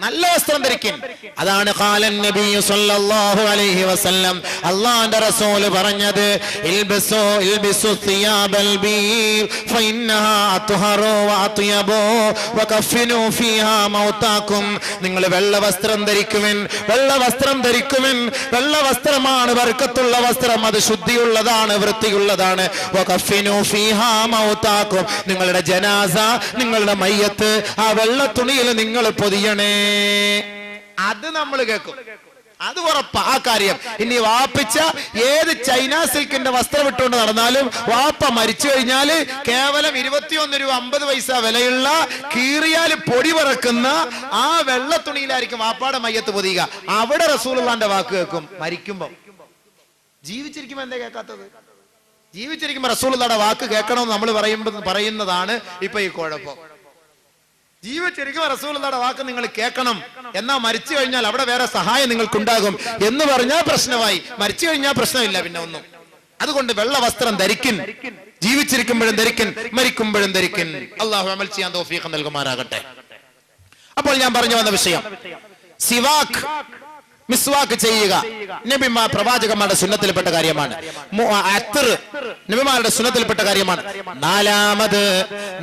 നല്ല വസ്ത്രം ധരിക്കിൻ. അതാണ് ഖാലൻ നബി സല്ലല്ലാഹു അലൈഹി വസല്ലം, അല്ലാഹുവിന്റെ റസൂൽ പറഞ്ഞത്, ഇൽബിസു സിയാബൽ ബീർ ഫഇന്നഹാ അത്ഹറു വഅത്യബു വകഫിനു ഫീഹാ മൗതാകും. നിങ്ങൾ വെള്ള വസ്ത്രം ധരിക്കുവിൻ, വെള്ള വസ്ത്രം ധരിക്കുവിൻ. വെള്ള വസ്ത്രമാണ് ബർക്കത്തുള്ള വസ്ത്രം, അത് ശുദ്ധിയുള്ളതാണ്, വൃത്തിയുള്ളതാണ്. വകഫിനു ഫീഹാ മൗതാകും. നിങ്ങളുടെ ജനാസ, നിങ്ങളുടെ മയ്യത്ത് ആ വെള്ള തുണിയിൽ നിങ്ങൾ പൊതിയണേ. അത് നമ്മൾ കേൾക്കും, അത് ഉറപ്പാ ആ കാര്യം. ഇനി വാപ്പിച്ച ഏത് ചൈന സിൽക്കിന്റെ വസ്ത്രം ഇട്ടുകൊണ്ട് നടന്നാലും വാപ്പ മരിച്ചു കഴിഞ്ഞാല് കേവലം 21 രൂപ 50 പൈസ വിലയുള്ള കീറിയാൽ പൊടി പറക്കുന്ന ആ വെള്ള തുണിയിലായിരിക്കും വാപ്പാടെ മയ്യത്ത് പൊതിയുക. അവിടെ റസൂലുള്ളാന്റെ വാക്ക് കേൾക്കും. മരിക്കുമ്പോ, ജീവിച്ചിരിക്കുമ്പോ എന്താ കേൾക്കാത്തത്? ജീവിച്ചിരിക്കുമ്പോ റസൂലുള്ളാന്റെ വാക്ക് കേൾക്കണമെന്ന് നമ്മൾ പറയുന്നതാണ് ഇപ്പൊ ഈ കുഴപ്പം. ജീവിച്ചിരിക്കുമ്പോൾ റസൂലുള്ളാഹിയുടെ വാക്ക് നിങ്ങൾ കേൾക്കണം. എന്നാ മരിച്ചു കഴിഞ്ഞാൽ അവിടെ വേറെ സഹായം നിങ്ങൾക്കുണ്ടാകും എന്ന് പറഞ്ഞാൽ പ്രശ്നമായി. മരിച്ചു കഴിഞ്ഞാൽ പ്രശ്നമില്ല, പിന്നെ ഒന്നും. അതുകൊണ്ട് വെള്ള വസ്ത്രം ധരിക്കിൻ, ജീവിച്ചിരിക്കുമ്പോഴും ധരിക്കിൻ, മരിക്കുമ്പോഴും ധരിക്കിൻ. അള്ളാഹു അമൽ ചെയ്യാൻ തൗഫീഖ് നൽകുമാറാകട്ടെ. അപ്പോൾ ഞാൻ പറഞ്ഞു വന്ന വിഷയം സിവാക്ക്, മിസ്വാക്ക് ചെയ്യുക നബിമാർ പ്രവാചകന്മാരുടെ സുന്നത്തിൽപ്പെട്ട കാര്യമാണ്. അത്തർ നബിമാരുടെ സുന്നത്തിൽപ്പെട്ട കാര്യമാണ്.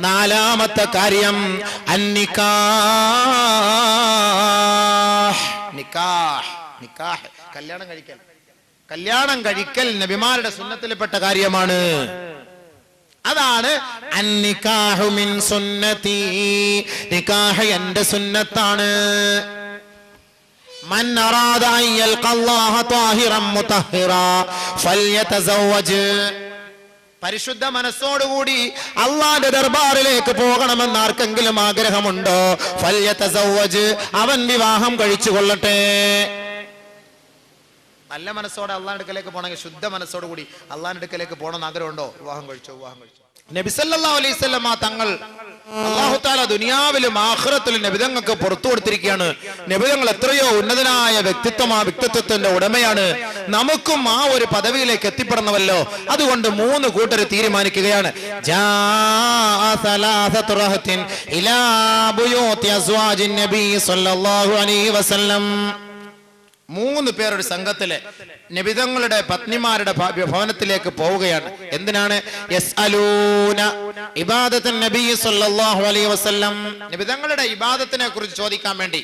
നാലാമത്തെ കാര്യം നിക്കാഹ്, കല്യാണം കഴിക്കൽ നബിമാരുടെ സുന്നത്തിൽപ്പെട്ട കാര്യമാണ്. അതാണ് അന്നിക്കാഹു മിൻ സുന്നതി, നിക്കാഹ് എന്റെ സുന്നത്താണ്. മൻ അറാദ അൻ യൽഖ അല്ലാഹ ത്വാഹിറൻ മുതഹ്ഹിറാ ഫൽയതസവ്വജ്. പരിശുദ്ധ മനസ്സോടുകൂടി അള്ളാന്റെ ദർബാറിലേക്ക് പോകണമെന്ന് ആർക്കെങ്കിലും ആഗ്രഹമുണ്ടോ? ഫൽയതസവ്വജ്, അവൻ വിവാഹം കഴിച്ചു കൊള്ളട്ടെ. നല്ല മനസ്സോടെ അള്ളാന്റെ അടുക്കലേക്ക് പോകണമെങ്കിൽ, ശുദ്ധ മനസ്സോടുകൂടി അള്ളാന്റെ അടുക്കലേക്ക് പോകണമെന്ന് ആഗ്രഹമുണ്ടോ? വിവാഹം കഴിച്ചോ. നബി സല്ലല്ലാഹു അലൈഹി വസല്ലം തങ്ങൾ അല്ലാഹു തആല ദുനിയാവിലും ആഖിറത്തിലും നബിതങ്ങൾക്ക് പുറത്തു കൊടുത്തിരിക്കുകയാണ്. നബിതങ്ങൾ എത്രയോ ഉന്നതനായ വ്യക്തിത്വത്തിന്റെ ഉടമയാണ്. നമുക്കും ആ ഒരു പദവിയിലേക്ക് എത്തിപ്പെടണമല്ലോ. അതുകൊണ്ട് 3 കൂട്ടർ തീരുമാനിക്കുകയാണ്. ജാഅ സലാസതു റഹത്തിൻ ഇലാ ബുയൂതി അസ്വാജിൻ നബി സല്ലല്ലാഹു അലൈഹി വസല്ലം. 3 പേരുടെ സംഘത്തിലെ നബിതങ്ങളുടെ പത്നിമാരുടെ ഭവനത്തിലേക്ക് പോവുകയാണ്. എന്തിനാണ്? യസ്അലൂന ഇബാദത്തുൻ നബി സല്ലല്ലാഹു അലൈഹി വസല്ലം, നബിതങ്ങളുടെ ഇബാദത്തിനെ കുറിച്ച് ചോദിക്കാൻ വേണ്ടി,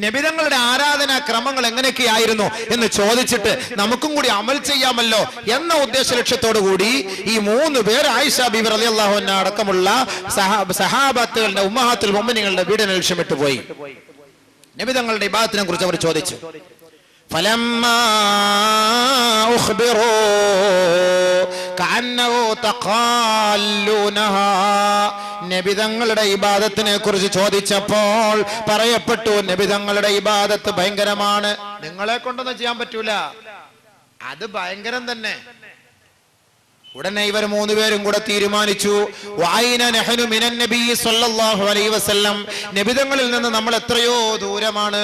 നബിതങ്ങളുടെ ആരാധനാ ക്രമങ്ങൾ എങ്ങനെയൊക്കെയായിരുന്നു എന്ന് ചോദിച്ചിട്ട് നമുക്കും കൂടി അമൽ ചെയ്യാമല്ലോ എന്ന ഉദ്ദേശ ലക്ഷ്യത്തോടു കൂടി ഈ 3 പേർ ആയിഷ ബീവി റളിയല്ലാഹു അൻഹ അടക്കമുള്ള സഹാബത്തുകളുടെ ഉമ്മഹാത്തുൽ മുഅ്മിനീങ്ങളുടെ വീടിനെ ലക്ഷ്യമിട്ട് പോയി. നബിതങ്ങളുടെ ഇബാദത്തിനെ കുറിച്ച് അവർ ചോദിച്ചു. ഫലമ്മാ ഉഖ്ബിറൂ കഅന്നഹു തഖാല്ലൂനഹാ, നബിതങ്ങളുടെ ഇബാദത്തിനെ കുറിച്ച് ചോദിച്ചപ്പോൾ പറയപ്പെട്ടു നബിതങ്ങളുടെ ഇബാദത്ത് ഭയങ്കരമാണ്. നിങ്ങളെ കൊണ്ടൊന്നും ചെയ്യാൻ പറ്റൂല, അത് ഭയങ്കരം തന്നെ. ഉടനെ ഇവർ 3 പേരും കൂടെ തീരുമാനിച്ചു, നബിതങ്ങളിൽ നിന്ന് നമ്മൾ എത്രയോ ദൂരമാണ്.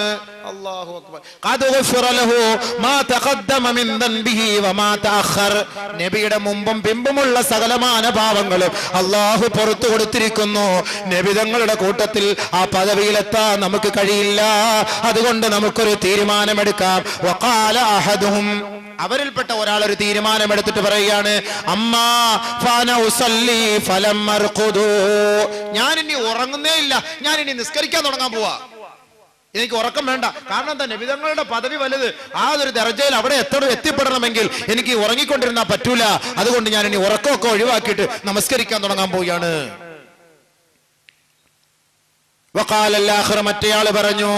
അല്ലാഹു അക്ബർ. നബിയുടെ മുമ്പും പിമ്പുമുള്ള സകലമാന പാവങ്ങളും അല്ലാഹു പുറത്തു കൊടുത്തിരിക്കുന്നു. നബിതങ്ങളുടെ കൂട്ടത്തിൽ ആ പദവിയിലെത്താൻ നമുക്ക് കഴിയില്ല. അതുകൊണ്ട് നമുക്കൊരു തീരുമാനമെടുക്കാം. വഖാല അഹദുഹും, അവരിൽപ്പെട്ട ഒരാൾ ഒരു തീരുമാനമെടുത്തിട്ട് പറയുകയാണ്, അമ്മാ ഫാന ഉസല്ലി ഫലം അർഖുദു, ഞാൻ ഇനി ഉറങ്ങുന്നേ ഇല്ല, ഞാൻ ഇനി നിസ്കരിക്കാൻ തുടങ്ങാൻ പോവാ. എനിക്ക് ഉറക്കം വേണ്ട. കാരണം എന്താ? നബിതങ്ങളുടെ പദവി വലുത്. ആ ഒരു ദർജയിൽ അവിടെ എത്തിപ്പെടണമെങ്കിൽ എനിക്ക് ഉറങ്ങിക്കൊണ്ടിരുന്നാ പറ്റൂല. അതുകൊണ്ട് ഞാൻ ഇനി ഉറക്കമൊക്കെ ഒഴിവാക്കിയിട്ട് നമസ്കരിക്കാൻ തുടങ്ങാൻ പോവുകയാണ്. വഖാല അൽ-ആഖിർ, മറ്റേയാള് പറഞ്ഞു,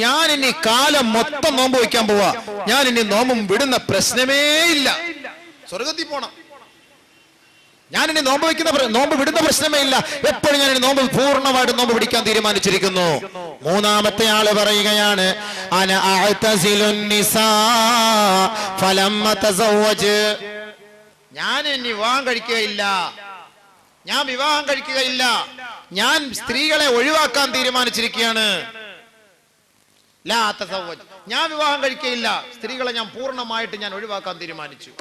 ഞാൻ ഇനി കാലം മൊത്തം നോമ്പ് വയ്ക്കാൻ പോവാ. ഞാൻ ഇനി നോമ്പും വിടുന്ന പ്രശ്നമേ ഇല്ല. സ്വർഗത്തിൽ പോണം. ഞാൻ ഇനി നോമ്പ് വിടുന്ന പ്രശ്നമേ ഇല്ല. എപ്പോഴും ഞാൻ ഇനി നോമ്പ് പൂർണ്ണമായിട്ട് നോമ്പ് പിടിക്കാൻ തീരുമാനിച്ചിരിക്കുന്നു. 3-ാമത്തെ ആള് പറയുകയാണ്, അന അഅ്തസിലുൻ നിസാ ഫലം അതസവ്വജ്, ഞാൻ ഇനി വിവാഹം കഴിക്കുകയില്ല, ഞാൻ സ്ത്രീകളെ ഒഴിവാക്കാൻ തീരുമാനിച്ചിരിക്കുകയാണ്. ലാ തസവ്വജ്, ഞാൻ വിവാഹം കഴിക്കുകയില്ല, സ്ത്രീകളെ ഞാൻ പൂർണ്ണമായിട്ട് ഞാൻ ഒഴിവാക്കാൻ തീരുമാനിച്ചു.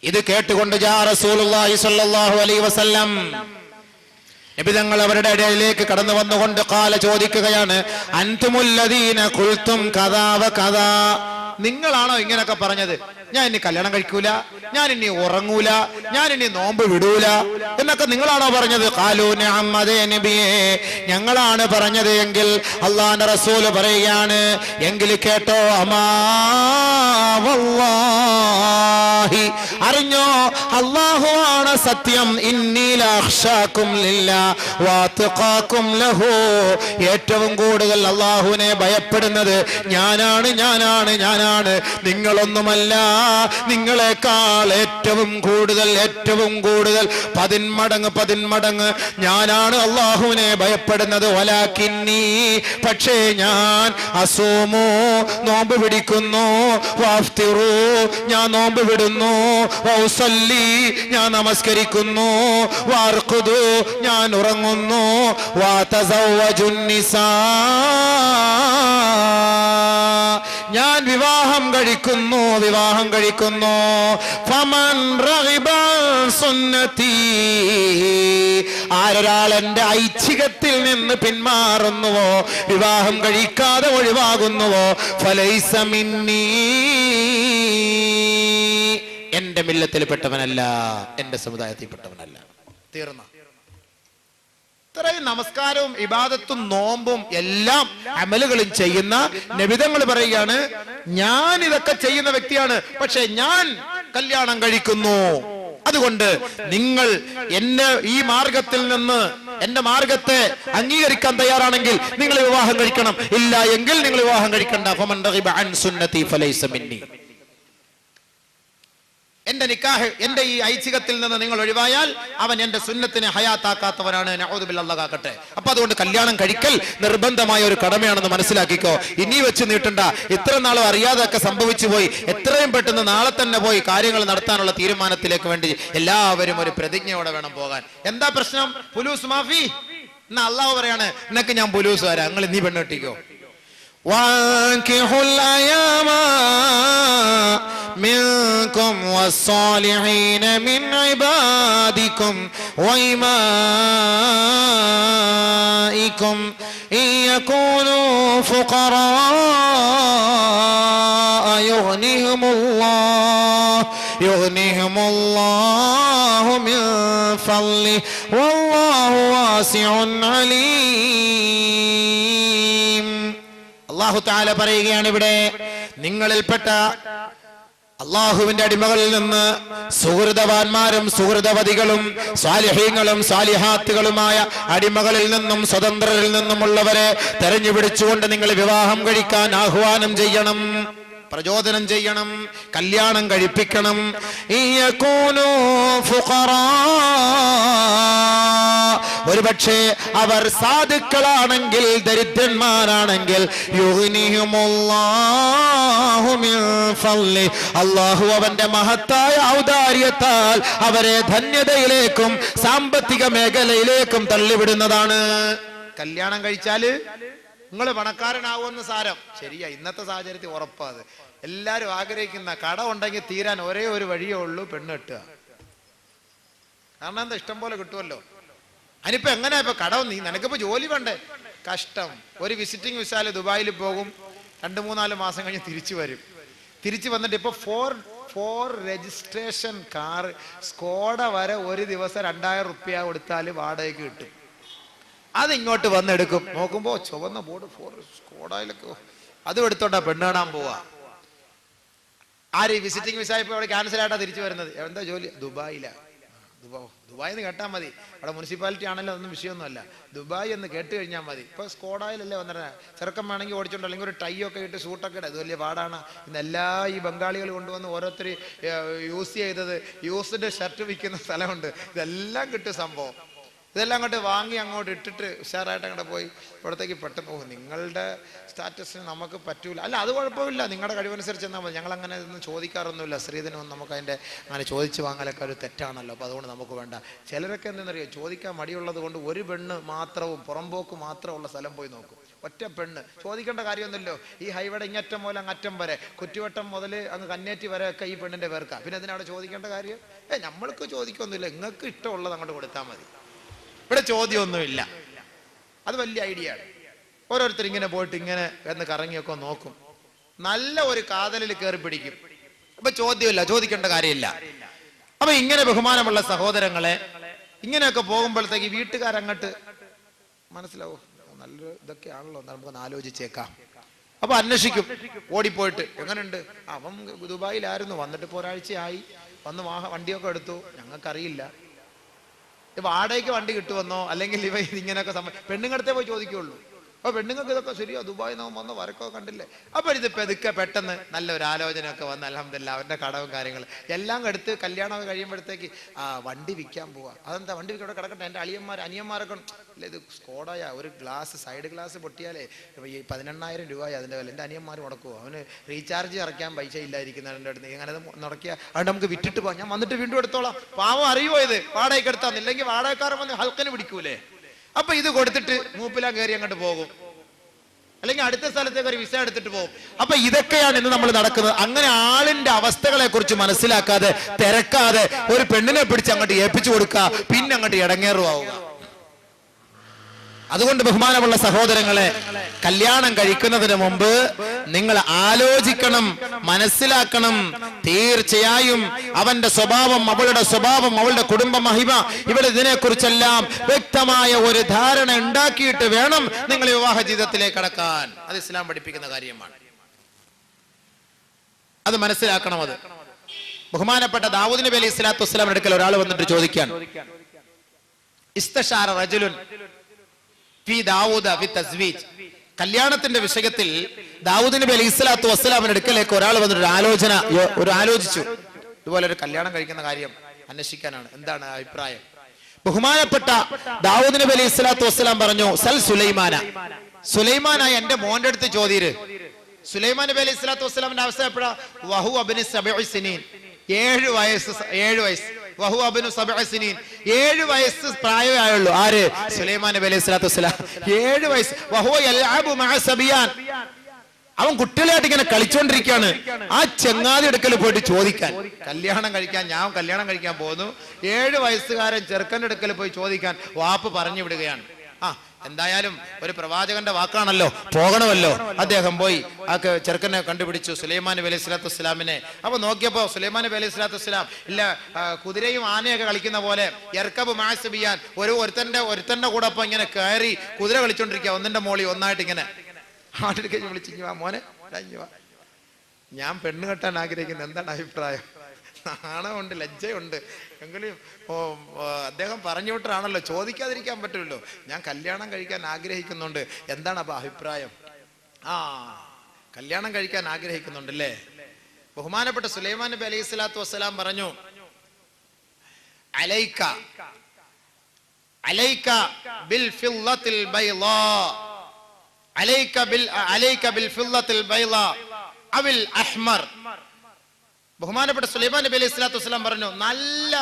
ഇത് കേട്ടുകൊണ്ട് ജാ റസൂലുള്ളാഹി സ്വല്ലല്ലാഹു അലൈഹി വസല്ലം, നബി തങ്ങൾ അവരുടെ ഇടയിലേക്ക് കടന്നു വന്നുകൊണ്ട് ഖാല, ചോദിക്കുകയാണ്, അൻതുമുല്ലദീന ഖുൽതും കദാ വ കദാ, നിങ്ങളാണോ ഇങ്ങനെയൊക്കെ പറഞ്ഞത്? ഞാൻ ഇനി കല്യാണം കഴിക്കൂല, ഞാൻ ഇനി ഉറങ്ങൂല, ഞാൻ ഇനി നോമ്പ് വിടൂല എന്നൊക്കെ നിങ്ങളാണോ പറഞ്ഞത്? ഖാലൂ നഅം, അതേ നബിയേ, ഞങ്ങളാണ് പറഞ്ഞത്. എങ്കിൽ അല്ലാഹുവിന്റെ റസൂൽ പറയുകയാണ്, എങ്കിൽ കേട്ടോ, അമാ വല്ലാഹി, അറിഞ്ഞോ, അല്ലാഹു ആണ് സത്യം, ഇന്നി ലഅഖ്ശാകും ലില്ലാഹ് വഅത്ഖാകും ലഹു, ഏറ്റവും കൂടുതൽ അല്ലാഹുവിനെ ഭയപ്പെടുന്നത് ഞാനാണ്, നിങ്ങളൊന്നുമല്ല, നിങ്ങളെക്കാൾ ഏറ്റവും കൂടുതൽ 10 മടങ്ങ് ഞാനാണ് അല്ലാഹുവിനെ ഭയപ്പെടുന്നത്. വലാകിന്നി, പക്ഷേ ഞാൻ അസൂമു, നോമ്പ് പിടിക്കുന്നു, വഅഫ്തിറു, ഞാൻ നോമ്പ് വിടുന്നു, വഉസല്ലി, ഞാൻ നമസ്കരിക്കുന്നു, വഅർഖുദു, ഞാൻ ഉറങ്ങുന്നു, വഅതസവ്വജുൻ നിസാ, വിവാഹം കഴിക്കുന്നു ഫമൻ റഗിബ സുന്നതി, ആരൊരാൾ എന്റെ ഐച്ഛികത്തിൽ നിന്ന് പിന്മാറുന്നുവോ, വിവാഹം കഴിക്കാതെ ഒഴിവാകുന്നുവോ, ഫലൈസ മിന്നീ, എന്റെ മില്ലത്തിൽപ്പെട്ടവനല്ല, എന്റെ സമുദായത്തിൽപ്പെട്ടവനല്ല. തീർന്ന. ഇത്രയും നമസ്കാരവും ഇബാദത്തും നോമ്പും എല്ലാം അമലുകളും ചെയ്യുന്ന നബിതങ്ങൾ പറയുകയാണ്, ഞാൻ ഇതൊക്കെ ചെയ്യുന്ന വ്യക്തിയാണ്, പക്ഷെ ഞാൻ കല്യാണം കഴിക്കുന്നു. അതുകൊണ്ട് നിങ്ങൾ എന്നെ ഈ മാർഗത്തിൽ നിന്ന്, എന്റെ മാർഗത്തെ അംഗീകരിക്കാൻ തയ്യാറാണെങ്കിൽ നിങ്ങൾ വിവാഹം കഴിക്കണം, ഇല്ല എങ്കിൽ നിങ്ങൾ വിവാഹം കഴിക്കണ്ട. ഫമൻ റഗിബ അൻ സുന്നതി ഫലൈസ മിന്നി, എന്റെ നിക്കാഹ്, എന്റെ ഈ ഐച്ഛികത്തിൽ നിന്ന് നിങ്ങൾ ഒഴിവായാൽ അവൻ എന്റെ സുന്നത്തിനെ ഹയാത്താക്കാത്തവനാണ്. നഊദു ബില്ലാഹ്, അല്ലാഹു കാക്കട്ടെ. അപ്പൊ അതുകൊണ്ട് കല്യാണം കഴിക്കൽ നിർബന്ധമായ ഒരു കടമയാണെന്ന് മനസ്സിലാക്കിക്കോ. ഇനി വെച്ച് നീട്ടണ്ട. ഇത്ര നാളും അറിയാതൊക്കെ സംഭവിച്ചു പോയി. എത്രയും പെട്ടെന്ന് നാളെ തന്നെ പോയി കാര്യങ്ങൾ നടത്താനുള്ള തീരുമാനത്തിലേക്ക് വേണ്ടി എല്ലാവരും ഒരു പ്രതിജ്ഞയോടെ വേണം പോകാൻ. എന്താ പ്രശ്നം? പുലൂസ് മാഫി. എന്നാ അള്ളാഹു പറയാണ്, നിനക്ക് ഞാൻ പുലൂസ് വരാം, നിങ്ങൾ നീ പെണ്ണ് കെട്ടിക്കോ. وَانكِحُوا الْأَيَامَ مِنكُمْ وَالصَّالِحِينَ مِنْ عِبَادِكُمْ وَإِمَائِكُمْ إِنْ يَكُونُوا فُقَرَاءَ يُغْنِهِمُ اللَّهُ مِنْ فَضْلِهِ وَاللَّهُ وَاسِعٌ عَلِيمٌ. അല്ലാഹു തആല പറയുകയാണ് ഇവിടെ, നിങ്ങളിൽപ്പെട്ട അള്ളാഹുവിന്റെ അടിമകളിൽ നിന്ന് സുഹൃതവാന്മാരും സുഹൃതവതികളും സ്വാലിഹീങ്ങളും സ്വാലിഹാത്തുകളുമായ അടിമകളിൽ നിന്നും സ്വതന്ത്രരിൽ നിന്നുമുള്ളവരെ തെരഞ്ഞുപിടിച്ചുകൊണ്ട് നിങ്ങൾ വിവാഹം കഴിക്കാൻ ആഹ്വാനം ചെയ്യണം, പ്രചോദനം ചെയ്യണം, കല്യാണം കഴിപ്പിക്കണം. ഒരുപക്ഷെ അവർ സാധുക്കളാണെങ്കിൽ, ദരിദ്രന്മാരാണെങ്കിൽ, അല്ലാഹു അവന്റെ മഹത്തായ ഔദാര്യത്താൽ അവരെ ധന്യതയിലേക്കും സാമ്പത്തിക മേഖലയിലേക്കും തള്ളിവിടുന്നതാണ്. കല്യാണം കഴിച്ചാല് നിങ്ങൾ പണക്കാരനാവുമെന്ന് സാരം. ശരിയാ, ഇന്നത്തെ സാഹചര്യത്തിൽ ഉറപ്പാത്. എല്ലാരും ആഗ്രഹിക്കുന്ന കട ഉണ്ടെങ്കിൽ തീരാൻ ഒരേ ഒരു വഴിയേ ഉള്ളൂ, പെണ്ണ് കെട്ടുക. കാരണം എന്താ, ഇഷ്ടം പോലെ കിട്ടുമല്ലോ. അതിനിപ്പോ എങ്ങനെയാ ഇപ്പൊ കട, നിനക്കിപ്പോ ജോലി വേണ്ടേ? കഷ്ടം. ഒരു വിസിറ്റിംഗ് വിസാല് ദുബായിൽ പോകും, 2-3-4 മാസം കഴിഞ്ഞ് തിരിച്ചു വരും. തിരിച്ചു വന്നിട്ട് ഇപ്പൊ ഫോർ രജിസ്ട്രേഷൻ കാർ സ്കോഡ വരെ ഒരു ദിവസം 2000 റുപ്യ കൊടുത്താൽ വാടകയ്ക്ക് കിട്ടും. അത് ഇങ്ങോട്ട് വന്നെടുക്കും. നോക്കുമ്പോ ചുവന്ന ബോർഡ് ഫോർ സ്കോഡയിലൊക്കെ, അതും എടുത്തോണ്ടാ പെണ്ണ് കാണാൻ പോവാ. ആര് വിസിറ്റിംഗ് വിസ ഇപ്പൊ അവിടെ ക്യാൻസൽ ആയിട്ടാ തിരിച്ചു വരുന്നത്. എന്താ ജോലി? ദുബായിലാ. ദുബായ് എന്ന് കേട്ടാൽ മതി. അവിടെ മുനിസിപ്പാലിറ്റി ആണല്ലോ, ഒന്നും വിഷയമൊന്നുമല്ല. ദുബായ് എന്ന് കേട്ട് കഴിഞ്ഞാൽ മതി. ഇപ്പൊ സ്കോഡായിലല്ലേ വന്നിട്ട് ചെറുക്കം വേണമെങ്കിൽ ഓടിച്ചോണ്ട്, അല്ലെങ്കിൽ ഒരു ടൈ ഒക്കെ ഇട്ട് സൂട്ടൊക്കെ ഇട്ട്, അത് വലിയ പാടാണ്. ഇന്ന് എല്ലാ ഈ ബംഗാളികൾ കൊണ്ടുവന്ന് ഓരോരുത്തർ യൂസ് ചെയ്തത്, യൂസ്ഡ് ഷർട്ട് വിൽക്കുന്ന സ്ഥലമുണ്ട്. ഇതെല്ലാം കിട്ടും സംഭവം. ഇതെല്ലാം അങ്ങോട്ട് വാങ്ങി അങ്ങോട്ട് ഇട്ടിട്ട് ഉഷാറായിട്ട് അങ്ങോട്ട് പോയി ഇവിടത്തേക്ക് പെട്ടെന്ന് പോകും. നിങ്ങളുടെ സ്റ്റാറ്റസിന് നമുക്ക് പറ്റൂല. അല്ല, അത് കുഴപ്പമില്ല, നിങ്ങളുടെ കഴിവനുസരിച്ച് എന്നാൽ മതി. ഞങ്ങൾ അങ്ങനെ ഒന്നും ചോദിക്കാറൊന്നുമില്ല. സ്ത്രീധനമൊന്നും നമുക്ക് അതിൻ്റെ അങ്ങനെ ചോദിച്ചു വാങ്ങലൊക്കെ ഒരു തെറ്റാണല്ലോ. അപ്പോൾ അതുകൊണ്ട് നമുക്ക് വേണ്ട. ചിലരൊക്കെ എന്തെന്നറിയോ, ചോദിക്കാൻ മടിയുള്ളത് കൊണ്ട് ഒരു പെണ്ണ് മാത്രവും പുറമ്പോക്ക് മാത്രമുള്ള സ്ഥലം പോയി നോക്കും. ഒറ്റ പെണ്ണ് ചോദിക്കേണ്ട കാര്യമൊന്നുമില്ലോ. ഈ ഹൈവേയുടെ ഇങ്ങറ്റം മുതൽ അങ്ങറ്റം വരെ, കുറ്റിവട്ടം മുതൽ അങ്ങ് കന്നേറ്റി വരെ ഒക്കെ ഈ പെണ്ണിൻ്റെ പേർക്കാണ്. പിന്നെ അതിനവിടെ ചോദിക്കേണ്ട കാര്യം? നമ്മൾക്ക് ചോദിക്കൊന്നുമില്ല, നിങ്ങൾക്ക് ഇഷ്ടമുള്ളത് അങ്ങോട്ട് കൊടുത്താൽ മതി. ഇവിടെ ചോദ്യമൊന്നുമില്ല. അത് വലിയ ഐഡിയ ആണ്. ഓരോരുത്തർ ഇങ്ങനെ പോയിട്ട് ഇങ്ങനെ എന്ന് കറങ്ങിയൊക്കെ നോക്കും. നല്ല ഒരു കാതലിൽ കയറി പിടിക്കും. അപ്പൊ ചോദ്യമില്ല, ചോദിക്കേണ്ട കാര്യമില്ല. അപ്പൊ ഇങ്ങനെ ബഹുമാനമുള്ള സഹോദരങ്ങളെ, ഇങ്ങനെയൊക്കെ പോകുമ്പോഴത്തേക്ക് വീട്ടുകാരങ്ങോട്ട് മനസ്സിലാവും, നല്ലൊരു ഇതൊക്കെയാണല്ലോ, നമുക്കൊന്ന് ആലോചിച്ചേക്കാം. അപ്പൊ അന്വേഷിക്കും, ഓടിപ്പോയിട്ട് എങ്ങനെയുണ്ട്, അവൻ ദുബായിലായിരുന്നു, വന്നിട്ട് ഇപ്പോൾ ഒരാഴ്ചയായി, വന്ന് വണ്ടിയൊക്കെ എടുത്തു, ഞങ്ങൾക്കറിയില്ല. വാടകയ്ക്ക് വണ്ടി കിട്ടുമെന്നോ, അല്ലെങ്കിൽ ഇവ ഇങ്ങനെയൊക്കെ പെണ്ണുങ്ങടുത്തേ പോയി ചോദിക്കുള്ളൂ. അപ്പൊ പെണ്ണുങ്ങൾക്ക് ഇതൊക്കെ ശരിയോ, ദുബായിൽ നിന്ന് വന്ന വരക്കോ കണ്ടില്ലേ. അപ്പൊ ഇത് പെതുക്കെ പെട്ടെന്ന് നല്ലൊരു ആലോചനയൊക്കെ വന്ന് അൽഹംദുലില്ലാഹ് അവന്റെ കടവും കാര്യങ്ങളും എല്ലാം എടുത്ത് കല്യാണമൊക്കെ കഴിയുമ്പോഴത്തേക്ക് വണ്ടി വിൽക്കാൻ പോവാ. അതെന്താ വണ്ടി വിൽക്കാൻ ഇവിടെ കിടക്കട്ടെ, എൻ്റെ അനിയന്മാരൊക്കെ ഇല്ല, ഇത് സ്കോഡായ ഒരു ഗ്ലാസ് സൈഡ് ഗ്ലാസ് പൊട്ടിയാലേ ഈ 18,000 രൂപയായി അതിൻ്റെ വില. എൻ്റെ അനിയന്മാർ മുടക്കുമോ, അവന് റീചാർജ് ഇറക്കാൻ പൈസ ഇല്ലായിരിക്കുന്നതിൻ്റെ അടുത്ത് ഇങ്ങനെ മുടക്കിയ അതുകൊണ്ട് നമുക്ക് വിറ്റിട്ട് പോകാം, ഞാൻ വന്നിട്ട് വീണ്ടും എടുത്തോളാം. പാവം അറിയുമോ ഇത് വാടകയ്ക്ക് എടുത്താന്നില്ലെങ്കിൽ വാടകക്കാരൻ വന്ന് ഹൽക്കന് പിടിക്കൂലേ. അപ്പൊ ഇത് കൊടുത്തിട്ട് മൂപ്പിലാൻ കയറി അങ്ങോട്ട് പോകും. അല്ലെങ്കിൽ അടുത്ത സ്ഥലത്തേക്ക് ഒരു വിസ എടുത്തിട്ട് പോകും. അപ്പൊ ഇതൊക്കെയാണ് ഇന്ന് നമ്മൾ നടക്കുന്നത്. അങ്ങനെ ആളിന്റെ അവസ്ഥകളെ കുറിച്ച് മനസ്സിലാക്കാതെ, തിരക്കാതെ ഒരു പെണ്ണിനെ പിടിച്ച് അങ്ങോട്ട് ഏൽപ്പിച്ചു കൊടുക്കുക, പിന്നെ അങ്ങോട്ട് ഇടങ്ങേറുവാവുക. അതുകൊണ്ട് ബഹുമാനമുള്ള സഹോദരങ്ങളെ, കല്യാണം കഴിക്കുന്നതിന് മുമ്പ് നിങ്ങൾ ആലോചിക്കണം, മനസ്സിലാക്കണം. തീർച്ചയായും അവന്റെ സ്വഭാവം, അവളുടെ സ്വഭാവം, അവളുടെ കുടുംബ മഹിമ, ഇവിടെ ഇതിനെക്കുറിച്ചെല്ലാം വ്യക്തമായ ഒരു ധാരണ ഉണ്ടാക്കിയിട്ട് വേണം നിങ്ങൾ വിവാഹ ജീവിതത്തിലേക്ക് കടക്കാൻ. അത് ഇസ്ലാം പഠിപ്പിക്കുന്ന കാര്യമാണ്. അത് മനസ്സിലാക്കണം. അത് ബഹുമാനപ്പെട്ട ദാവൂദ് നബി അലൈഹി സ്വലാത്തു വസ്സലാമിന്റെ അടുക്കൽ ഒരാൾ വന്നിട്ട് ചോദിക്കാൻ, ഇസ്തശാറ റജുലുൻ ഫീ ദാവൂദ ഫി തസ്വീജ്, കല്യാണത്തിന്റെ വിഷയത്തിൽ ദാവൂദ് നബി അലൈഹി സ്വലാത്തു വസ്സലാമിന്റെ അടുക്കലേക്ക് ഒരാൾ വന്നിട്ട് ആലോചിച്ചു, ഇതുപോലെ ഒരു കല്യാണം കഴിക്കുന്ന കാര്യം അന്വേഷിക്കാനാണ്, എന്താണ് അഭിപ്രായം? ബഹുമാനപ്പെട്ട ദാവൂദ് നബി അലൈഹി സ്വലാത്തു വസ്സലാം പറഞ്ഞു, സൽ സുലൈമാന, സുലൈമാനായ എന്റെ മോന്റെ അടുത്ത് ചോദ്യര്. സുലൈമാൻ നബി അലൈഹി സ്വലാത്തു വസ്സലാമിന്റെ അവസ്ഥ എപ്പോഴാ? വഹു അബ്നു സബഇ സിനീൻ, 7 വയസ്സ്. വഹു അബ്നു സബഇ സിനീൻ, 7 വയസ്സ് പ്രായമായുള്ളൂ. ആര്? സുലൈമാൻ നബി അലൈഹി സ്വലാത്തു വസ്സലാം. 7 വയസ്സ്. വഹു യൽഅബു മഅ സബിയാൻ, അവൻ കുട്ടികളായിട്ട് ഇങ്ങനെ കളിച്ചോണ്ടിരിക്കുകയാണ്. ആ ചങ്ങാതി അടുക്കൽ പോയിട്ട് ചോദിക്കാൻ, കല്യാണം കഴിക്കാൻ, ഞാൻ കല്യാണം കഴിക്കാൻ പോകുന്നു, 7 വയസ്സുകാരൻ ചെറുക്കൻ്റെ അടുക്കൽ പോയി ചോദിക്കാൻ വാപ്പ് പറഞ്ഞു വിടുകയാണ്. എന്തായാലും ഒരു പ്രവാചകന്റെ വാക്കാണല്ലോ, പോകണമല്ലോ. അദ്ദേഹം പോയി ആ ചെറുക്കനെ കണ്ടുപിടിച്ചു, സുലൈമാൻ നബി അലൈഹി സ്വലാത്തു വസ്സലാമിനെ. അപ്പൊ നോക്കിയപ്പോ സുലൈമാൻ നബി അലൈഹി സ്വലാത്തു വസ്സലാം ഇല്ല, കുതിരയും ആനയൊക്കെ കളിക്കുന്ന പോലെ യർക്കബ് മാസബിയാൻ, ഒരുത്തന്റെ കൂടെ അപ്പൊ ഇങ്ങനെ കയറി കുതിര കളിച്ചോണ്ടിരിക്കുക, ഒന്നിന്റെ മോളി ഒന്നായിട്ട് ഇങ്ങനെ ആട്ടിൽ വിളിച്ചു, മോനെ ഞാൻ പെണ്ണ് കെട്ടാൻ ആഗ്രഹിക്കുന്നു, എന്താണ് അഭിപ്രായം? നാണമുണ്ട്, ലജ്ജയുണ്ട്, എങ്കിലും അദ്ദേഹം പറഞ്ഞു വിട്ടാണല്ലോ, ചോദിക്കാതിരിക്കാൻ പറ്റുമല്ലോ. ഞാൻ കല്യാണം കഴിക്കാൻ ആഗ്രഹിക്കുന്നുണ്ട്, എന്താണ് അപ്പൊ അഭിപ്രായം? കല്യാണം കഴിക്കാൻ ആഗ്രഹിക്കുന്നുണ്ടല്ലേ? ബഹുമാനപ്പെട്ട സുലൈമാൻ നബി അലൈഹി സ്വലാത്തു വസ്സലാം പറഞ്ഞു, അലൈക ബിൽ ഫില്ലത്തിൽ ബൈളാ, അലൈക ബിൽ ഫില്ലത്തിൽ ബൈളാ അവിൽ അഹ്മർ. ബഹുമാനപ്പെട്ട സുലൈമാൻ നബി അലൈഹി സ്വലാത്തു വസ്സലാം പറഞ്ഞു, നല്ല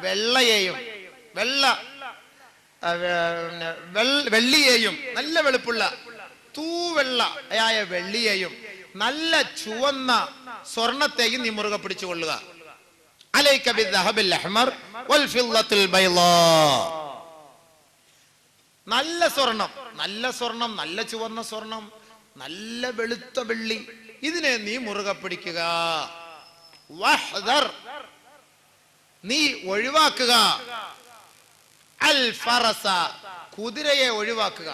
വെള്ളയെയും വെള്ളിയെയും, നല്ല വെളുപ്പുള്ള തൂവെള്ളയായ വെള്ളിയെയും നല്ല ചുവന്ന സ്വർണത്തെയും നീ മുറുകെ പിടിച്ചുകൊള്ളുക. അലൈക ബിദ്ദഹബിൽ അഹ്മർ വൽ ഫില്ലത്തിൽ ബൈളാ, നല്ല സ്വർണം, നല്ല ചുവന്ന സ്വർണം, നല്ല വെളുത്ത വെള്ളി, ഇതിനെ നീ മുറുകെ പിടിക്കുക. വഹ്ദർ, നീ ഒഴിവാക്കുക. അൽ ഫറസ, കുതിരയെ ഒഴിവാക്കുക.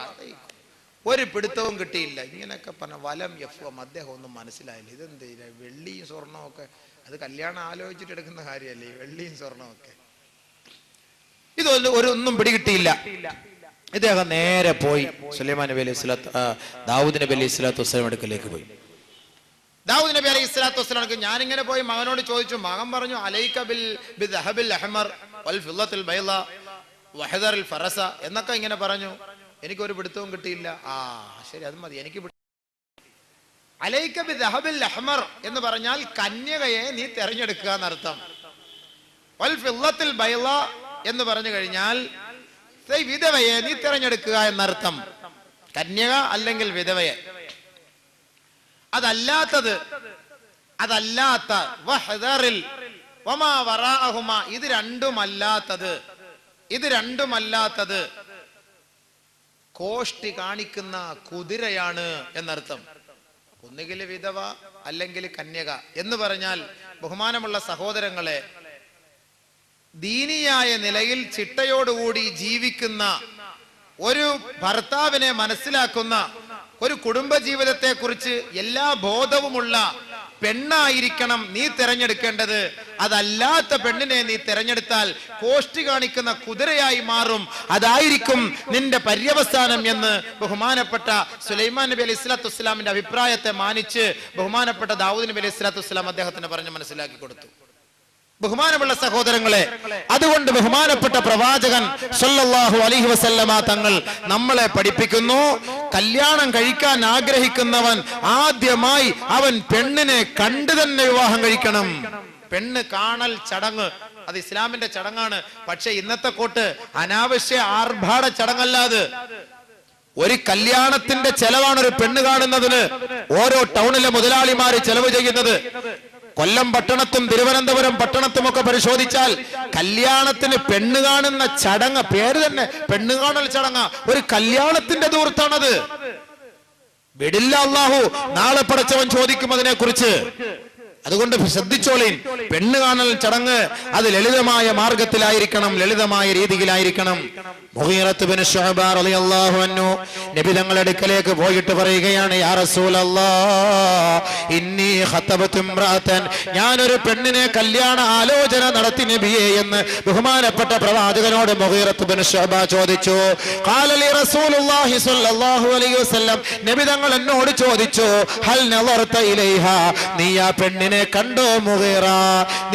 ഒരു പിടുത്തവും കിട്ടിയില്ല. ഇങ്ങനെയൊക്കെ പറഞ്ഞ വലം യഫ്വം, അദ്ദേഹം ഒന്നും മനസ്സിലായില്ല. ഇതെന്ത് വെള്ളിയും സ്വർണവും ഒക്കെ, അത് കല്യാണം ആലോചിച്ചിട്ട് എടുക്കുന്ന കാര്യമല്ലേ, വെള്ളിയും സ്വർണവും ഒക്കെ. ഇതൊന്നും ഒന്നും പിടികിട്ടിയില്ല. ഇദ്ദേഹം നേരെ പോയി സുലൈമാൻ നബി അലൈഹി സ്വലാത്തു ദാവൂദ് നബി അലൈഹി സ്വലാത്തു വസ്സലാം അടുക്കലേക്ക് പോയി. ദാവൂദ് നബി അലൈഹി സ്വലാത്തു വസ്സലാം ഞാനിങ്ങനെ പോയി മകനോട് ചോദിച്ചു. മകൻ പറഞ്ഞു, അലൈക ബിദ്ദഹബിൽ അഹ്മർ വൽ ഫില്ലത്തിൽ ബൈളാ വഹദറിൽ ഫറസ എന്നൊക്കെ ഇങ്ങനെ പറഞ്ഞു. എനിക്കൊരു പിടുത്തവും കിട്ടിയില്ല. ശരി, അത് മതി, എനിക്ക് അലൈക ബിദ്ദഹബിൽ അഹ്മർ എന്ന് പറഞ്ഞാൽ കന്യകയെ നീ തെരഞ്ഞെടുക്കുക എന്നർത്ഥം. വൽ ഫില്ലത്തിൽ ബൈളാ എന്ന് പറഞ്ഞു കഴിഞ്ഞാൽ വിധവയെ നീ തെരഞ്ഞെടുക്കുക എന്നർത്ഥം. കന്യക അല്ലെങ്കിൽ വിധവയെ. അതല്ലാത്ത വഹദറിൽ വമാ വറാഅഹുമാ, ഇത് രണ്ടുമല്ലാത്തത് കോഷ്ടി കാണിക്കുന്ന കുതിരയാണ് എന്നർത്ഥം. ഒന്നുകിൽ വിധവ അല്ലെങ്കിൽ കന്യക എന്ന് പറഞ്ഞാൽ, ബഹുമാനമുള്ള സഹോദരങ്ങളെ, ദീനിയായ നിലയിൽ ചിട്ടയോടുകൂടി ജീവിക്കുന്ന ഒരു ഭർത്താവിനെ മനസ്സിലാക്കുന്ന, ഒരു കുടുംബ ജീവിതത്തെ കുറിച്ച് എല്ലാ ബോധവുമുള്ള പെണ്ണായിരിക്കണം നീ തിരഞ്ഞെടുക്കേണ്ടത്. അതല്ലാത്ത പെണ്ണിനെ നീ തിരഞ്ഞെടുത്താൽ കോഷ്ടി കാണിക്കുന്ന കുതിരയായി മാറും. അതായിരിക്കും നിന്റെ പര്യവസാനം എന്ന് ബഹുമാനപ്പെട്ട സുലൈമാൻ നബി അലൈഹി സ്വലാത്തു വസ്സലാമിന്റെ അഭിപ്രായത്തെ മാനിച്ച് ബഹുമാനപ്പെട്ട ദാവൂദ് നബി അലൈഹി സ്വലാത്തു വസ്സലാം അദ്ദേഹത്തിന് പറഞ്ഞ് മനസ്സിലാക്കി കൊടുത്തു. ബഹുമാനമുള്ള സഹോദരങ്ങളെ, അതുകൊണ്ട് ബഹുമാനപ്പെട്ട പ്രവാചകൻ സല്ലല്ലാഹു അലൈഹി വസല്ലമ തങ്ങൾ നമ്മളെ പഠിപ്പിക്കുന്നു, കല്യാണം കഴിക്കാൻ ആഗ്രഹിക്കുന്നവൻ ആദ്യമായി അവൻ പെണ്ണിനെ കണ്ടു തന്നെ വിവാഹം കഴിക്കണം. പെണ്ണ് കാണൽ ചടങ്ങ് അത് ഇസ്ലാമിന്റെ ചടങ്ങാണ്. പക്ഷെ ഇന്നത്തെ കൂട്ട് അനാവശ്യ ആർഭാട ചടങ്ങല്ലാത്. ഒരു കല്യാണത്തിന്റെ ചെലവാണ് ഒരു പെണ്ണ് കാണുന്നതിന് ഓരോ ടൗണിലെ മുതലാളിമാര് ചെലവ് ചെയ്യുന്നത്. കൊല്ലം പട്ടണത്തും തിരുവനന്തപുരം പട്ടണത്തും ഒക്കെ പരിശോധിച്ചാൽ കല്യാണത്തിന് പെണ്ണ് കാണുന്ന ചടങ്ങ്, പേര് തന്നെ പെണ്ണ് കാണൽ ചടങ്ങ്, ഒരു കല്യാണത്തിന്റെ ദൂരത്താണത്. വിടില്ല അല്ലാഹു, നാളെ പടച്ചവൻ ചോദിക്കും അതിനെ കുറിച്ച്. അതുകൊണ്ട് ശ്രദ്ധിച്ചോളീൻ, പെണ്ണ് കാണൽ ചടങ്ങ് അത് ലളിതമായ മാർഗത്തിലായിരിക്കണം, ലളിതമായ രീതിയിലായിരിക്കണം. മുഗീറത്ത് ബിൻ ശുഅബ റളിയല്ലാഹു അൻഹു നബി തങ്ങളുടെ അടുക്കലേക്ക് പോയിട്ട് പറയുകയാണ്, യാ റസൂലല്ലാഹ് ഇന്നി ഖതബതു ഇംറഅതൻ, ഞാനൊരു പെണ്ണിനെ കല്യാണ ആലോചന നടത്തി നബിയേ എന്ന് ബഹുമാനപ്പെട്ട പ്രവാചകനോട് മുഗീറത്ത് ബിൻ ശുഅബ ചോദിച്ചു. ഖാല ലി റസൂലുള്ളാഹി സ്വല്ലല്ലാഹു അലൈഹി വസല്ലം, നബി തങ്ങൾ എന്നോട് ചോദിച്ചു, ഹൽ നളർത ഇലൈഹാ, നീ ആ പെണ്ണിനെ കണ്ടോ മുഗീറ,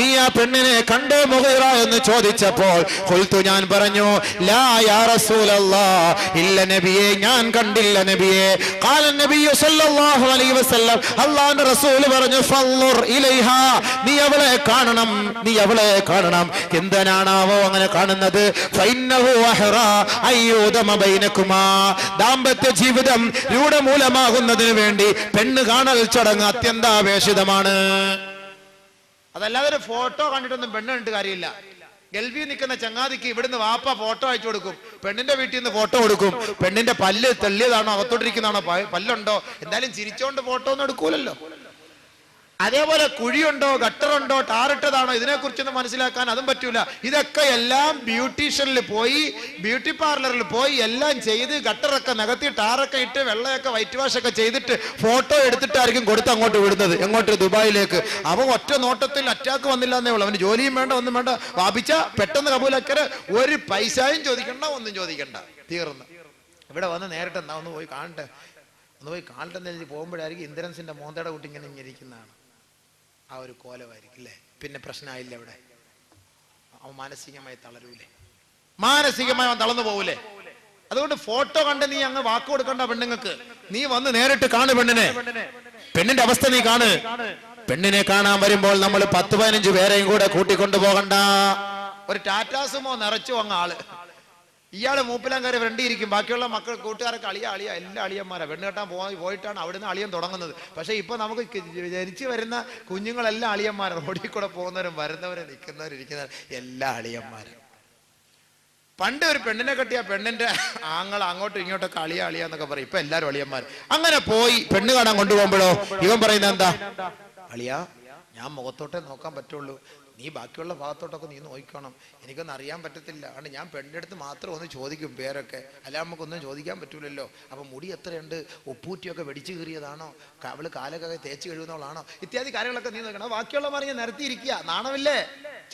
നീ ആ പെണ്ണിനെ കണ്ടോ മുഗീറ എന്ന് ചോദിച്ചപ്പോൾ ഖുൽതു, ഞാൻ പറഞ്ഞു, ലാ യാ റസൂലല്ലാഹ്, ഇല്ല നബിയേ, ഞാൻ കണ്ടില്ല നബിയേ. ഖാല നബിയു സല്ലല്ലാഹു അലൈഹി വസല്ലം, അല്ലാഹുവിന്റെ റസൂൽ പറഞ്ഞു, ഫൻളുർ ഇലൈഹാ, നീ അവളെ കാണണം, നീ അവളെ കാണണം. എന്തിനാണാവോ അങ്ങനെ കാണുന്നത്? ഫഇന്നഹു അഹ്റാ അയ്യൂദമ ബൈനകുമാ, ദാമ്പത്യ ജീവിതം രൂഢമൂലമാകുന്നതിന് വേണ്ടി പെണ്ണ് കാണൽ ചടങ്ങ് അത്യന്താപേക്ഷിതമാണ്. അതല്ലാതെ ഒരു ഫോട്ടോ കണ്ടിട്ടൊന്നും പെണ്ണ് കണ്ടിട്ട് കാര്യമില്ല. ഗൾഫിൽ നിൽക്കുന്ന ചങ്ങാതിക്ക് ഇവിടുന്ന് വാപ്പ ഫോട്ടോ അയച്ചു കൊടുക്കും, പെണ്ണിന്റെ വീട്ടിൽ നിന്ന് ഫോട്ടോ കൊടുക്കും. പെണ്ണിന്റെ പല്ല് തെള്ളിയതാണോ അകത്തോട്ടിരിക്കുന്നതാണോ, പല്ലുണ്ടോ, എന്തായാലും ചിരിച്ചോണ്ട് ഫോട്ടോ ഒന്നും എടുക്കൂലല്ലോ. അതേപോലെ കുഴിയുണ്ടോ, ഗട്ടറുണ്ടോ, ടാറിട്ടതാണോ, ഇതിനെക്കുറിച്ചൊന്നും മനസ്സിലാക്കാൻ അതും പറ്റൂല. ഇതൊക്കെ എല്ലാം ബ്യൂട്ടീഷ്യനിൽ പോയി, ബ്യൂട്ടി പാർലറിൽ പോയി എല്ലാം ചെയ്ത് ഗട്ടറൊക്കെ നികത്തി ടാറൊക്കെ ഇട്ട് വെള്ളയൊക്കെ വൈറ്റ് വാഷ് ഒക്കെ ചെയ്തിട്ട് ഫോട്ടോ എടുത്തിട്ടായിരിക്കും കൊടുത്ത് അങ്ങോട്ട് വിടുന്നത്. എങ്ങോട്ട്? ദുബായിലേക്ക്. അവൻ ഒറ്റ നോട്ടത്തിൽ അറ്റാക്ക് വന്നില്ല എന്നേ ഉള്ളൂ. അവന് ജോലിയും വേണ്ട, ഒന്നും വേണ്ട, വാപിച്ച പെട്ടെന്ന് കബൂലാക്കര്, ഒരു പൈസയും ചോദിക്കണ്ട, ഒന്നും ചോദിക്കണ്ട, തീർന്ന്. ഇവിടെ വന്ന് നേരിട്ട് എന്നാ ഒന്ന് പോയി കാണട്ടെ, ഒന്ന് പോയി കാണട്ടെ എന്ന് പോകുമ്പോഴായിരിക്കും ഇന്ദ്രൻസിന്റെ മോന്തയുടെ കുട്ടി ഇങ്ങനെ ഇരിക്കുന്നതാണ്. ആ ഒരു കോലമായിരിക്കും അല്ലേ. പിന്നെ പ്രശ്നമായില്ല അവിടെ. അവൻ മാനസികമായി തളരൂലേ, മാനസികമായി അവൻ തളർന്നു പോകൂലേ. അതുകൊണ്ട് ഫോട്ടോ കണ്ട് നീ അങ്ങ് വാക്ക് കൊടുക്കണ്ട പെണ്ണുങ്ങൾക്ക്. നീ വന്ന് നേരിട്ട് കാണു പെണ്ണിനെ, പെണ്ണിന്റെ അവസ്ഥ നീ കാണ്. പെണ്ണിനെ കാണാൻ വരുമ്പോൾ നമ്മൾ 10-15 പേരെയും കൂടെ കൂട്ടിക്കൊണ്ടു പോകണ്ട. ഒരു ടാറ്റാസുമോ നിറച്ചു അങ്ങ് ആള്, ഇയാള് മൂപ്പിലാൻ കയറി ഫ്രണ്ടിരിക്കും, ബാക്കിയുള്ള മക്കൾ കൂട്ടുകാരൊക്കെ അളിയ അളിയ എല്ലാ അളിയന്മാരാ. പെണ്ണ് കെട്ടാൻ പോയിട്ടാണ് അവിടുന്ന് അളിയൻ തുടങ്ങുന്നത്. പക്ഷെ ഇപ്പൊ നമുക്ക് ജനിച്ചു വരുന്ന കുഞ്ഞുങ്ങളെല്ലാം അളിയന്മാരാണ്. റോഡിൽ കൂടെ പോകുന്നവരും വരുന്നവരും നിൽക്കുന്നവരും ഇരിക്കുന്നവരും എല്ലാ അളിയന്മാരും. പണ്ട് ഒരു പെണ്ണിനെ കെട്ടിയ പെണ്ണിന്റെ ആങ്ങൾ അങ്ങോട്ടും ഇങ്ങോട്ടൊക്കെ അളിയ എന്നൊക്കെ പറയും. ഇപ്പൊ എല്ലാരും അളിയന്മാർ. അങ്ങനെ പോയി പെണ്ണ് കാണാൻ കൊണ്ടുപോകുമ്പോഴോ ഇവൻ പറയുന്നത് എന്താ? അളിയ, ഞാൻ മുഖത്തോട്ടേ നോക്കാൻ പറ്റുള്ളൂ, നീ ബാക്കിയുള്ള ഭാഗത്തോട്ടൊക്കെ നീ നോക്കണം, എനിക്കൊന്നും അറിയാൻ പറ്റത്തില്ല. അതുകൊണ്ട് ഞാൻ പെണ്ണിൻ്റെ അടുത്ത് മാത്രം ഒന്ന് ചോദിക്കും പേരൊക്കെ, അല്ല നമുക്കൊന്നും ചോദിക്കാൻ പറ്റൂലല്ലോ. അപ്പൊ മുടി എത്രയുണ്ട്, ഒപ്പൂറ്റിയൊക്കെ വെടിച്ചു കീറിയതാണോ, അവള് കാലൊക്കെ തേച്ച് കഴുകുന്നവളാണോ, ഇത്യാദി കാര്യങ്ങളൊക്കെ നീ നോക്കണം. ബാക്കിയുള്ള പറഞ്ഞ് നിരത്തിയിരിക്കുക, നാണമില്ലേ?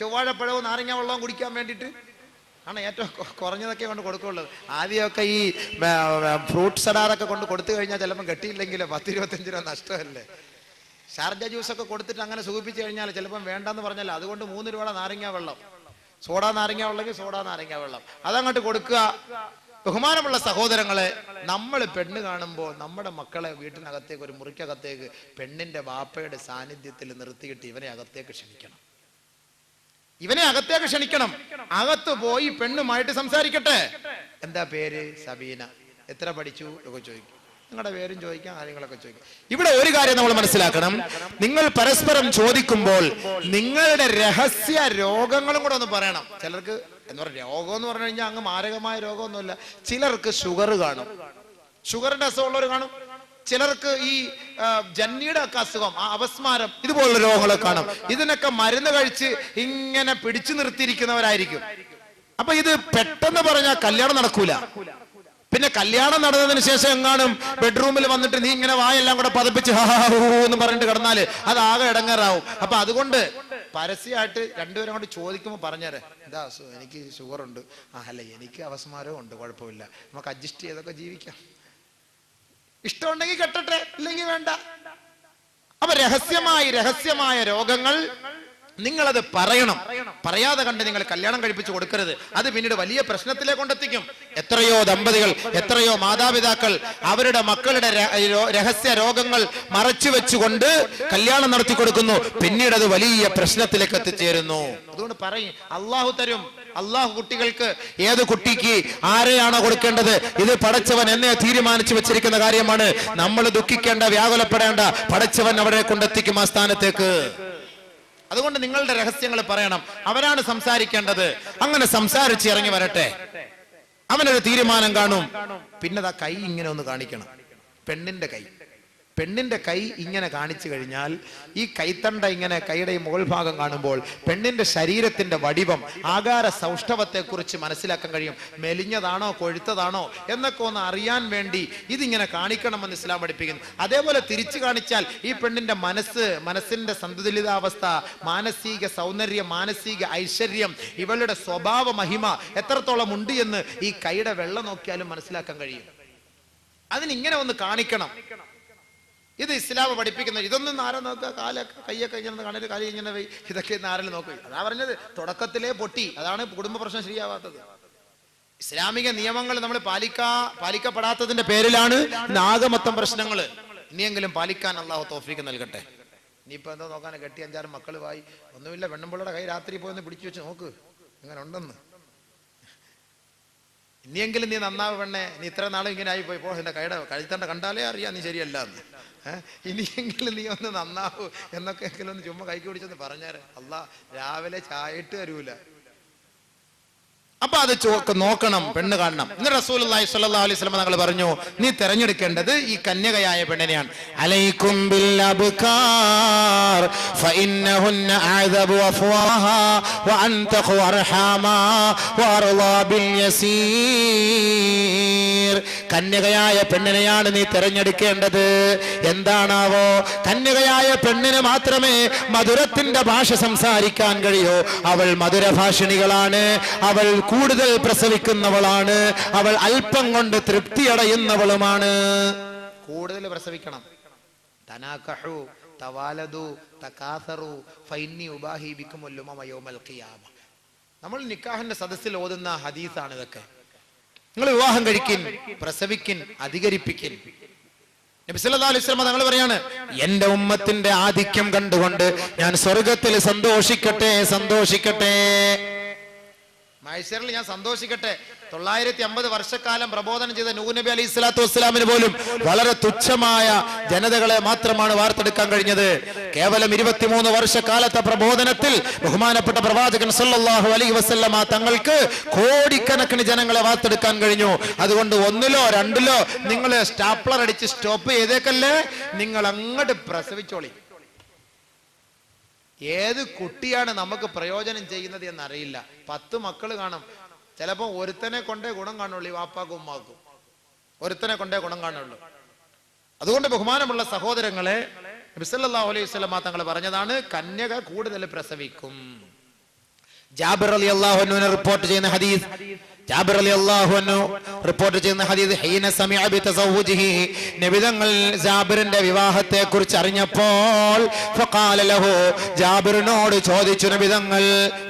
ചൊവ്വാഴപ്പഴവും നാരങ്ങ വെള്ളവും കുടിക്കാൻ വേണ്ടിയിട്ട് ആണ് ഏറ്റവും കുറഞ്ഞതൊക്കെ കൊണ്ട് കൊടുക്കുള്ളത്. ആദ്യമൊക്കെ ഈ ഫ്രൂട്ട് സലാഡൊക്കെ കൊണ്ട് കൊടുത്തു കഴിഞ്ഞാൽ ചിലപ്പോൾ കെട്ടിയില്ലെങ്കിലോ 10-25 രൂപ നഷ്ടമല്ലേ. ഷാർജ ജ്യൂസൊക്കെ കൊടുത്തിട്ട് അങ്ങനെ സൂചിപ്പിച്ചു കഴിഞ്ഞാൽ ചിലപ്പം വേണ്ടെന്ന് പറഞ്ഞാൽ അതുകൊണ്ട് 3 രൂപയുടെ നാരങ്ങ വെള്ളം, സോഡാ നാരങ്ങ വെള്ളമെങ്കിൽ സോഡാ നാരങ്ങ വെള്ളം അതങ്ങോട്ട് കൊടുക്കുക. ബഹുമാനമുള്ള സഹോദരങ്ങളെ, നമ്മൾ പെണ്ണ് കാണുമ്പോൾ നമ്മുടെ മക്കളെ വീട്ടിനകത്തേക്ക്, ഒരു മുറിക്കകത്തേക്ക് പെണ്ണിന്റെ വാപ്പയുടെ സാന്നിധ്യത്തിൽ നിർത്തിയിട്ട് ഇവനെ അകത്തേക്ക് ക്ഷണിക്കണം. ഇവനെ അകത്തേക്ക് ക്ഷണിക്കണം. അകത്ത് പോയി പെണ്ണുമായിട്ട് സംസാരിക്കട്ടെ. എന്താ പേര്? സബീന. എത്ര പഠിച്ചു ഒക്കെ ചോദിക്കും. നിങ്ങളുടെ പേരും ചോദിക്കാം, കാര്യങ്ങളൊക്കെ ചോദിക്കാം. ഇവിടെ ഒരു കാര്യം നമ്മൾ മനസ്സിലാക്കണം. നിങ്ങൾ പരസ്പരം ചോദിക്കുമ്പോൾ നിങ്ങളുടെ രഹസ്യ രോഗങ്ങളും കൂടെ ഒന്ന് പറയണം. ചിലർക്ക് എന്താ പറയുക, രോഗം എന്ന് പറഞ്ഞു കഴിഞ്ഞാൽ അങ്ങ് മാരകമായ രോഗമൊന്നുമില്ല. ചിലർക്ക് ഷുഗർ കാണും, ഷുഗറിന്റെ അസുഖമുള്ളവർ കാണും. ചിലർക്ക് ഈ ജന്നിയുടെ ഒക്കെ അസുഖം, അപസ്മാരം, ഇതുപോലുള്ള രോഗങ്ങളെ കാണും. ഇതിനൊക്കെ മരുന്ന് കഴിച്ച് ഇങ്ങനെ പിടിച്ചു നിർത്തിയിരിക്കുന്നവരായിരിക്കും. അപ്പൊ ഇത് പെട്ടെന്ന് പറഞ്ഞാൽ കല്യാണം നടക്കൂല. പിന്നെ കല്യാണം നടന്നതിന് ശേഷം എങ്ങാനും ബെഡ്റൂമിൽ വന്നിട്ട് നീ ഇങ്ങനെ വായെല്ലാം കൂടെ പതപ്പിച്ച് എന്ന് പറഞ്ഞിട്ട് കിടന്നാല് അത് ആകെ ഇടങ്ങേറാവും. അപ്പൊ അതുകൊണ്ട് പരസ്യമായിട്ട് രണ്ടുപേരും കൊണ്ട് ചോദിക്കുമ്പോൾ പറഞ്ഞേരെ, എന്താ എനിക്ക് ഷുഗർ ഉണ്ട്, അല്ല എനിക്ക് അപസ്മാരവും ഉണ്ട്, കുഴപ്പമില്ല, നമുക്ക് അഡ്ജസ്റ്റ് ചെയ്തൊക്കെ ജീവിക്കാം. ഇഷ്ടമുണ്ടെങ്കിൽ കെട്ടട്ടെ, ഇല്ലെങ്കിൽ വേണ്ട. അപ്പൊ രഹസ്യമായ രോഗങ്ങൾ നിങ്ങളത് പറയണം. പറയാതെ കണ്ട് നിങ്ങൾ കല്യാണം കഴിപ്പിച്ചു കൊടുക്കരുത്. അത് പിന്നീട് വലിയ പ്രശ്നത്തിലേക്ക് കൊണ്ടെത്തിക്കും. എത്രയോ ദമ്പതികൾ, എത്രയോ മാതാപിതാക്കൾ അവരുടെ മക്കളുടെ രഹസ്യ രോഗങ്ങൾ മറച്ചു വെച്ചുകൊണ്ട് കല്യാണം നടത്തി കൊടുക്കുന്നു. പിന്നീട് അത് വലിയ പ്രശ്നത്തിലേക്ക് എത്തിച്ചേരുന്നു. അതുകൊണ്ട് പറയും, അള്ളാഹു തരും, അള്ളാഹു കുട്ടികൾക്ക് ഏത് കുട്ടിക്ക് ആരെയാണോ കൊടുക്കേണ്ടത് ഇത് പടച്ചവൻ എന്നെ തീരുമാനിച്ചു വെച്ചിരിക്കുന്ന കാര്യമാണ്. നമ്മൾ ദുഃഖിക്കേണ്ട, വ്യാകുലപ്പെടേണ്ട, പടച്ചവൻ അവരെ കൊണ്ടെത്തിക്കും ആ സ്ഥാനത്തേക്ക്. അതുകൊണ്ട് നിങ്ങളുടെ രഹസ്യങ്ങൾ പറയണം, അവരാണ് സംസാരിക്കേണ്ടത്. അങ്ങനെ സംസാരിച്ച് ഇറങ്ങി വരട്ടെ, അവനൊരു തീരുമാനം കാണും. പിന്നെ ആ കൈ ഇങ്ങനെ ഒന്ന് കാണിക്കണം. പെണ്ണിന്റെ കൈ ഇങ്ങനെ കാണിച്ചു കഴിഞ്ഞാൽ ഈ കൈത്തണ്ട ഇങ്ങനെ കൈയുടെ മുകൾ ഭാഗം കാണുമ്പോൾ പെണ്ണിന്റെ ശരീരത്തിന്റെ വടിവം, ആകാര സൗഷ്ഠവത്തെ കുറിച്ച് മനസ്സിലാക്കാൻ കഴിയും. മെലിഞ്ഞതാണോ കൊഴുത്തതാണോ എന്നൊക്കെ ഒന്ന് അറിയാൻ വേണ്ടി ഇതിങ്ങനെ കാണിക്കണമെന്ന് ഇസ്ലാം പഠിപ്പിക്കുന്നു. അതേപോലെ തിരിച്ചു കാണിച്ചാൽ ഈ പെണ്ണിന്റെ മനസ്സിന്റെ സന്തുലിതാവസ്ഥ, മാനസിക സൗന്ദര്യം, മാനസിക ഐശ്വര്യം, ഇവളുടെ സ്വഭാവ മഹിമ എത്രത്തോളം ഉണ്ട് എന്ന് ഈ കൈയുടെ വെള്ളം നോക്കിയാലും മനസ്സിലാക്കാൻ കഴിയും. അതിനിങ്ങനെ ഒന്ന് കാണിക്കണം. ഇത് ഇസ്ലാം പഠിപ്പിക്കുന്ന. ഇതൊന്നും ആരോ നോക്കുക, കാലൊക്കെ കൈയൊക്കെ ഇങ്ങനെ കാണരുത്, കാലി ഇങ്ങനെ ഇതൊക്കെ ആരെങ്കിലും നോക്കുക. അതാ പറഞ്ഞത്, തുടക്കത്തിലേ പൊട്ടി. അതാണ് കുടുംബ പ്രശ്നം ശരിയാവാത്തത്. ഇസ്ലാമിക നിയമങ്ങൾ നമ്മൾ പാലിക്കപ്പെടാത്തതിന്റെ പേരിലാണ് ആകമൊത്തം പ്രശ്നങ്ങൾ. ഇനിയെങ്കിലും പാലിക്കാൻ അള്ളാഹു തൗഫീഖ് നൽകട്ടെ. ഇനിയിപ്പോ എന്തോ നോക്കാനെ, കെട്ടി 5-6 മക്കളുമായി ഒന്നുമില്ല, പെണ്ണുമ്പിള്ളയുടെ കൈ രാത്രി പോയി പിടിച്ചു വെച്ച് നോക്ക് എങ്ങനെ ഉണ്ടെന്ന്. ഇനിയെങ്കിലും നീ നന്നാവ് പെണ്ണെ, നീ ഇത്ര നാളും ഇങ്ങനെ ആയി പോയി, എന്റെ കഴുത്തണ്ട കണ്ടാലേ അറിയാം നീ ശരിയല്ല എന്ന്. ഇനിയെങ്കിലും നീ ഒന്ന് നന്നാവൂ എന്നൊക്കെ എങ്കിലും ഒന്ന് ചുമ്മാ കൈക്ക് പിടിച്ചൊന്ന് പറഞ്ഞാരെ. അല്ലാഹ് രാവിലെ ചായ ഇട്ട് തരൂല. അപ്പൊ അത് നോക്കണം, പെണ്ണ് കാണണം. ഇന്ന് റസൂലുള്ളാഹി സ്വല്ലല്ലാഹു അലൈഹി വസല്ലം തങ്ങൾ പറഞ്ഞു, നീ തിരഞ്ഞെടുക്കേണ്ടത് ഈ കന്യകയായ പെണ്ണിനെയാണ്. അലൈക്കും ബിൽ അബ്കാർ ഫഇന്നഹുന്ന അഅദബു അഫ്വാഹാ വഅൻതഖു അർഹാമാ വഅർളാ ബിൽ യസീർ. കന്യകയായ പെണ്ണിനെയാണ് നീ തിരഞ്ഞെടുക്കേണ്ടത്. എന്താണാവോ, കന്യകയായ പെണ്ണിന് മാത്രമേ മധുരത്തിന്റെ ഭാഷ സംസാരിക്കാൻ കഴിയൂ. അവൾ മധുരഭാഷിണികളാണ്. അവൾ കൂടുതൽ പ്രസവിക്കുന്നവളാണ്. അവൾ അല്പം കൊണ്ട് തൃപ്തി അടയുന്നവളുമാണ്. കൂടുതൽ പ്രസവിക്കണം. തനാകഹു തവാലദു തകാസറു ഫഇന്നി ഉബാഹി ബികുമുൽ ഉമമ യൗമൽ ഖിയാമ. നമ്മൾ നിക്കാഹിന്റെ സദസ്സിൽ ഓതുന്ന ഹദീസാണ് ഇതൊക്കെ. നിങ്ങൾ വിവാഹം കഴിക്കിൻ, പ്രസവിക്കിൻ, അധികരിപ്പിക്കിൻ. നബി സല്ലല്ലാഹു അലൈഹി വസല്ലം തങ്ങൾ പറയാണ്, എന്റെ ഉമ്മത്തിന്റെ ആധിക്യം കണ്ടുകൊണ്ട് ഞാൻ സ്വർഗത്തിൽ സന്തോഷിക്കട്ടെ. മഹ്ശറിൽ ഞാൻ സന്തോഷിക്കട്ടെ. 950 വർഷക്കാലം പ്രബോധനം ചെയ്ത നൂഹ് നബി അലൈഹി സ്വലാത്തു വസ്സലാമിന് പോലും വളരെ തുച്ഛമായ ജനതകളെ മാത്രമാണ് വാർത്തെടുക്കാൻ കഴിഞ്ഞത്. കേവലം 23 വർഷക്കാലത്തെ പ്രബോധനത്തിൽ ബഹുമാനപ്പെട്ട പ്രവാചകൻ സല്ലല്ലാഹു അലൈഹി വസല്ലമ തങ്ങൾക്ക് കോടിക്കണക്കിന് ജനങ്ങളെ വാർത്തെടുക്കാൻ കഴിഞ്ഞു. അതുകൊണ്ട് 1-ലോ 2-ലോ നിങ്ങൾ സ്റ്റാപ്ലർ അടിച്ച് സ്റ്റോപ്പ് ചെയ്തേക്കല്ലേ, നിങ്ങൾ അങ്ങോട്ട് പ്രസവിച്ചോളി. ഏത് കുട്ടിയാണ് നമുക്ക് പ്രയോജനം ചെയ്യുന്നത് എന്നറിയില്ല. 10 മക്കൾ കാണും, ചിലപ്പോ ഒരുത്തനെ കൊണ്ടേ ഗുണം കാണുള്ളൂ. ഈ വാപ്പാക്കും ഉമ്മാക്കും ഒരുത്തനെ കൊണ്ടേ ഗുണം കാണുള്ളൂ. അതുകൊണ്ട് ബഹുമാനമുള്ള സഹോദരങ്ങളെ, നബി സല്ലല്ലാഹു അലൈഹി വസല്ലം തങ്ങൾ പറഞ്ഞതാണ്, കന്യക കൂടുതൽ പ്രസവിക്കും. ജാബിർ റളിയല്ലാഹു അൻഹു റിപ്പോർട്ട് ചെയ്യുന്ന ഹദീസ്, ഹീന സമിഅ ബിതസവ്വുജിഹി, നബി തങ്ങൾ ജാബിറിന്റെ വിവാഹത്തെ കുറിച്ച് അറിഞ്ഞപ്പോൾ ഫഖാല ലഹു, ജാബിറിനോട് ചോദിച്ചു നബി തങ്ങൾ,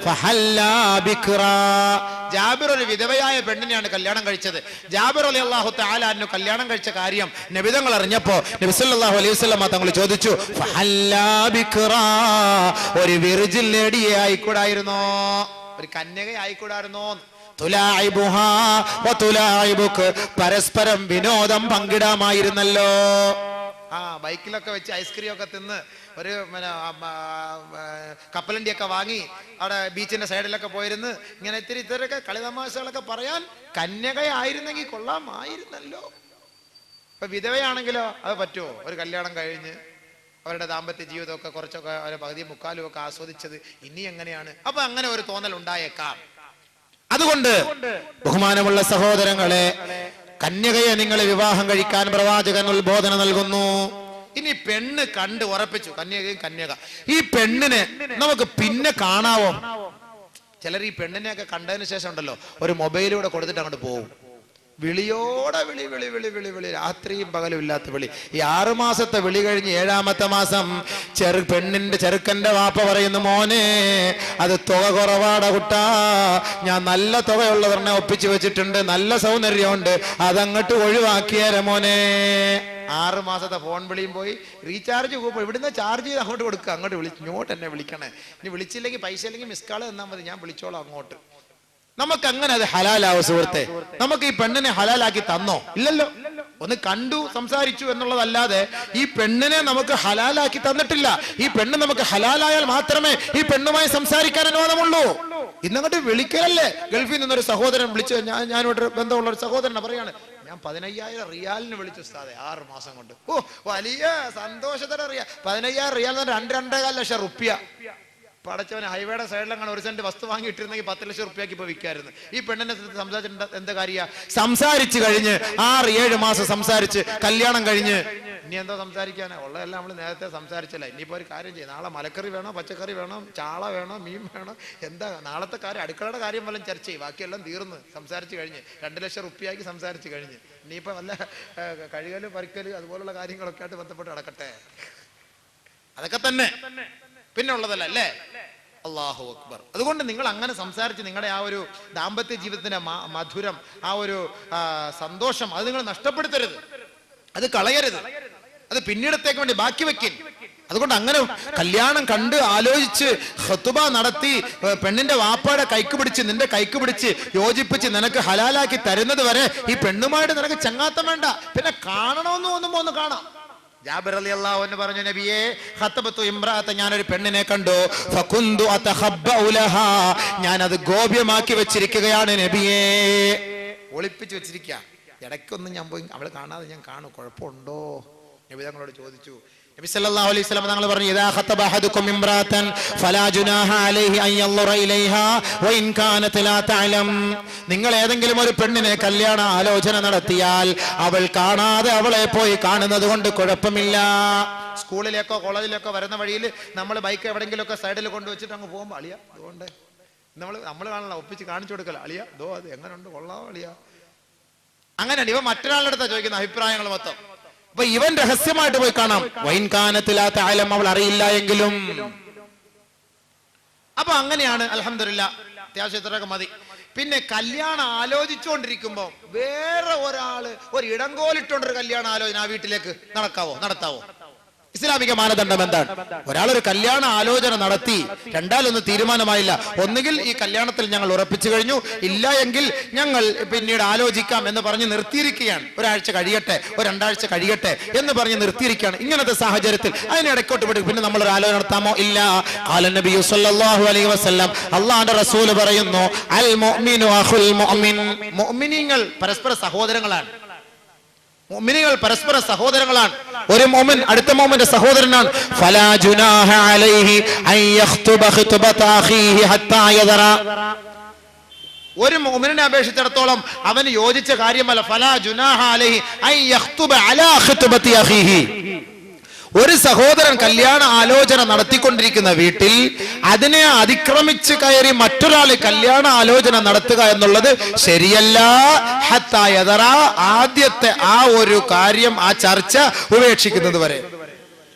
ഫഹല്ലാ ബിക്റാ, ജാബിർ ഒരു വിധവയായ പെണ്ണിനെയാണ് കല്യാണം കഴിച്ചത്. ജാബിർ റളിയല്ലാഹു തആല അൻഹു കല്യാണം കഴിച്ച കാര്യം നബി തങ്ങൾ അറിഞ്ഞപ്പോൾ നബി സല്ലല്ലാഹു അലൈഹി വസല്ലം തങ്ങൾ ചോദിച്ചു, ഫഹല്ലാ ബിക്റാ, ഒരു വിർജിൻ ലേഡിയെ ആയിക്കൂടായിരുന്നോ, ഒരു കന്യക ആയിക്കൂടായിരുന്നോ? പരസ്പരം വിനോദം പങ്കിടാമായിരുന്നല്ലോ. ബൈക്കിലൊക്കെ വെച്ച് ഐസ്ക്രീം ഒക്കെ തിന്ന് ഒരു കപ്പലണ്ടിയൊക്കെ വാങ്ങി അവിടെ ബീച്ചിന്റെ സൈഡിലൊക്കെ പോയിരുന്ന് ഇങ്ങനെ ഇത്തിരിയൊക്കെ കളിതമാശകളൊക്കെ പറയാൻ കന്യകയായിരുന്നെങ്കിൽ കൊള്ളാമായിരുന്നല്ലോ. ഇപ്പൊ വിധവയാണെങ്കിലോ അത് പറ്റുമോ? ഒരു കല്യാണം കഴിഞ്ഞ് അവരുടെ ദാമ്പത്യ ജീവിതമൊക്കെ കുറച്ചൊക്കെ അവരുടെ പകുതി മുക്കാലും ഒക്കെ ആസ്വദിച്ചത് ഇനി എങ്ങനെയാണ്? അപ്പൊ അങ്ങനെ ഒരു തോന്നൽ ഉണ്ടായേക്കാം. അതുകൊണ്ട് ബഹുമാനമുള്ള സഹോദരങ്ങളെ, കന്യകയെ നിങ്ങൾ വിവാഹം കഴിക്കാൻ പ്രവാചകൻ ഉത്ബോധന നൽകുന്നു. ഇനി പെണ്ണ് കണ്ട് ഉറപ്പിച്ചു, കന്യക. ഈ പെണ്ണിനെ നമുക്ക് പിന്നെ കാണാവോ? ചിലർ ഈ പെണ്ണിനെയൊക്കെ കണ്ടതിന് ശേഷം ഉണ്ടല്ലോ, ഒരു മൊബൈലിലൂടെ കൊടുത്തിട്ട് അങ്ങോട്ട് പോകും. വിളിയോടെ വിളി വിളി വിളി വിളി വിളി, രാത്രിയും പകലും ഇല്ലാത്ത വിളി. ഈ 6 മാസത്തെ വിളി കഴിഞ്ഞ് 7ാമത്തെ മാസം പെണ്ണിന്റെ ചെറുക്കന്റെ വാപ്പ പറയുന്നു, മോനെ അത് തുക കുറവാട കുട്ടാ, ഞാൻ നല്ല തുകയുള്ളവരെ ഒപ്പിച്ചു വെച്ചിട്ടുണ്ട്, നല്ല സൗന്ദര്യമുണ്ട്, അതങ്ങോട്ട് ഒഴിവാക്കിയാരെ മോനെ. 6 മാസത്തെ ഫോൺ വിളിയും പോയി. റീചാർജ് പോകുമ്പോൾ ഇവിടുന്ന് ചാർജ് ചെയ്ത് അങ്ങോട്ട് കൊടുക്കുക, അങ്ങോട്ട് ഇങ്ങോട്ട് എന്നെ വിളിക്കണേ. ഇനി വിളിച്ചില്ലെങ്കിൽ പൈസ ഇല്ലെങ്കിൽ മിസ് കാൾ തന്നാൽ മതി, ഞാൻ വിളിച്ചോളാം അങ്ങോട്ട്. നമുക്ക് അങ്ങനെ അത് ഹലാലാവോ സുഹൃത്തെ? നമുക്ക് ഈ പെണ്ണിനെ ഹലാലാക്കി തന്നോ? ഇല്ലല്ലോ. ഒന്ന് കണ്ടു സംസാരിച്ചു എന്നുള്ളതല്ലാതെ ഈ പെണ്ണിനെ നമുക്ക് ഹലാലാക്കി തന്നിട്ടില്ല. ഈ പെണ്ണ് നമുക്ക് ഹലാലായാൽ മാത്രമേ ഈ പെണ്ണുമായി സംസാരിക്കാൻ അനുവാദമുള്ളൂ. ഇന്നങ്ങോട്ട് വിളിക്കലല്ലേ. ഗൾഫിൽ നിന്നൊരു സഹോദരൻ വിളിച്ചു, ഞാനോട് ബന്ധമുള്ള ഒരു സഹോദരനെ പറയാണ്, ഞാൻ 15,000 റിയാലിന് വിളിച്ചു ഉസ്താദെ 6 മാസം കൊണ്ട്. ഓ വലിയ സന്തോഷത്തോടെ അറിയാം. 15,000 റിയാൽ 2-2.25 ലക്ഷം റുപ്യ. പടച്ചവന് ഹൈവേയുടെ സൈഡിലങ്ങനെ 1 സെന്റ് വസ്തു വാങ്ങിയിട്ടിരുന്നെങ്കിൽ 10 ലക്ഷം റുപ്യക്ക് ഇപ്പൊ വിൽക്കായിരുന്നു. ഈ പെണ്ണിനെ സംസാരിച്ചിട്ട് എന്താ കാര്യ? സംസാരിച്ചു കഴിഞ്ഞ് 6-7 മാസം സംസാരിച്ച് കല്യാണം കഴിഞ്ഞ് ഇനി എന്തോ സംസാരിക്കാനാ? ഉള്ളതെല്ലാം നമ്മൾ നേരത്തെ സംസാരിച്ചല്ല. ഇനിയിപ്പോ ഒരു കാര്യം ചെയ്യും, നാളെ മലക്കറി വേണോ, പച്ചക്കറി വേണോ, ചാള വേണോ, മീൻ വേണോ, എന്താ നാളത്തെ കാര്യം, അടുക്കളയുടെ കാര്യം വല്ലതും ചർച്ച ചെയ്യും. ബാക്കിയെല്ലാം തീർന്ന് സംസാരിച്ച് കഴിഞ്ഞ് 2 ലക്ഷം റുപ്യക്ക് സംസാരിച്ച് കഴിഞ്ഞ് ഇനിയിപ്പോ വല്ല കഴുകല് പറിക്കല് അതുപോലുള്ള കാര്യങ്ങളൊക്കെ ആയിട്ട് ബന്ധപ്പെട്ട് നടക്കട്ടെ. അതൊക്കെ തന്നെ പിന്നെ ഉള്ളതല്ല അല്ലേ? അല്ലാഹു അക്ബർ. അതുകൊണ്ട് നിങ്ങൾ അങ്ങനെ സംസാരിച്ച് നിങ്ങളുടെ ആ ഒരു ദാമ്പത്യ ജീവിതത്തിന്റെ മധുരം, ആ ഒരു സന്തോഷം അത് നിങ്ങൾ നഷ്ടപ്പെടുത്തരുത്, അത് കളയരുത്, അത് പിന്നീടത്തേക്ക് വേണ്ടി ബാക്കി വെക്കും. അതുകൊണ്ട് അങ്ങനെ കല്യാണം കണ്ട് ആലോചിച്ച് ഖുതുബ നടത്തി പെണ്ണിന്റെ വാപ്പയുടെ കൈക്ക് പിടിച്ച് നിന്റെ കൈക്ക് പിടിച്ച് യോജിപ്പിച്ച് നിനക്ക് ഹലാലാക്കി തരുന്നത് വരെ ഈ പെണ്ണുമായിട്ട് നിനക്ക് ചങ്ങാത്തം വേണ്ട. പിന്നെ കാണണമെന്ന് തോന്നുമ്പോ ഒന്ന് കാണാം. ജാബിർ റളിയല്ലാഹു അൻഹു പറഞ്ഞു, നബിയേ ഖതബതു ഇംറഅത, ഞാനൊരു പെണ്ണിനെ കണ്ടു, ഫകുന്തു അതഖബ്ബഉ ലഹാ, ഞാൻ അത് ഗോപ്യമാക്കി വെച്ചിരിക്കുകയാണ് നബിയേ, ഒളിപ്പിച്ചു വെച്ചിരിക്കുക. ഇടയ്ക്കൊന്നും ഞാൻ പോയി അവളെ കാണാതെ ഞാൻ കാണും, കുഴപ്പമുണ്ടോ? നബി തങ്ങളോട് ചോദിച്ചു. നബി സല്ലല്ലാഹു അലൈഹി വസല്ലം തങ്ങൾ പറഞ്ഞു, ഇദാ ഖതബ അഹദുകും ഇംറഅതൻ ഫലാ ജുനാഹ അലൈഹി അൻ യൻളുറ ഇലൈഹാ വഇൻ കാനത് ലാ തഅലം. നിങ്ങൾ ഏതെങ്കിലും ഒരു പെണ്ണിനെ കല്യാണ ആലോചന നടത്തിയാൽ അവൾ കാണാതെ അവളെ പോയി കാണുന്നത് കൊണ്ട് കുഴപ്പമില്ല. സ്കൂളിലേക്കോ കോളേജിലേക്കോ വരുന്ന വഴിയിൽ നമ്മൾ ബൈക്ക് എവിടെയെങ്കിലുമൊക്കെ സൈഡിൽ കൊണ്ടുവച്ചിട്ട് അങ്ങ് പോകുമ്പോൾ അളിയ അതുകൊണ്ട് നമ്മൾ കാണണം, ഒപ്പിച്ച് കാണിച്ചു കൊടുക്കല, അളിയ ദോ അത് എങ്ങനെയുണ്ട്, കൊള്ളാം അളിയ. അങ്ങനെയാണ് ഇവ മറ്റൊരാളുടെ അടുത്താ ചോദിക്കുന്ന അഭിപ്രായങ്ങൾ മൊത്തം. അപ്പൊ ഇവൻ രഹസ്യമായിട്ട് പോയി കാണാം. വൈൻ കാനത്തിലാത്ത ആലം, അവൾ അറിയില്ല എങ്കിലും. അപ്പൊ അങ്ങനെയാണ്. അൽഹംദുലില്ലാഹ് അത്യാവശ്യം ഇത്രയൊക്കെ മതി. പിന്നെ കല്യാണം ആലോചിച്ചുകൊണ്ടിരിക്കുമ്പോ വേറെ ഒരാള് ഒരു ഇടങ്കോലിട്ടോണ്ടൊരു കല്യാണ ആലോചന ആ വീട്ടിലേക്ക് നടത്താവോ? ഇസ്ലാമിക മാനദണ്ഡം എന്താണ്? ഒരാളൊരു കല്യാണ ആലോചന നടത്തി, രണ്ടാലൊന്ന് തീരുമാനമായില്ല, ഒന്നുകിൽ ഈ കല്യാണത്തിൽ ഞങ്ങൾ ഉറപ്പിച്ചു കഴിഞ്ഞു, ഇല്ല എങ്കിൽ ഞങ്ങൾ പിന്നീട് ആലോചിക്കാം എന്ന് പറഞ്ഞ് നിർത്തിയിരിക്കുകയാണ്. ഒരാഴ്ച കഴിയട്ടെ, 2 ആഴ്ച കഴിയട്ടെ എന്ന് പറഞ്ഞ് നിർത്തിയിരിക്കുകയാണ്. ഇങ്ങനത്തെ സാഹചര്യത്തിൽ അതിന് ഇടയ്ക്കോട്ട് വിടും പിന്നെ നമ്മൾ ഒരു ആലോചന നടത്താമോ? ഇല്ല. ഖാല നബി സല്ലല്ലാഹു അലൈഹി വസല്ലം, അല്ലാഹുവിന്റെ റസൂൽ പറയുന്നു, അൽ മുഅ്മിനു അഖുൽ മുഅ്മിൻ, മുഅ്മിനീങ്ങൾ പരസ്പര സഹോദരങ്ങളാണ്. മുഅ്മിനീങ്ങൾ പരസ്പര സഹോദരങ്ങളാണ്. ഒരു മുഅ്മിൻ അടുത്ത മുഅ്മിന്റെ സഹോദരനാണ്. ഫലാ ജുനാഹ അലൈഹി അൻ യഖ്തുബ ഖുത്ബത അഖീഹി ഹത്താ യദറ. ഒരു മുഅ്മിനെ അപേക്ഷിച്ചിടത്തോളം അവന് യോജിച്ച കാര്യമല്ല. ഫലാ ജുനാഹ അലൈഹി അൻ യഖ്തുബ അലാ ഖുത്ബതി അഖീഹി. ഒരു സഹോദരൻ കല്യാണ ആലോചന നടത്തിക്കൊണ്ടിരിക്കുന്ന വീട്ടിൽ അതിനെ അതിക്രമിച്ച് കയറി മറ്റൊരാള് കല്യാണ ആലോചന നടത്തുക എന്നുള്ളത് ശരിയല്ല. ഹത്താ യദറ, ആദ്യത്തെ ആ ഒരു കാര്യം, ആ ചർച്ച ഉപേക്ഷിക്കുന്നത് വരെ,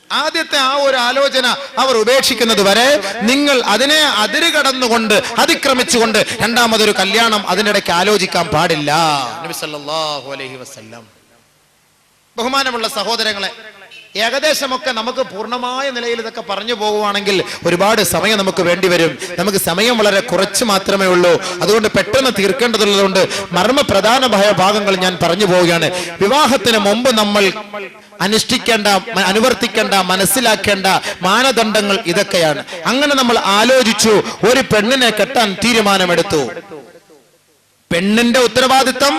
ആദ്യത്തെ ആ ഒരു ആലോചന അവർ ഉപേക്ഷിക്കുന്നത് വരെ നിങ്ങൾ അതിനെ അതിര് കടന്നുകൊണ്ട് അതിക്രമിച്ചുകൊണ്ട് രണ്ടാമതൊരു കല്യാണം അതിനിടയ്ക്ക് ആലോചിക്കാൻ പാടില്ല. നബി സല്ലല്ലാഹു അലൈഹി വസല്ലം. ബഹുമാനമുള്ള സഹോദരങ്ങളെ, ഏകദേശമൊക്കെ നമുക്ക് പൂർണ്ണമായ നിലയിൽ ഇതൊക്കെ പറഞ്ഞു പോകുവാണെങ്കിൽ ഒരുപാട് സമയം നമുക്ക് വേണ്ടി വരും. നമുക്ക് സമയം വളരെ കുറച്ച് മാത്രമേ ഉള്ളൂ. അതുകൊണ്ട് പെട്ടെന്ന് തീർക്കേണ്ടതുള്ളതുകൊണ്ട് മർമ്മപ്രധാനമായ ഭാഗങ്ങൾ ഞാൻ പറഞ്ഞു പോവുകയാണ്. വിവാഹത്തിന് മുമ്പ് നമ്മൾ അനുഷ്ഠിക്കേണ്ട, അനുവർത്തിക്കേണ്ട, മനസ്സിലാക്കേണ്ട മാനദണ്ഡങ്ങൾ ഇതൊക്കെയാണ്. അങ്ങനെ നമ്മൾ ആലോചിച്ചു, ഒരു പെണ്ണിനെ കെട്ടാൻ തീരുമാനമെടുത്തു. പെണ്ണിന്റെ ഉത്തരവാദിത്തം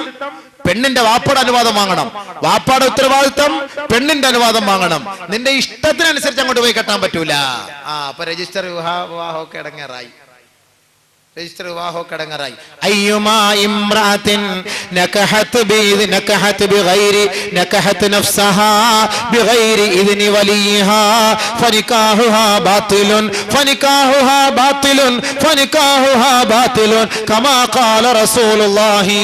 പെണ്ണിന്റെ വാപ്പയുടെ അനുവാദം വാങ്ങണം, വാപ്പയുടെ ഉത്തരവാദിത്തം പെണ്ണിന്റെ അനുവാദം വാങ്ങണം. നിന്റെ ഇഷ്ടത്തിനനുസരിച്ച് അങ്ങോട്ട് പോയി കെട്ടാൻ പറ്റൂല. അപ്പൊ രജിസ്റ്റർ വിവാഹമൊക്കെ ഇടങ്ങേറായി. അയ്യുമാ ഇംറാത്തിൻ നകഹത് ബിഗൈരി നകഹത് നഫ്സഹാ ബിഗൈരി ഇദ്നി വലിഹാ ഫനികാഹുഹാ ബാത്തിലുൻ ഫനികാഹുഹാ ബാത്തിലുൻ ഫനികാഹുഹാ ബാത്തിലുൻ കമാ ഖാല റസൂലുള്ളാഹി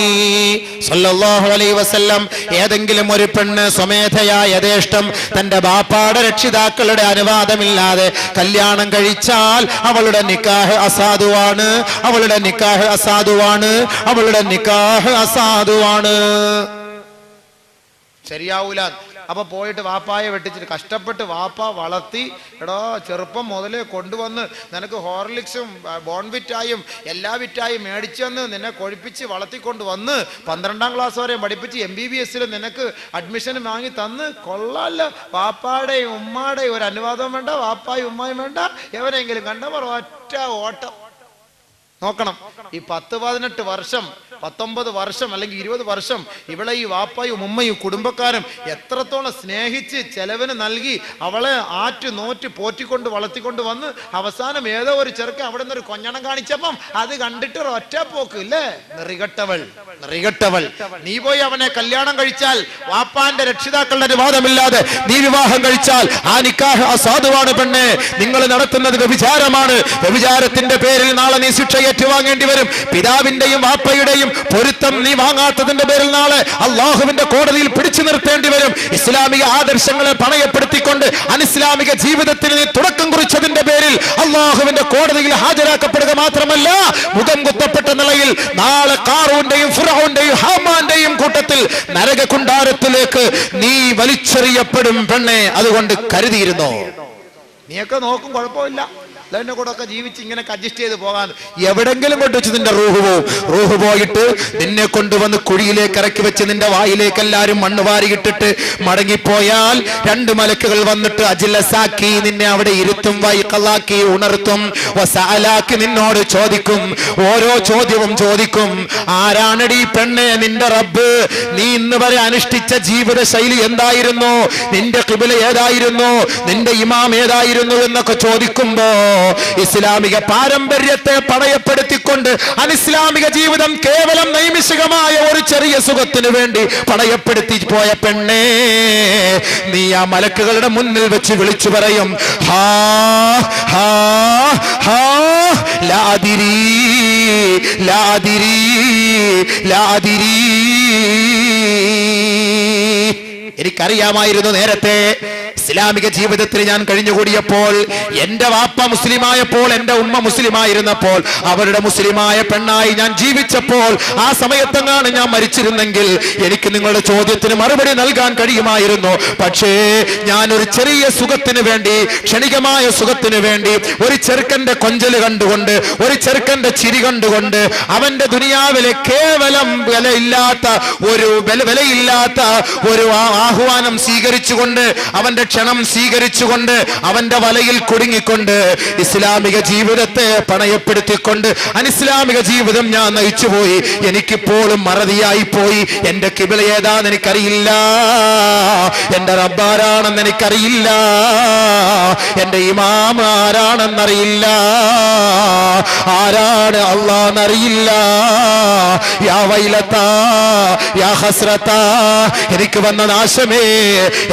സ്വല്ലല്ലാഹു അലൈഹി വസല്ലം. ഏതെങ്കിലും ഒരു പെണ്ണ് സ്വമേധയാ യഥേഷ്ടം തന്റെ ബാപ്പാടെ രക്ഷിതാക്കളുടെ അനുവാദമില്ലാതെ കല്യാണം കഴിച്ചാൽ അവളുടെ നിക്കാഹ് അസാധുവാണ്, അവളുടെ നിക്കാഹ് അസാധുവാണ്, അവളുടെ നിക്കാഹ് അസാധുവാണ്. ശരിയാവൂല. അപ്പൊ പോയിട്ട് വാപ്പായെ വെട്ടിച്ചിട്ട് കഷ്ടപ്പെട്ട് വാപ്പ വളർത്തി എടോ ചെറുപ്പം മുതലേ കൊണ്ടുവന്ന് നിനക്ക് ഹോർലിക്സും ബോൺവിറ്റായും എല്ലാ വിറ്റായും മേടിച്ചെന്ന് നിന്നെ കൊഴിപ്പിച്ച് വളർത്തിക്കൊണ്ട് വന്ന് 12ാം ക്ലാസ് വരെ പഠിപ്പിച്ച് MBBS നിനക്ക് അഡ്മിഷൻ വാങ്ങി തന്ന് കൊള്ളാല്ല. വാപ്പാടെയും ഉമ്മാടെയും ഒരു അനുവാദം വേണ്ട, വാപ്പായും ഉമ്മായും വേണ്ട, എവരെങ്കിലും കണ്ടവർ ഒറ്റ ഓട്ടം. നോക്കണം, ഈ 10-18 വർഷം 19 വർഷം അല്ലെങ്കിൽ 20 വർഷം ഇവിടെ ഈ വാപ്പായും ഉമ്മയും കുടുംബക്കാരും എത്രത്തോളം സ്നേഹിച്ച് ചെലവിന് നൽകി അവളെ ആറ്റ് നോറ്റ് പോറ്റിക്കൊണ്ട് വളർത്തിക്കൊണ്ട് വന്ന് അവസാനം ഏതോ ഒരു ചെറുക്കൻ അവിടെ നിന്ന് ഒരു കൊഞ്ഞണം കാണിച്ചപ്പം അത് കണ്ടിട്ട് ഒറ്റ പോക്ക് ഇല്ലേ? നെറികെട്ടവൾ. നീ പോയി അവനെ കല്യാണം കഴിച്ചാൽ വാപ്പാന്റെ രക്ഷിതാക്കളുടെ അനുവാദമില്ലാതെ നീ വിവാഹം കഴിച്ചാൽ ആ നിക്കാഹ് അസാധുവാണ് പെണ്ണെ. നിങ്ങൾ നടത്തുന്നത് വ്യഭിചാരമാണ്. വ്യഭിചാരത്തിന്റെ പേരിൽ നാളെ നീ ശിക്ഷ ഏറ്റുവാങ്ങേണ്ടി വരും. പിതാവിന്റെയും വാപ്പയുടെയും പൊരുത്തം നീ വാങ്ങാത്തതിന്റെ പേരിൽ നാളെ അള്ളാഹുവിന്റെ കോടതിയിൽ പിടിച്ചു നിർത്തേണ്ടി വരും. ഇസ്ലാമിക ആദർശങ്ങളെ പണയപ്പെടുത്തിക്കൊണ്ട് അനിസ്ലാമിക ജീവിതത്തിന് നീ തുടക്കം കുറിച്ചതിന്റെ പേരിൽ അള്ളാഹുവിന്റെ കോടതിയിൽ ഹാജരാക്കപ്പെടുക മാത്രമല്ല, മുഖം കുത്തപ്പെട്ട നിലയിൽ നാളെ ഖാറൂന്റെയും ഫിർഔന്റെയും ഹാമാന്റെയും കൂട്ടത്തിൽ നരകകുണ്ടാരത്തിലേക്ക് നീ വലിച്ചെറിയപ്പെടും പെണ്ണെ. അതുകൊണ്ട് കരുതിയിരുന്നോ? നീയൊക്കെ നോക്കും, കുഴപ്പമില്ല, അതിന്റെ കൂടെ ഒക്കെ ജീവിച്ച് ഇങ്ങനെ അഡ്ജസ്റ്റ് ചെയ്ത് പോകാൻ. എവിടെങ്കിലും കൊണ്ടുവച്ച് നിന്റെ റൂഹ് പോയിട്ട് നിന്നെ കൊണ്ടുവന്ന് കുഴിയിലേക്ക് ഇറക്കി വെച്ച് നിന്റെ വായിലേക്ക് എല്ലാരും മണ്ണ് വാരിയിട്ടിട്ട് മടങ്ങിപ്പോയാൽ 2 മലക്കുകൾ വന്നിട്ട് അജ്ലസാക്കി നിന്നെ അവിടെ ഇരുത്തും, വൈഖലാക്കി ഉണർത്തും, വസഅലാക്കി നിന്നോട് ചോദിക്കും. ഓരോ ചോദ്യവും ചോദിക്കും. ആരാണടി പെണ്ണെ നിന്റെ റബ്ബ്? നീ ഇന്ന് വരെ അനുഷ്ഠിച്ച ജീവിത ശൈലി എന്തായിരുന്നു? നിന്റെ ഖിബ്ല ഏതായിരുന്നു? നിന്റെ ഇമാം ഏതായിരുന്നു? എന്നൊക്കെ ചോദിക്കുമ്പോ ഇസ്ലാമിക പാരമ്പര്യത്തെ പണയപ്പെടുത്തിക്കൊണ്ട് അനിസ്ലാമിക ജീവിതം കേവലം നൈമിഷികമായ ഒരു ചെറിയ സുഖത്തിന് വേണ്ടി പണയപ്പെടുത്തി പോയ പെണ്ണേ, നീ ആ മലക്കുകളുടെ മുന്നിൽ വെച്ച് വിളിച്ചു പറയും, ഹാ ഹാ ഹാ ലാദിരി ലാദിരി ലാദിരി. എനിക്കറിയാമായിരുന്നു നേരത്തെ ഇസ്ലാമിക ജീവിതത്തിൽ ഞാൻ കഴിഞ്ഞുകൂടിയപ്പോൾ, എന്റെ വാപ്പ മുസ്ലിമായപ്പോൾ, എന്റെ ഉമ്മ മുസ്ലിമായിരുന്നപ്പോൾ, അവരുടെ മുസ്ലിമായ പെണ്ണായി ഞാൻ ജീവിച്ചപ്പോൾ, ആ സമയത്തെങ്ങാണ് ഞാൻ മരിച്ചിരുന്നെങ്കിൽ എനിക്ക് നിങ്ങളുടെ ചോദ്യത്തിന് മറുപടി നൽകാൻ കഴിയുമായിരുന്നു. പക്ഷേ ഞാൻ ഒരു ചെറിയ സുഖത്തിന് വേണ്ടി, ക്ഷണികമായ സുഖത്തിന് വേണ്ടി, ഒരു ചെറുക്കന്റെ കൊഞ്ചല് കണ്ടുകൊണ്ട്, ഒരു ചെറുക്കന്റെ ചിരി കണ്ടുകൊണ്ട്, അവന്റെ ദുനിയാവിലെ കേവലം വിലയില്ലാത്ത ഒരു ആഹ്വാനം സ്വീകരിച്ചുകൊണ്ട്, അവന്റെ ക്ഷണം സ്വീകരിച്ചുകൊണ്ട്, അവന്റെ വലയിൽ കുടുങ്ങിക്കൊണ്ട്, ഇസ്ലാമിക ജീവിതത്തെ പണയപ്പെടുത്തിക്കൊണ്ട് അനിസ്ലാമിക ജീവിതം ഞാൻ നയിച്ചുപോയി. എനിക്കിപ്പോഴും മറതിയായി പോയി. എന്റെ ഖിബ്ല ഏതാന്ന് എനിക്കറിയില്ല, എന്റെ റബ്ബാരാണെന്ന് എനിക്കറിയില്ല, എന്റെ ഇമാം ആരാണെന്നറിയില്ല, ആരാണ് അല്ലാഹ്ന്നറിയില്ല. യാ വൈലത്താ യാ ഹസ്രത്താ, എനിക്ക് വന്ന നാശമേ.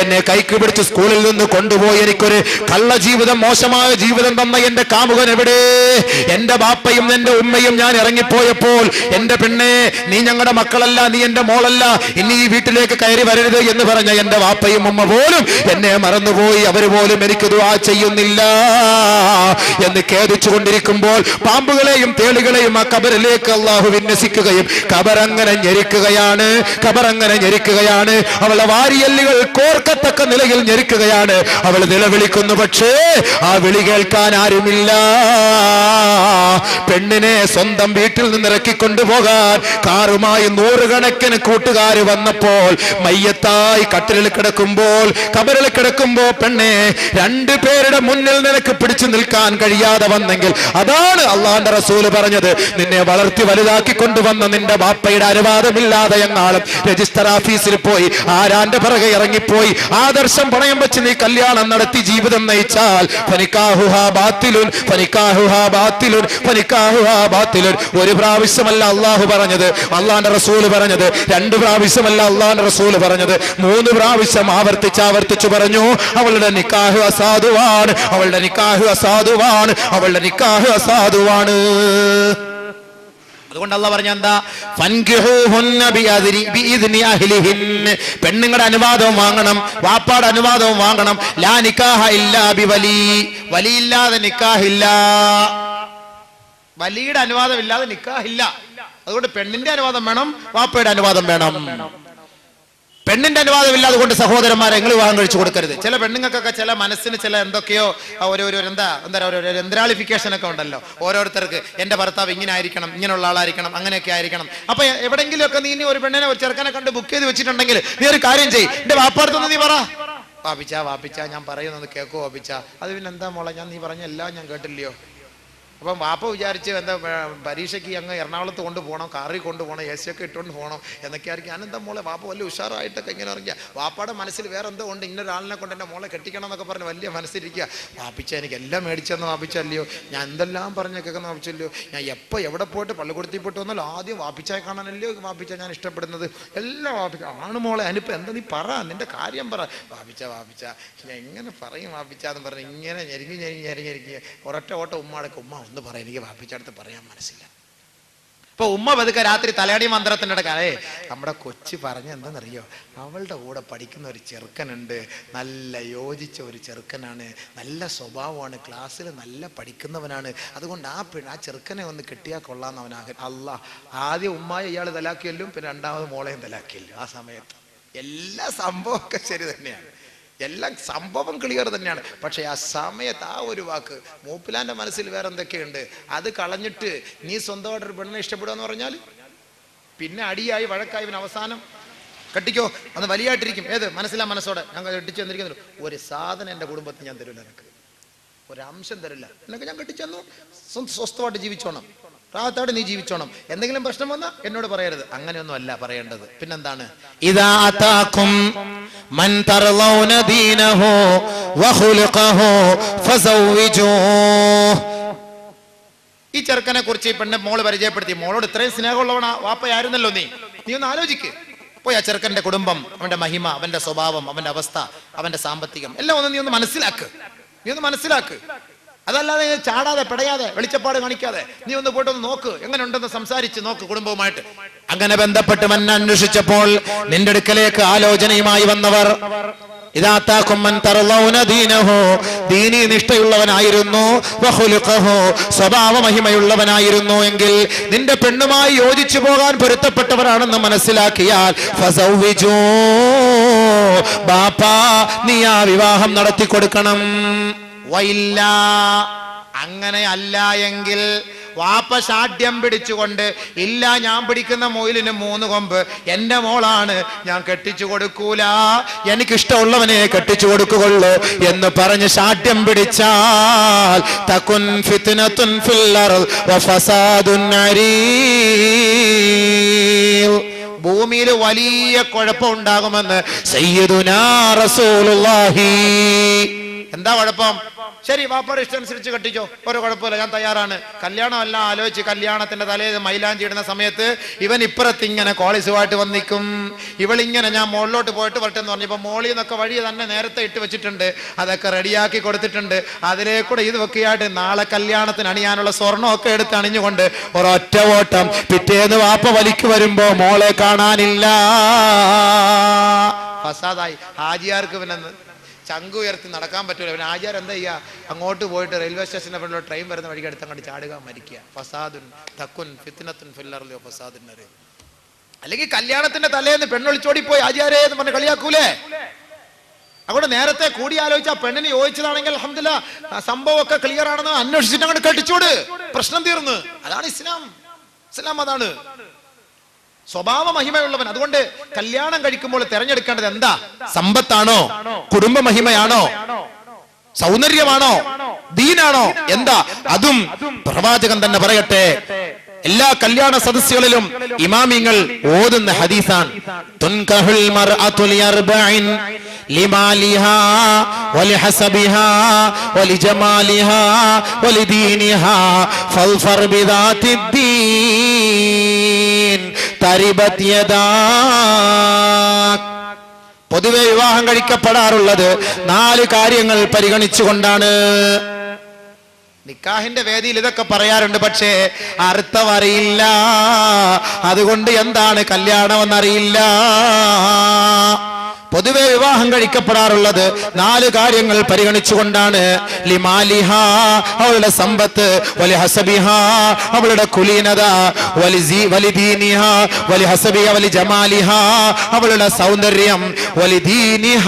എന്നെ കൈക്ക് പിടിച്ച് സ്കൂളിൽ നിന്ന് കൊണ്ടുപോയി എനിക്കൊരു കള്ള ജീവിതം, മോശമായ ജീവിതം തന്ന എന്റെ കാമുകൻ എവിടെ? എന്റെ ബാപ്പയും എന്റെ ഉമ്മയും ഞാൻ ഇറങ്ങിപ്പോയപ്പോൾ, എന്റെ പെണ്ണെ നീ ഞങ്ങളുടെ മക്കളല്ല, നീ എന്റെ മോളല്ല, ഇനി ഈ വീട്ടിലേക്ക് കയറി വരരുത് എന്ന് പറഞ്ഞ എന്റെ ബാപ്പയും ഉമ്മ പോലും എന്നെ മറന്നുപോയി. അവർ പോലും എനിക്ക് ദുആ ചെയ്യുന്നില്ല എന്ന് ഖേദിച്ചു കൊണ്ടിരിക്കുമ്പോൾ പാമ്പുകളെയും തേളുകളെയും ആ ഖബറിലേക്ക് അല്ലാഹു വിന്യസിക്കുകയും ഖബറങ്ങനെ ഞെരിക്കുകയാണ്. അവളുടെ വാരിയല്ലുകൾ കോർക്കത്തക്ക നിലയിൽ ഞെരിക്കുകയാണ്. അവൾ നിലവിളിക്കുന്നു, പക്ഷേ ആ വിളി കേൾക്കാൻ ആരുമില്ല. പെണ്ണിനെ സ്വന്തം വീട്ടിൽ നിന്ന് ഇറക്കിക്കൊണ്ടുപോകാൻ കാറുമായി 100 കണക്കിന് കൂട്ടുകാർ വന്നപ്പോൾ, മയ്യത്തായി കട്ടിലിൽ കിടക്കുമ്പോൾ, ഖബറിൽ കിടക്കുമ്പോൾ, പെണ്ണെ 2 പേരുടെ മുന്നിൽ നിനക്ക് പിടിച്ചു നിൽക്കാൻ കഴിയാതെ വന്നെങ്കിൽ അതാണ് അള്ളാഹുവിന്റെ റസൂൽ പറഞ്ഞത്, നിന്നെ വളർത്തി വലുതാക്കി കൊണ്ടുവന്ന നിന്റെ ബാപ്പയുടെ അനുവാദമില്ലാതെ എങ്ങാളും രജിസ്റ്റർ ഓഫീസിൽ പോയി ആരാന്റെ പിറകെ ഇറങ്ങിപ്പോയി ആദർശം പണയം വെച്ച് നീ കല്യാണം നടത്തി ജീവിതം നയിച്ചാൽ ഫനിക്കാഹുഹാ ബാത്തിലുൻ, ഫനിക്കാഹുഹാ ബാത്തിലുൻ, ഫനിക്കാഹുഹാ ബാത്തിലുൻ. ഒരു പ്രാവശ്യമല്ല അള്ളാഹു പറഞ്ഞത്, അള്ളാന്റെ റസൂൽ പറഞ്ഞത്. 2 പ്രാവശ്യമല്ല അള്ളാന്റെ റസൂൽ പറഞ്ഞത്, 3 പ്രാവശ്യം ആവർത്തിച്ചു പറഞ്ഞു, അവളുടെ നിക്കാഹ് അസാധുവാണ്, അവളുടെ നിക്കാഹ് അസാധുവാണ്, അവളുടെ നിക്കാഹ് അസാധുവാണ്. അതുകൊണ്ട് അല്ലാഹു പറഞ്ഞ എന്താ? ഫൻകിഹൂഹുന്ന ബിഇദ്നി അഹ്ലിഹിന്ന, പെണ്ണുങ്ങളുടെ അനുവാദവും വാങ്ങണം, വാപ്പാടെ അനുവാദവും വാങ്ങണം. ലാ നിക്കാഹ ഇല്ലാ ബിവലി, വലിയില്ലാതെ നിക്കാഹില്ല, വലിയുടെ അനുവാദം ഇല്ലാതെ നിക്കാഹില്ല. അതുകൊണ്ട് പെണ്ണിന്റെ അനുവാദം വേണം, വാപ്പയുടെ അനുവാദം വേണം. പെണ്ണിന്റെ അനുവാദമില്ലാതെ കൊണ്ട് സഹോദരന്മാരെ നിങ്ങൾ വിവാഹം കഴിച്ചു കൊടുക്കരുത്. ചില പെണ്ണുങ്ങൾക്കൊക്കെ ചില മനസ്സിന് ചില എന്തൊക്കെയോ ഒരു എന്ത്രാളിഫിക്കേഷൻ ഒക്കെ ഉണ്ടല്ലോ ഓരോരുത്തർക്ക്. എന്റെ ഭർത്താവ് ഇങ്ങനെ ആയിരിക്കണം, ഇങ്ങനെയുള്ള ആളായിരിക്കണം, അങ്ങനെയൊക്കെ ആയിരിക്കണം. അപ്പൊ എവിടെങ്കിലും ഒക്കെ നീ ഒരു പെണ്ണിനെ ഒരു ചെറുക്കനെ കണ്ട് ബുക്ക് ചെയ്ത് വെച്ചിട്ടുണ്ടെങ്കിൽ നീ ഒരു കാര്യം ചെയ്യ്, എന്റെ വാപ്പാടുത്തൊന്ന് നീ പറ, വാപ്പിച്ച ഞാൻ പറയുന്നത് കേൾക്കോ വാപ്പിച്ച. അത് പിന്നെ എന്താ മോളെ, നീ പറഞ്ഞ എല്ലാം ഞാൻ കേട്ടില്ലയോ. അപ്പം വാപ്പ വിചാരിച്ച് എന്താ പരീക്ഷയ്ക്ക് അങ്ങ് എറണാകുളത്ത് കൊണ്ടുപോകണം, കാറിൽ കൊണ്ടുപോകണം, എ സി ഒക്കെ ഇട്ടുകൊണ്ട് പോകണം എന്നൊക്കെ ആയിരിക്കും. ഞാനെന്താ മോളെ വാപ്പ വലിയ ഉഷാറായിട്ടൊക്കെ ഇങ്ങനെ ഇറങ്ങിയ വാപ്പയുടെ മനസ്സിൽ വേറെ എന്തോ ഉണ്ട്, ഇന്നൊരാളിനെ കൊണ്ട് എൻ്റെ മോളെ കെട്ടിക്കണം എന്നൊക്കെ പറഞ്ഞ് വലിയ മനസ്സിലിരിക്കുക. വാപ്പിച്ച എനിക്ക് എല്ലാം മേടിച്ചെന്ന് വാപ്പിച്ചല്ലയോ, ഞാൻ എന്തെല്ലാം പറഞ്ഞൊക്കെ വാപ്പിച്ചല്ലോ, ഞാൻ എപ്പോൾ എവിടെ പോയിട്ട് പള്ളിക്കൂടത്തിൽ പോയിട്ട് വന്നാലും ആദ്യം വാപ്പിച്ചായി കാണാനല്ലയോ വാപ്പിച്ച ഞാൻ ഇഷ്ടപ്പെടുന്നത്. എല്ലാം വാപ്പിച്ച ആണ് മോളെ, അതിനിപ്പോൾ എന്താ നീ പറ, നിന്റെ കാര്യം പറ. വാപ്പിച്ച ഞാൻ എങ്ങനെ പറയും വാപ്പിച്ചാന്ന് പറഞ്ഞ് ഇങ്ങനെ ഞെരിഞ്ഞിരിക്കുക. ഒരൊറ്റ ഓട്ടം ഉമ്മടക്കം ഉമ്മ ഒന്ന് പറയാം, എനിക്ക് വാപ്പിച്ചടുത്ത് പറയാൻ മനസ്സില്ല. അപ്പൊ ഉമ്മ പതുക്കെ രാത്രി തലയാടി മന്ത്രത്തിൻ്റെ ഇടക്കാലേ നമ്മുടെ കൊച്ചു പറഞ്ഞ എന്താണെന്നറിയോ, അവളുടെ കൂടെ പഠിക്കുന്ന ഒരു ചെറുക്കനുണ്ട്, നല്ല യോജിച്ച ഒരു ചെറുക്കനാണ്, നല്ല സ്വഭാവമാണ്, ക്ലാസ്സിൽ നല്ല പഠിക്കുന്നവനാണ്, അതുകൊണ്ട് ആ ചെറുക്കനെ ഒന്ന് കിട്ടിയാൽ കൊള്ളാന്ന് അവനാകൻ. അല്ലാ, ആദ്യം ഉമ്മായ ഇയാൾ തലാക്കിയല്ലും, പിന്നെ രണ്ടാമത് മോളെയും തലാക്കിയല്ലോ. ആ സമയത്ത് എല്ലാ സംഭവമൊക്കെ ശരി തന്നെയാണ്, എല്ലാം സംഭവം ക്ലിയർ തന്നെയാണ്. പക്ഷെ ആ സമയത്ത് ആ ഒരു വാക്ക് മൂപ്പിലാന്റെ മനസ്സിൽ വേറെ എന്തൊക്കെയുണ്ട്, അത് കളഞ്ഞിട്ട് നീ സ്വന്തമായിട്ടൊരു പെണ്ണിനെ ഇഷ്ടപ്പെടുക എന്ന് പറഞ്ഞാൽ പിന്നെ അടിയായി വഴക്കായി ഇവൻ അവസാനം കെട്ടിക്കോ അന്ന് വലിയായിട്ടിരിക്കും. ഏത് മനസ്സോടെ ഞാൻ കെട്ടിച്ചു തന്നിരിക്കുന്നുള്ളൂ, ഒരു സാധനം എൻ്റെ കുടുംബത്തിൽ ഞാൻ തരില്ല, എനിക്ക് ഒരംശം തരില്ല, എന്നൊക്കെ ഞാൻ കെട്ടിച്ചെന്നു സ്വസ്ഥമായിട്ട് ജീവിച്ചോണം, റാഹത്തോടെ നീ ജീവിച്ചോണം. എന്തെങ്കിലും പ്രശ്നം വന്നാൽ എന്നോട് പറയരുത്. അങ്ങനെയൊന്നും അല്ല പറയേണ്ടത്. പിന്നെന്താണ്, ഇദാ അതാകും മൻ തർളൗന ദീനഹു വഖുലുഖഹു ഫസവ്വിജൂഹു. ഈ ചെറുക്കനെ കുറിച്ച് ഈ പെണ്ണെ മോള് പരിചയപ്പെടുത്തി. മോളോട് ഇത്രയും സ്നേഹമുള്ളവനാ വാപ്പയായിരുന്നല്ലോ നീ ഒന്ന് ആലോചിക്ക്. പോയി ആ ചെറുക്കന്റെ കുടുംബം, അവന്റെ മഹിമ, അവന്റെ സ്വഭാവം, അവന്റെ അവസ്ഥ, അവന്റെ സാമ്പത്തികം എല്ലാം ഒന്ന് നീ ഒന്ന് മനസ്സിലാക്ക്. അതല്ലാതെ ചാടാതെ പെടയാതെ വെളിച്ചപ്പാട് കാണിക്കാതെ നീ ഒന്ന് പോയിട്ടൊന്ന് നോക്ക്, എങ്ങനെ ഉണ്ടെന്ന് സംസാരിച്ച് നോക്ക് കുടുംബവുമായിട്ട്. അങ്ങനെ ബന്ധപ്പെട്ട് മന്നെ അന്വേഷിച്ചപ്പോൾ നിന്റെ അടുക്കലേക്ക് ആലോചനയുമായി വന്നവർ ദീനി നിഷ്ഠയുള്ളവനായിരുന്നു, സ്വഭാവ മഹിമയുള്ളവനായിരുന്നു എങ്കിൽ നിന്റെ പെണ്ണുമായി യോജിച്ചു പോകാൻ പൊരുത്തപ്പെട്ടവരാണെന്ന് മനസ്സിലാക്കിയാൽ ഫസവ്വിജൂ, ബാപ്പാ നീ ആ വിവാഹം നടത്തി കൊടുക്കണം. വയില്ല, അങ്ങനെ അല്ല എങ്കിൽ വാപ്പ ശാഠ്യം പിടിച്ചുകൊണ്ട് ഇല്ല ഞാൻ പിടിക്കുന്ന മൊയിലിന് 3 കൊമ്പ്, എന്റെ മോളാണ്, ഞാൻ കെട്ടിച്ചു കൊടുക്കൂല, എനിക്കിഷ്ടമുള്ളവനെ കെട്ടിച്ചു കൊടുക്കുള്ളൂ എന്ന് പറഞ്ഞ് ശാഠ്യം പിടിച്ചാൽ തകുൻ ഫിത്നത്തുൻ ഫിൽ അർദ് വഫസാദുൻ അരീം, ഭൂമിയിൽ വലിയ കുഴപ്പമുണ്ടാകുമെന്ന് സയ്യിദുനാ റസൂലുള്ളാഹി. എന്താ കുഴപ്പം? ശരി, വാപ്പയുടെ ഇഷ്ടം അനുസരിച്ച് കെട്ടിച്ചോ, ഒരു കുഴപ്പമില്ല, ഞാൻ തയ്യാറാണ്. കല്യാണം എല്ലാം ആലോചിച്ച് കല്യാണത്തിന്റെ തലേ മൈലാഞ്ചി ഇടുന്ന സമയത്ത് ഇവൻ ഇപ്പുറത്ത് ഇങ്ങനെ കോളേജുമായിട്ട് വന്നിക്കും, ഇവളിങ്ങനെ ഞാൻ മുകളിലോട്ട് പോയിട്ട് വരട്ടെന്ന് പറഞ്ഞപ്പോ മോളിൽ നിന്നൊക്കെ വഴി തന്നെ നേരത്തെ ഇട്ട് വെച്ചിട്ടുണ്ട്, അതൊക്കെ റെഡിയാക്കി കൊടുത്തിട്ടുണ്ട്. അതിലേക്കൂടെ ഇതൊക്കെയായിട്ട് നാളെ കല്യാണത്തിന് അണിയാനുള്ള സ്വർണ്ണമൊക്കെ എടുത്ത് അണിഞ്ഞുകൊണ്ട് ഒരൊറ്റ ഓട്ടം. പിറ്റേന്ന് വാപ്പ വലിക്ക് വരുമ്പോ മോളെ കാണാനില്ല. ഫസാദായി. ഹാജിയാർക്ക് പിന്നെ ചങ്കു ഉയർത്തി നടക്കാൻ പറ്റൂല. പിന്നെ ആചാരം എന്താ ചെയ്യുക, അങ്ങോട്ട് പോയിട്ട് റെയിൽവേ സ്റ്റേഷനെ പെണ്ണുള്ള ട്രെയിൻ വരുന്ന വഴിക്ക് അടുത്ത് അങ്ങോട്ട് ചാടുക, മരിക്കുക. ഫസാദുൻ തക്കുൻ ഫിത്നത്തുൻ ഫിൽ അർളി വഫസാദുൻ അരീം. അല്ലെങ്കിൽ കല്യാണത്തിന്റെ തലേന്ന് പെണ്ണൊളിച്ചോടി പോയി ആചാരേ എന്ന് പറഞ്ഞ് കളിയാക്കൂലേ. അതുകൊണ്ട് നേരത്തെ കൂടി ആലോചിച്ച പെണ്ണിന് യോജിച്ചതാണെങ്കിൽ അൽഹംദുലില്ലാഹ് സംഭവമൊക്കെ ക്ലിയർ ആണെന്ന് അന്വേഷിച്ചിട്ട് അങ്ങോട്ട് കെട്ടിച്ചോട്, പ്രശ്നം തീർന്ന്. അതാണ് ഇസ്ലാം. അതാണ് സ്വഭാവ മഹിമയുള്ളവൻ. അതുകൊണ്ട് കല്യാണം കഴിക്കുമ്പോൾ തിരഞ്ഞെടുക്കേണ്ടത് എന്താ? സമ്പത്താണോ, കുടുംബ മഹിമയാണോ, സൗന്ദര്യമാണോ, ദീനാണോ, എന്താ? അതും പ്രവാചകൻ തന്നെ പറയട്ടെ. എല്ലാ കല്യാണ സദസ്സുകളിലും ഇമാമിങ്ങൾ ഓതുന്ന ഹദീസാണ്, തുൻകഹുൽ മർഅതു ലിഅർബഇൻ ലിമാലിഹാ വലിഹസബിഹാ വലിജമാലിഹാ വലിദീനിഹാ ഫൽഫർ ബിദാത്തിദ്ദീൻ തരിബത് യദാക്. പൊതുവെ വിവാഹം കഴിക്കപ്പെടാറുള്ളത് 4 കാര്യങ്ങൾ പരിഗണിച്ചുകൊണ്ടാണ്. നിക്കാഹിന്റെ വേദിയിൽ ഇതൊക്കെ പറയാറുണ്ട്, പക്ഷേ അർത്ഥം അറിയില്ല. അതുകൊണ്ട് എന്താണ് കല്യാണം എന്നറിയില്ല. പൊതുവെ വിവാഹം കഴിക്കപ്പെടാറുള്ളത് 4 കാര്യങ്ങൾ പരിഗണിച്ചുകൊണ്ടാണ്. ലിമാലിഹ, അവളുടെ സമ്പത്ത്, വലിഹസബിഹ, അവളുടെ കുലീനത, വലിദീനിഹ, വലിഹസബിഹ, വലിജമാലിഹ, അവളുടെ സൗന്ദര്യം, വലിദീനിഹ,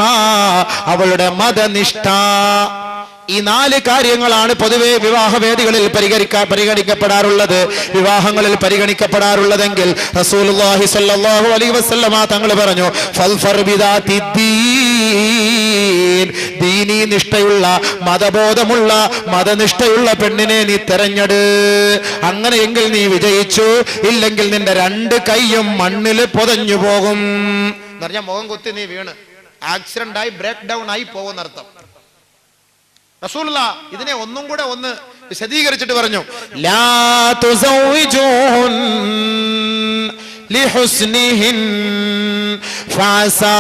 അവളുടെ മതനിഷ്ഠ. ഈ 4 കാര്യങ്ങളാണ് പൊതുവെ വിവാഹവേദികളിൽ പരിഗണിക്കപ്പെടാറുള്ളത്, വിവാഹങ്ങളിൽ പരിഗണിക്കപ്പെടാറുള്ളതെങ്കിൽ റസൂലുള്ളാഹി സ്വല്ലല്ലാഹു അലൈഹി വസല്ലമ തങ്ങൾ പറഞ്ഞു, ഫൽഫർ ബിദാത്തിദ്ദീൻ, ദീനീ നിഷ്ഠയുള്ള, മതബോധമുള്ള, മതനിഷ്ഠയുള്ള പെണ്ണിനെ നീ തെരഞ്ഞെടു. അങ്ങനെയെങ്കിൽ നീ വിജയിച്ചു, ഇല്ലെങ്കിൽ നിന്റെ 2 കൈയും മണ്ണിൽ പൊതഞ്ഞു പോകും എന്ന് പറഞ്ഞാൽ മുഖം കുത്തി നീ വീണ് ആക്സിഡന്റ് ആയി ബ്രേക്ക് ഡൗൺ ആയി പോകുന്നർത്ഥം. റസൂലുള്ള ഇതിനെ ഒന്നും കൂടെ ഒന്ന് വിശദീകരിച്ചിട്ട് പറഞ്ഞു, ലാ തുസൗവിജൂൻ ലിഹുസ്നിഹിൻ ഫഅസാ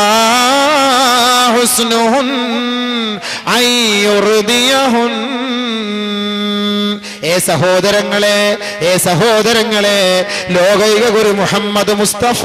ഹുസ്നുഹുൻ അയ്യുർദിയഹുൻ. ഏ സഹോദരങ്ങളെ, ലോകൈക ഗുരു മുഹമ്മദ് മുസ്തഫ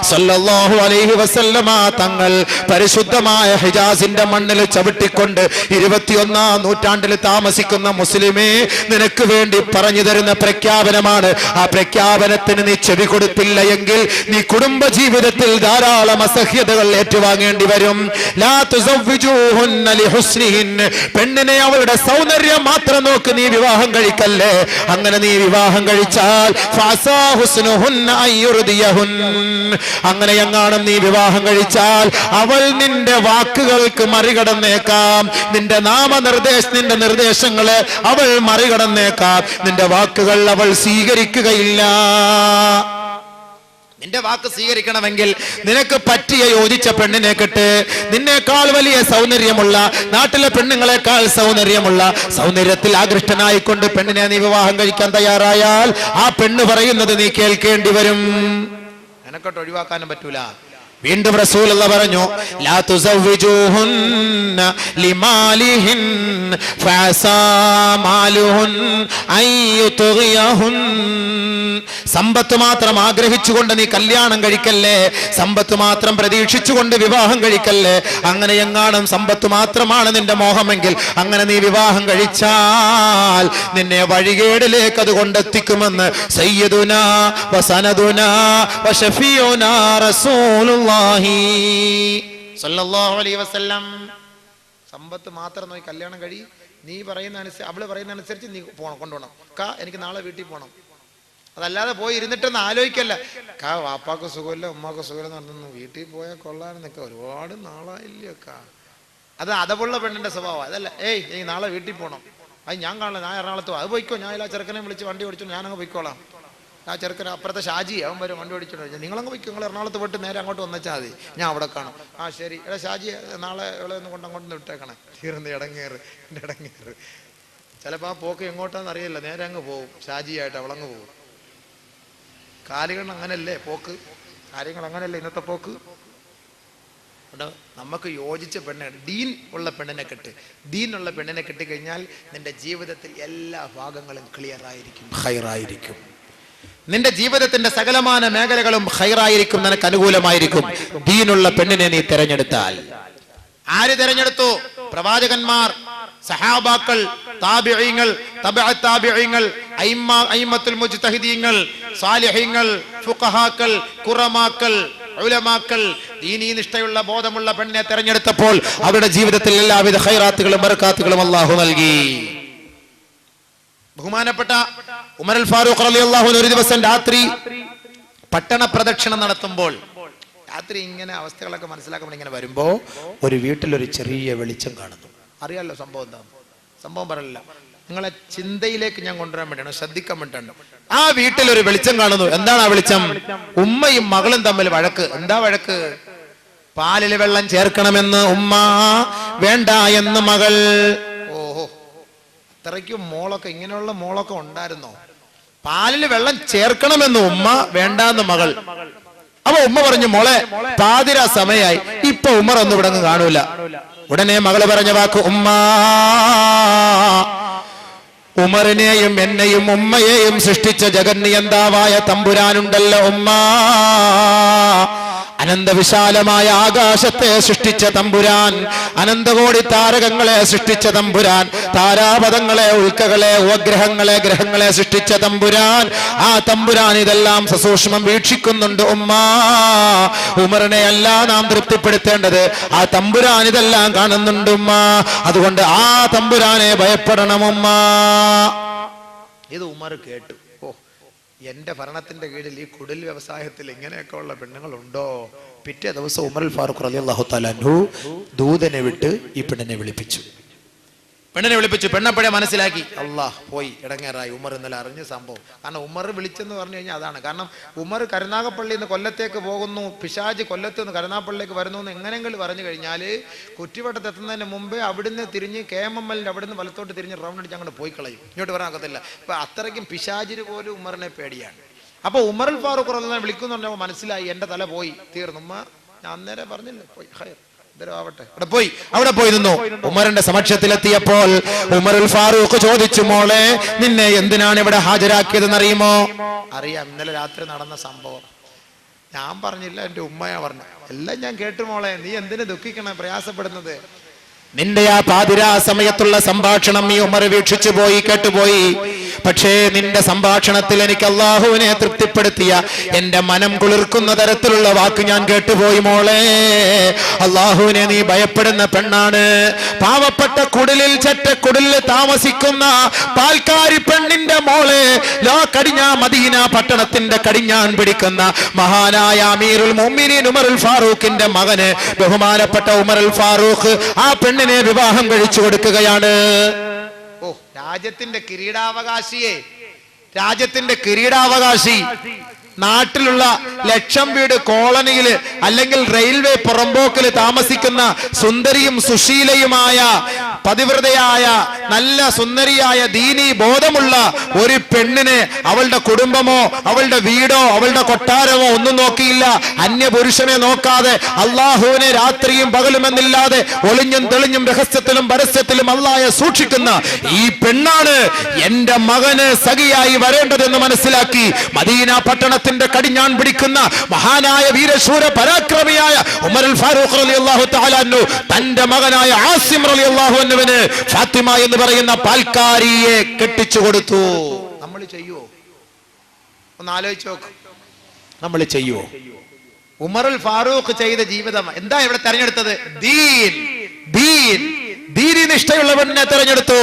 സല്ലല്ലാഹു അലൈഹി വസല്ലമ തങ്ങൾ പരിശുദ്ധമായ ഹിജാസിന്റെ മണ്ണിൽ ചവിട്ടിക്കൊണ്ട് 21ാം നൂറ്റാണ്ടിൽ താമസിക്കുന്ന മുസ്ലിമേ, നിനക്ക് വേണ്ടി പറഞ്ഞു തരുന്ന പ്രഖ്യാപനമാണ്. ആ പ്രഖ്യാപനത്തിന് നീ ചെവി കൊടുത്തില്ല എങ്കിൽ നീ കുടുംബ ജീവിതത്തിൽ ധാരാളം അസഹ്യതകൾ ഏറ്റുവാങ്ങേണ്ടി വരും. ലാ തുസവ്വിജൂഹുന്ന ലിഹുസ്നിഹിൻ, പെണ്ണിനെ അവളുടെ സൗന്ദര്യം മാത്രം നോക്ക് നീ വിവാഹം കഴിക്കല്ലേ. അങ്ങനെ നീ വിവാഹം കഴിച്ചാൽ അങ്ങനെ എങ്ങാനും നീ വിവാഹം കഴിച്ചാൽ അവൾ നിന്റെ വാക്കുകൾക്ക് മറികടന്നേക്കാം, നിന്റെ നിന്റെ നിർദ്ദേശങ്ങളെ അവൾ മറികടന്നേക്കാം, നിന്റെ വാക്കുകൾ അവൾ സ്വീകരിക്കുകയില്ല. നിന്റെ വാക്ക് സ്വീകരിക്കണമെങ്കിൽ നിനക്ക് പറ്റിയ യോജിച്ച പെണ്ണിനെ കെട്ട്. നിന്നേക്കാൾ വലിയ സൗന്ദര്യമുള്ള, നാട്ടിലെ പെണ്ണുങ്ങളെക്കാൾ സൗന്ദര്യമുള്ള, സൗന്ദര്യത്തിൽ ആകൃഷ്ടനായിക്കൊണ്ട് പെണ്ണിനെ നീ വിവാഹം കഴിക്കാൻ തയ്യാറായാൽ ആ പെണ്ണ് പറയുന്നത് നീ കേൾക്കേണ്ടി വരും. എനക്കോട്ട് ഒഴിവാക്കാനും പറ്റൂല. വീണ്ടും റസൂലുള്ള പറഞ്ഞു, ലാ തുസവ്വിജൂഹുന്ന ലിമാലിഹിൻ ഫഅസാ മാലുഹുൻ അയ്യുത്ഗിയഹുൻ. സമ്പത്ത് മാത്രം ആഗ്രഹിച്ചുകൊണ്ട് നീ കല്യാണം കഴിക്കല്ലേ, സമ്പത്ത് മാത്രം പ്രതീക്ഷിച്ചുകൊണ്ട് വിവാഹം കഴിക്കല്ലേ. അങ്ങനെ എങ്ങാനും സമ്പത്ത് മാത്രമാണ് നിന്റെ മോഹമെങ്കിൽ അങ്ങനെ നീ വിവാഹം കഴിച്ചാൽ നിന്നെ വഴികേടിലേക്ക് അത് കൊണ്ടെത്തിക്കുമെന്ന് സയ്യിദുനാ വസനദുനാ വശഫീഉനാ റസൂലുള്ളാഹി സ്വല്ലല്ലാഹു അലൈഹി വസല്ലം. സമ്പത്ത് മാത്രം നോക്കി കല്യാണം കഴി. നീ പറയുന്ന അനുസരിച്ച്, അവള് പറയുന്ന അനുസരിച്ച് നീ കൊണ്ടുപോകണം. എനിക്ക് നാളെ വീട്ടിൽ പോകണം. അതല്ലാതെ പോയി ഇരുന്നിട്ടൊന്നും ആലോചിക്കല്ല. വാപ്പാക്ക് സുഖമില്ല, ഉമ്മാക്ക് സുഖമില്ല എന്ന് പറഞ്ഞു വീട്ടിൽ പോയാൽ കൊള്ളാനെന്നൊക്കെ ഒരുപാട് നാളായില്ലേ. അത് അതവുള്ള പെണ്ണിന്റെ സ്വഭാവം അതല്ല. എനിക്ക് നാളെ വീട്ടിൽ പോകണം, അത് ഞാൻ കാണില്ല, ഞാൻ എറണാകുളത്ത് അത് പോയിക്കോ, ഞാൻ എല്ലാ ചെറുക്കനെ വിളിച്ച് വണ്ടി ഓടിച്ചോ, ഞാനങ്ങ് പോയിക്കോളാം. ആ ചെറുക്കൻ അപ്പുറത്തെ ഷാജി അവൻ വരും വണ്ടി ഓടിച്ചോണ്ട്, നിങ്ങളങ്ങ് പോയിക്കോ, നിങ്ങൾ എറണാകുളത്ത് പോയിട്ട് നേരെ അങ്ങോട്ട് വന്നേച്ചാൽ മതി, ഞാൻ അവിടെ കാണും. ആ ശരി, എടാ ഷാജി നാളെ ഇവിടെ ഒന്ന് കൊണ്ട് അങ്ങോട്ട് വിട്ടേക്കണേ. തീർന്ന് ഇടങ്ങേറ്. ചിലപ്പോൾ ആ പോക്ക് എങ്ങോട്ടാന്ന് അറിയില്ല, നേരെ അങ്ങ് പോവും, ഷാജിയായിട്ട് അവളങ്ങ് പോവും. കാര്യങ്ങൾ അങ്ങനല്ലേ പോക്ക്, കാര്യങ്ങൾ അങ്ങനല്ലേ ഇന്നത്തെ പോക്ക്. നമുക്ക് യോജിച്ച പെണ്ണെ, ദീൻ ഉള്ള പെണ്ണിനെ കെട്ട്. ദീനുള്ള പെണ്ണിനെ കെട്ടിക്കഴിഞ്ഞാൽ നിന്റെ ജീവിതത്തിൽ എല്ലാ ഭാഗങ്ങളും ക്ലിയർ ആയിരിക്കും, ഖൈറായിരിക്കും. നിന്റെ ജീവിതത്തിന്റെ സകലമാന മേഖലകളും ഖൈറായിരിക്കും, നിനക്ക് അനുകൂലമായിരിക്കും ദീനുള്ള പെണ്ണിനെ നീ തിരഞ്ഞെടുത്താൽ. ആര് തിരഞ്ഞെടുത്തു? പ്രവാചകന്മാർ, സഹാബാക്കൾ, താബിഈങ്ങൾ, തബഅ താബിഈങ്ങൾ, അയിമ്മത്തുൽ മുജ്തഹിദീങ്ങൾ, സാലിഹീങ്ങൾ, ഫുഖഹാക്കൾ, ഖുറമാക്കൾ, ഉലമാക്കൾ ദീനീ നിഷ്ഠയുള്ള ബോധമുള്ള പെണ്ണിനെ തെരഞ്ഞെടുത്തപ്പോൾ അവരുടെ ജീവിതത്തിൽ എല്ലാവിധ ഖൈറാത്തുകളും ബർക്കാത്തുകളും അല്ലാഹു നൽകി. ബഹുമാനപ്പെട്ട ഉമർ അൽ ഫാറൂഖ് റളിയല്ലാഹു അൻഹു ഒരു ദിവസം രാത്രി പട്ടണ പ്രദക്ഷിണം നടത്തുമ്പോൾ, രാത്രി ഇങ്ങനെ അവസ്ഥകളൊക്കെ മനസ്സിലാക്കാൻ ഇങ്ങനെ വരുമ്പോ ഒരു വീട്ടിലൊരു ചെറിയ വെളിച്ചം കാണുന്നു. അറിയാലോ സംഭവം എന്താ? സംഭവം പറയില്ല, നിങ്ങളെ ചിന്തയിലേക്ക് ഞാൻ കൊണ്ടുവരാൻ വേണ്ടിയാണ്, ശ്രദ്ധിക്കാൻ വേണ്ടിയാണ്. ആ വീട്ടിലൊരു വെളിച്ചം കാണുന്നു. എന്താണ് ആ വെളിച്ചം? ഉമ്മയും മകളും തമ്മിൽ വഴക്ക്. എന്താ വഴക്ക്? പാലിൽ വെള്ളം ചേർക്കണമെന്ന് ഉമ്മ, വേണ്ട എന്ന് മകൾ. ഓഹോ, അത്രയ്ക്കും മോളൊക്കെ, ഇങ്ങനെയുള്ള മോളൊക്കെ ഉണ്ടായിരുന്നോ? പാലിൽ വെള്ളം ചേർക്കണമെന്ന് ഉമ്മ, വേണ്ടാന്ന് മകൾ. അപ്പൊ ഉമ്മ പറഞ്ഞു, മോളെ പാതിര സമയായി, ഇപ്പൊ ഉമ്മർ ഒന്നും ഇവിടെ കാണൂല. ഉടനെ മകള് പറഞ്ഞ വാക്ക്, ഉമ്മ, ഉമറിനെയും എന്നെയും ഉമ്മയെയും സൃഷ്ടിച്ച ജഗന്നിയന്താവായ തമ്പുരാനുണ്ടല്ലോ ഉമ്മ, അനന്തവിശാലമായ ആകാശത്തെ സൃഷ്ടിച്ച തമ്പുരാൻ, അനന്തകോടി താരകങ്ങളെ സൃഷ്ടിച്ച തമ്പുരാൻ, താരാപഥങ്ങളെ, ഉൽക്കകളെ, ഉപഗ്രഹങ്ങളെ, ഗ്രഹങ്ങളെ സൃഷ്ടിച്ച തമ്പുരാൻ, ആ തമ്പുരാൻ ഇതെല്ലാം സസൂക്ഷ്മം വീക്ഷിക്കുന്നുണ്ട്. ഉമറിനെ അല്ല നാം തൃപ്തിപ്പെടുത്തേണ്ടത്, ആ തമ്പുരാൻ ഇതെല്ലാം കാണുന്നുണ്ട് ഉമ്മ. അതുകൊണ്ട് ആ തമ്പുരാനെ ഭയപ്പെടണം ഉമ്മ. ഇത് ഉമർ കേട്ടു. എന്റെ ഭരണത്തിന്റെ കീഴിൽ ഈ കുടിൽ വ്യവസായത്തിൽ ഇങ്ങനെയൊക്കെ ഉള്ള പെണ്ണുങ്ങളുണ്ടോ? പിറ്റേ ദിവസം ഉമർ ഫാറൂഖ് റളിയല്ലാഹു തആല അൻഹു ദൂതനെ വിട്ട് ഈ പെണ്ണിനെ വിളിപ്പിച്ചു. പെണ്ണപ്പോഴേ മനസ്സിലാക്കി. അല്ലാഹ് പോയി ഇടങ്ങേറായി. ഉമർ ഇന്നലെ അറിഞ്ഞ സംഭവം. കാരണം ഉമർ വിളിച്ചെന്ന് പറഞ്ഞു കഴിഞ്ഞാൽ അതാണ്. കാരണം ഉമർ കരുനാഗപ്പള്ളിയിൽ നിന്ന് കൊല്ലത്തേക്ക് പോകുന്നു, പിശാച് കൊല്ലത്ത് നിന്ന് കരുനാഗപ്പള്ളിയിലേക്ക് വരുന്നു എന്ന് എങ്ങനെയെങ്കിലും പറഞ്ഞു കഴിഞ്ഞാൽ കുറ്റിവട്ടത്തെത്തുന്നതിന് മുമ്പേ അവിടുന്ന് തിരിഞ്ഞ് KMML അവിടുന്ന് വലത്തോട്ട് തിരിഞ്ഞ് റൗണ്ട് അടിച്ച് അങ്ങോട്ട് പോയി കളയും. ഇങ്ങോട്ട് വരാനൊക്കത്തില്ല. ഇപ്പൊ അത്രയ്ക്കും പിശാചിന് പോലും ഉമറിനെ പേടിയാണ്. അപ്പൊ ഉമർ ഫാറൂഖ് റളിയല്ലാഹു വിളിക്കുന്നു പറഞ്ഞപ്പോൾ മനസ്സിലായി എന്റെ തല പോയി തീർന്നു. ഉമ്മ ഞാൻ അന്നേരം പറഞ്ഞില്ലേ പോയി ഹൈർ അവിടെ പോയി നിന്നു. ഉമറിന്റെ സമക്ഷത്തിലെത്തിയപ്പോൾ ഉമറുൽ ഫാറൂഖ് ചോദിച്ചു, മോളെ നിന്നെ എന്തിനാണ് ഇവിടെ ഹാജരാക്കിയതെന്ന് അറിയുമോ? അറിയാം, ഇന്നലെ രാത്രി നടന്ന സംഭവം. ഞാൻ പറഞ്ഞില്ല, എന്റെ ഉമ്മയാ പറഞ്ഞു. എല്ലാം ഞാൻ കേട്ടു മോളെ. നീ എന്തിനു ദുഃഖിക്കണം, പ്രയാസപ്പെടുന്നത്? നിന്റെ ആ പാതിരാ സമയത്തുള്ള സംഭാഷണം ഈ ഉമർ വീക്ഷിച്ചു പോയി, കേട്ടുപോയി. പക്ഷേ നിന്റെ സംഭാഷണത്തിൽ എനിക്ക് അള്ളാഹുവിനെ തൃപ്തിപ്പെടുത്തിയ, എന്റെ മനം കുളിർക്കുന്ന തരത്തിലുള്ള വാക്ക് ഞാൻ കേട്ടുപോയി. മോളെ, അള്ളാഹുവിനെ നീ ഭയപ്പെടുന്ന പെണ്ണാണ്. പാവപ്പെട്ട കുടിലിൽ, ചെറ്റക്കുടിലിൽ താമസിക്കുന്ന പാൽക്കാരി പെണ്ണിന്റെ മോളെ, മദീന പട്ടണത്തിന്റെ കടിഞ്ഞാൻ പിടിക്കുന്ന മഹാനായ അമീറുൽ മുഅ്മിനീൻ ഉമറുൽ ഫാറൂഖിന്റെ മകന്, ബഹുമാനപ്പെട്ട ഉമറുൽ ഫാറൂഖ് ആ പെണ്ണിനെ വിവാഹം കഴിച്ചു കൊടുക്കുകയാണ്. രാജ്യത്തിന്റെ കിരീടാവകാശിയെ, രാജ്യത്തിന്റെ കിരീടാവകാശി, നാട്ടിലുള്ള ലക്ഷം വീട് കോളനിയില് അല്ലെങ്കിൽ റെയിൽവേ പുറമ്പോക്കില് താമസിക്കുന്ന സുന്ദരിയും സുശീലയുമായ പതിവ്രതയായ നല്ല സുന്ദരിയായ ദീനീ ബോധമുള്ള ഒരു പെണ്ണിന് അവളുടെ കുടുംബമോ അവളുടെ വീടോ അവളുടെ കൊട്ടാരമോ ഒന്നും നോക്കിയില്ല. അന്യപുരുഷനെ നോക്കാതെ അള്ളാഹുവിനെ രാത്രിയും പകലുമെന്നില്ലാതെ ഒളിഞ്ഞും തെളിഞ്ഞും രഹസ്യത്തിലും പരസ്യത്തിലും അള്ളാഹയെ സൂക്ഷിക്കുന്ന ഈ പെണ്ണാണ് എന്റെ മകന് സഖിയായി വരേണ്ടതെന്ന് മനസ്സിലാക്കി മദീന പട്ടണത്തിൽ കടിഞ്ഞാൻ പിടിക്കുന്ന മഹാനായ വീരശൂര പരാക്രമിയായ ഉമറുൽ ഫാറൂഖ് റളിയല്ലാഹു തആല അൻഹു തന്റെ മകനായ ആസിം റളിയല്ലാഹു അൻഹുവിന് ഫാത്തിമ എന്ന് പറയുന്ന പാൽക്കാരിയെ കെട്ടിച്ചു കൊടുത്തു. നമ്മൾ ചെയ്യുവോ? ഒന്ന് ആലോചിച്ച് നോക്ക്. നമ്മൾ ചെയ്യുവോ? ഉമറുൽ ഫാറൂഖ് ചെയ്ത ജീവിതം എന്താ ഇവിടെ തെരഞ്ഞെടുത്തത്? ദീൻ. ദീൻ ദീനിനിഷ്ഠയുള്ളവനെ തെരഞ്ഞെടുത്തു.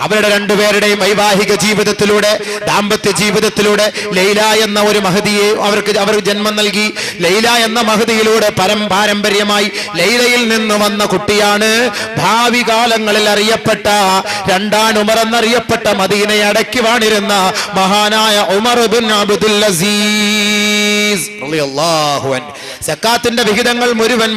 അവരുടെ രണ്ടുപേരുടെയും വൈവാഹിക ജീവിതത്തിലൂടെ, ദാമ്പത്യ ജീവിതത്തിലൂടെ ലൈല എന്ന ഒരു മഹദിയെ അവർ ജന്മം നൽകി. ലൈല എന്ന മഹദിയിലൂടെ പാരമ്പര്യമായി ലൈലയിൽ നിന്ന് വന്ന കുട്ടിയാണ് ഭാവി കാലങ്ങളിൽ അറിയപ്പെട്ട രണ്ടാം ഉമർ എന്നറിയപ്പെട്ട മദീനയെ അടക്കി വാണിരുന്ന മഹാനായ ഉമർ ഇബ്നു അബ്ദുൽ അസീസ് റളിയല്ലാഹു അൻഹു. സക്കാത്തിന്റെ വിഹിതങ്ങൾ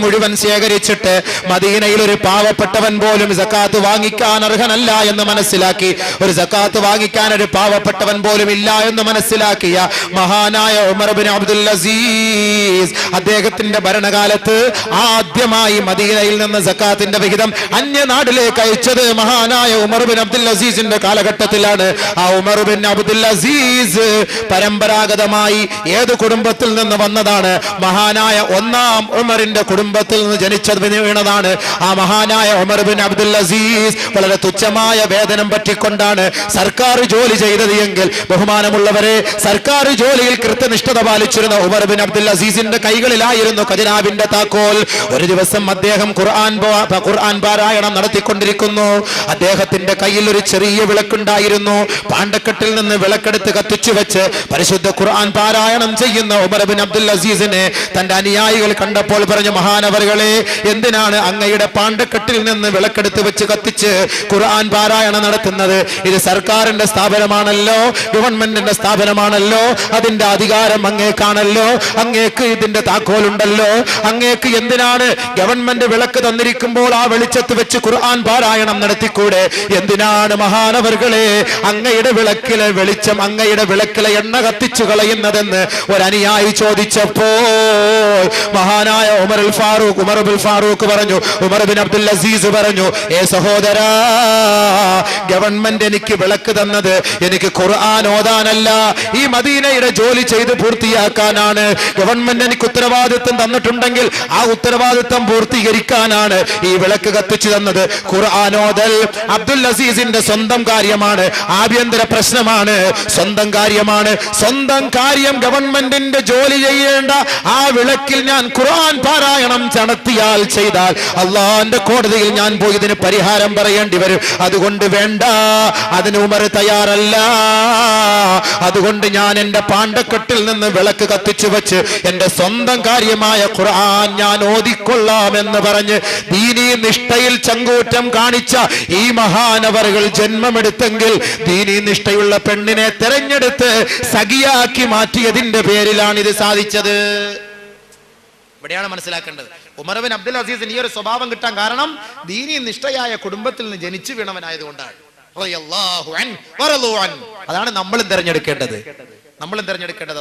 മുഴുവൻ ശേഖരിച്ചിട്ട് മദീനയിൽ ഒരു പാവപ്പെട്ടവൻ പോലും സക്കാത്ത് വാങ്ങിക്കാൻ അർഹനല്ല എന്ന് മനസ്സിലാക്കി, ഒരു സക്കാത്ത് വാങ്ങിക്കാൻ ഒരു പാവപ്പെട്ടവൻ പോലും ഇല്ല എന്ന് മനസ്സിലാക്കിയ മഹാനായ ഉമർ ഇബ്നു അബ്ദുൽ അസീസ് അദ്ദേഹത്തിന്റെ ഭരണകാലത്ത് ആദ്യമായി മദീനയിൽ നിന്ന് സക്കാത്തിന്റെ വിഹിതം അന്യനാട്ടിലേക്ക് അയച്ചത് മഹാനായ ഉമർ ഇബ്നു അബ്ദുൽ അസീസിന്റെ കാലഘട്ടത്തിലാണ്. ആ ഉമർ ഇബ്നു അബ്ദുൽ അസീസ് പരമ്പരാഗതമായി ഏത് കുടുംബത്തിൽ നിന്ന് വന്നതാണ്? മഹാനായ ഒന്നാം ഉമറിന്റെ കുടുംബത്തിൽ നിന്ന് ജനിച്ചത് വീണതാണ്. ആ മഹാനായ ഉമർ ഇബ്നു അബ്ദുൽ അസീസ് വളരെ തുച്ഛമായ വേതനം പറ്റിക്കൊണ്ടാണ് സർക്കാർ ജോലി ചെയ്തത് എങ്കിൽ, ബഹുമാനമുള്ളവരെ, സർക്കാർ ജോലിയിൽ കൃത്യനിഷ്ഠത പാലിച്ചിരുന്ന ഉമർ ഇബ്നു അബ്ദുൽ അസീസിന്റെ കൈകളിലായിരുന്നു ഖജനാവിന്റെ താക്കോൽ. ഒരു ദിവസം അദ്ദേഹം ഖുർആൻ പാരായണം നടത്തിക്കൊണ്ടിരിക്കുന്നു. അദ്ദേഹത്തിന്റെ കയ്യിൽ ഒരു ചെറിയ വിളക്കുണ്ടായിരുന്നു. പാണ്ടക്കെട്ടിൽ നിന്ന് വിളക്കെടുത്ത് കത്തിച്ചു വെച്ച് പരിശുദ്ധ ഖുർആൻ പാരായണം ചെയ്യുന്ന ഉമർ ഇബ്നു അബ്ദുൽ അസീസിനെ തന്റെ അനുയായികൾ കണ്ടപ്പോൾ പറഞ്ഞു, മഹാനവറുകളെ, എന്തിനാണ് അങ്ങയുടെ പാണ്ടക്കെട്ടിൽ നിന്ന് വിളക്കെടുത്ത് വെച്ച് കത്തിച്ച് ഖുർആൻ പാരായണം നടത്തുന്നത്? ഇത് സർക്കാരിന്റെ സ്ഥാപനമാണല്ലോ, ഗവൺമെന്റിന്റെ സ്ഥാപനമാണല്ലോ, അതിന്റെ അധികാരം അങ്ങേക്കാണല്ലോ, അങ്ങേക്ക് ഇതിന്റെ താക്കോലുണ്ടല്ലോ, അങ്ങേക്ക് എന്തിനാണ് ഗവൺമെന്റ് വിളക്ക് തന്നിരിക്കുമ്പോൾ ആ വെളിച്ചത്ത് വെച്ച് ഖുർആൻ പാരായണം നടത്തിക്കൂടെ? എന്തിനാണ് മഹാനവറുകളെ അങ്ങയുടെ വിളക്കിലെ വെളിച്ചം, അങ്ങയുടെ വിളക്കിലെ എണ്ണ കത്തിച്ചു കളയുന്നതെന്ന് ഒരനുയായി ചോദിച്ചപ്പോൾ മഹാനായ ഉമർ ഇബ്നുൽ ഫാറൂഖ് പറഞ്ഞു, ഉമർ ഇബ്നു അബ്ദുൽ അസീസ് പറഞ്ഞു, ഏ സഹോദരാ, ഗവൺമെന്റ് എനിക്ക് വിളക്ക് തന്നത് എനിക്ക് ഖുർആൻ ഓതാനല്ല, ഈ മദീനയുടെ ജോലി ചെയ്ത് പൂർത്തിയാക്കാനാണ്. ഗവൺമെന്റ് എനിക്ക് ഉത്തരവാദിത്വം തന്നിട്ടുണ്ടെങ്കിൽ ആ ഉത്തരവാദിത്വം പൂർത്തീകരിക്കാനാണ് ഈ വിളക്ക് കത്തിച്ചു തന്നത്. ഖുർആൻ ഓതൽ അബ്ദുൽ അസീസിന്റെ സ്വന്തം കാര്യമാണ്, ആഭ്യന്തര പ്രശ്നമാണ്, സ്വന്തം കാര്യമാണ്. സ്വന്തം കാര്യം ഗവൺമെന്റിന്റെ ജോലി ചെയ്യേണ്ട ആ വിളക്കിൽ ഞാൻ ഖുർആൻ പാരായണം നടത്തിയാൽ ചെയ്താൽ അള്ളാന്റെ കോടതിയിൽ ഞാൻ പോയി ഇതിന് പരിഹാരം പറയേണ്ടി വരും. അതുകൊണ്ട് വേണ്ട, അതിന് ഉമർ തയ്യാറല്ല. അതുകൊണ്ട് ഞാൻ എന്റെ പാണ്ടക്കെട്ടിൽ നിന്ന് വിളക്ക് കത്തിച്ചു വെച്ച് എന്റെ സ്വന്തം കാര്യമായ ഖുർആൻ ഞാൻ ഓതിക്കൊള്ളാമെന്ന് പറഞ്ഞ് ദീനീ നിഷ്ഠയിൽ ചങ്കൂറ്റം കാണിച്ച ഈ മഹാനവറുകൾ ജന്മമെടുത്തെങ്കിൽ ദീനീ നിഷ്ഠയുള്ള പെണ്ണിനെ തെരഞ്ഞെടുത്ത് സഖിയാക്കി മാറ്റിയതിന്റെ പേരിലാണ് ഇത് സാധിച്ചത്. ഇവിടെയാണ് മനസ്സിലാക്കേണ്ടത്. ഉമർ ബിൻ അബ്ദുൽ അസീസിന് ഈ ഒരു സ്വഭാവം കിട്ടാൻ കാരണം ദീനീ നിഷ്ഠയായ കുടുംബത്തിൽ നിന്ന് ജനിച്ചു വീണവനായതുകൊണ്ടാണ്. അതാണ് നമ്മളും തെരഞ്ഞെടുക്കേണ്ടത്.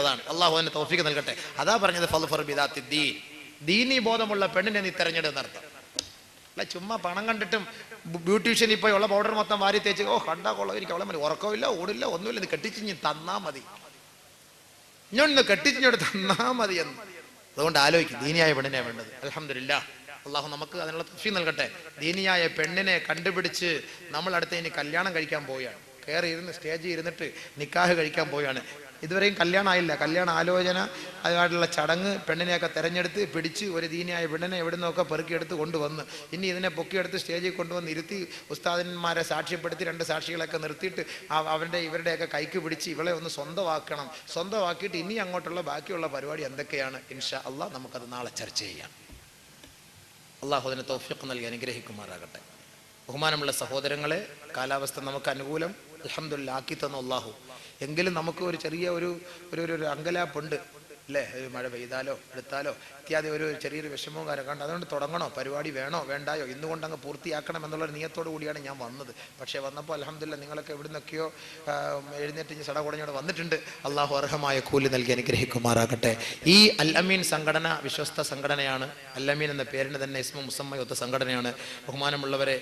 അതാണ്. അള്ളാഹു അതിന് തൗഫീഖ് നൽകട്ടെ. അതാ പറഞ്ഞത് ദീനീ ബോധമുള്ള പെണ്ണിനെ നീ തെരഞ്ഞെടുക്കുന്നർത്ഥം. അല്ല ചുമ്മാ പണം കണ്ടിട്ടും ബ്യൂട്ടീഷ്യൻ ഇപ്പോൾ ഉള്ള പൗഡർ മൊത്തം വാരി തേച്ച് കണ്ടാ കൊള്ളാം, എനിക്ക് അവളെ മതി, ഉറക്കമില്ല, ഓടില്ല, ഒന്നുമില്ല, ഇത് കെട്ടിച്ചിഞ്ഞ് തന്നാ മതി, ഇഞ്ഞൊന്ന് കെട്ടിച്ചിഞ്ഞോട് തന്നാ മതി എന്ന്. അതുകൊണ്ട് ആലോചിക്കും, ദീനിയായ പെണ്ണിനെ വേണ്ടത്. അൽഹംദുലില്ലാഹ്, അള്ളാഹു നമുക്ക് അതിനുള്ള തൗഫീഖ് നൽകട്ടെ. ദീനിയായ പെണ്ണിനെ കണ്ടുപിടിച്ച് നമ്മൾ അടുത്ത് ഇനി കല്യാണം കഴിക്കാൻ പോവുകയാണ്. കയറി ഇരുന്ന് സ്റ്റേജിൽ ഇരുന്നിട്ട് നിക്കാഹ് കഴിക്കാൻ പോവുകയാണ്. ഇതുവരെയും കല്യാണം ആയില്ല. കല്യാണ ആലോചന, അതുമായിട്ടുള്ള ചടങ്ങ്, പെണ്ണിനെയൊക്കെ തെരഞ്ഞെടുത്ത് പിടിച്ച് ഒരു ദീനിയായ പെണ്ണിനെ എവിടെ നിന്നൊക്കെ പെറുക്കിയെടുത്ത് കൊണ്ടുവന്ന് ഇനി ഇതിനെ പൊക്കിയെടുത്ത് സ്റ്റേജിൽ കൊണ്ടുവന്ന് ഇരുത്തി ഉസ്താദന്മാരെ സാക്ഷ്യപ്പെടുത്തി 2 സാക്ഷികളൊക്കെ നിർത്തിയിട്ട് ഇവരുടെയൊക്കെ കൈക്ക് പിടിച്ച് ഇവളെ ഒന്ന് സ്വന്തമാക്കണം. സ്വന്തമാക്കിയിട്ട് ഇനി അങ്ങോട്ടുള്ള ബാക്കിയുള്ള പരിപാടി എന്തൊക്കെയാണ് ഇൻഷാ അള്ളാഹ് നമുക്കത് നാളെ ചർച്ച ചെയ്യാം. അള്ളാഹു അതിന് തൗഫീഖ് നൽകി അനുഗ്രഹിക്കുമാറാകട്ടെ. ബഹുമാനമുള്ള സഹോദരങ്ങളെ, കാലാവസ്ഥ നമുക്ക് അനുകൂലം അൽഹംദുലില്ലാഹ് ആക്കി തന്ന അള്ളാഹു. എങ്കിലും നമുക്ക് ഒരു ചെറിയ ഒരു അങ്കലാപ്പുണ്ട് അല്ലേ? മഴ പെയ്താലോ എടുത്താലോ ഇത്യാദി ഒരു ചെറിയൊരു വിഷമവും കാര്യം കണ്ട് അതുകൊണ്ട് തുടങ്ങണോ, പരിപാടി വേണോ വേണ്ടായോ, ഇന്നുകൊണ്ട് അങ്ങ് പൂർത്തിയാക്കണം എന്നുള്ളൊരു നിയത്തോടു കൂടിയാണ് ഞാൻ വന്നത്. പക്ഷേ വന്നപ്പോൾ അൽഹംദുലില്ലാഹ് നിങ്ങളൊക്കെ എവിടെ നിന്നൊക്കെയോ എഴുന്നേറ്റ് സട കുടഞ്ഞോടെ വന്നിട്ടുണ്ട്. അള്ളാഹു അർഹമായ കൂലി നൽകി അനുഗ്രഹിക്കുമാറാകട്ടെ. ഈ അൽ അമീൻ സംഘടന വിശ്വസ്ത സംഘടനയാണ്. അൽ അമീൻ എന്ന പേരിന് തന്നെ ഇസ്മ മുസമ്മയൊത്ത സംഘടനയാണ്. ബഹുമാനമുള്ളവരെ,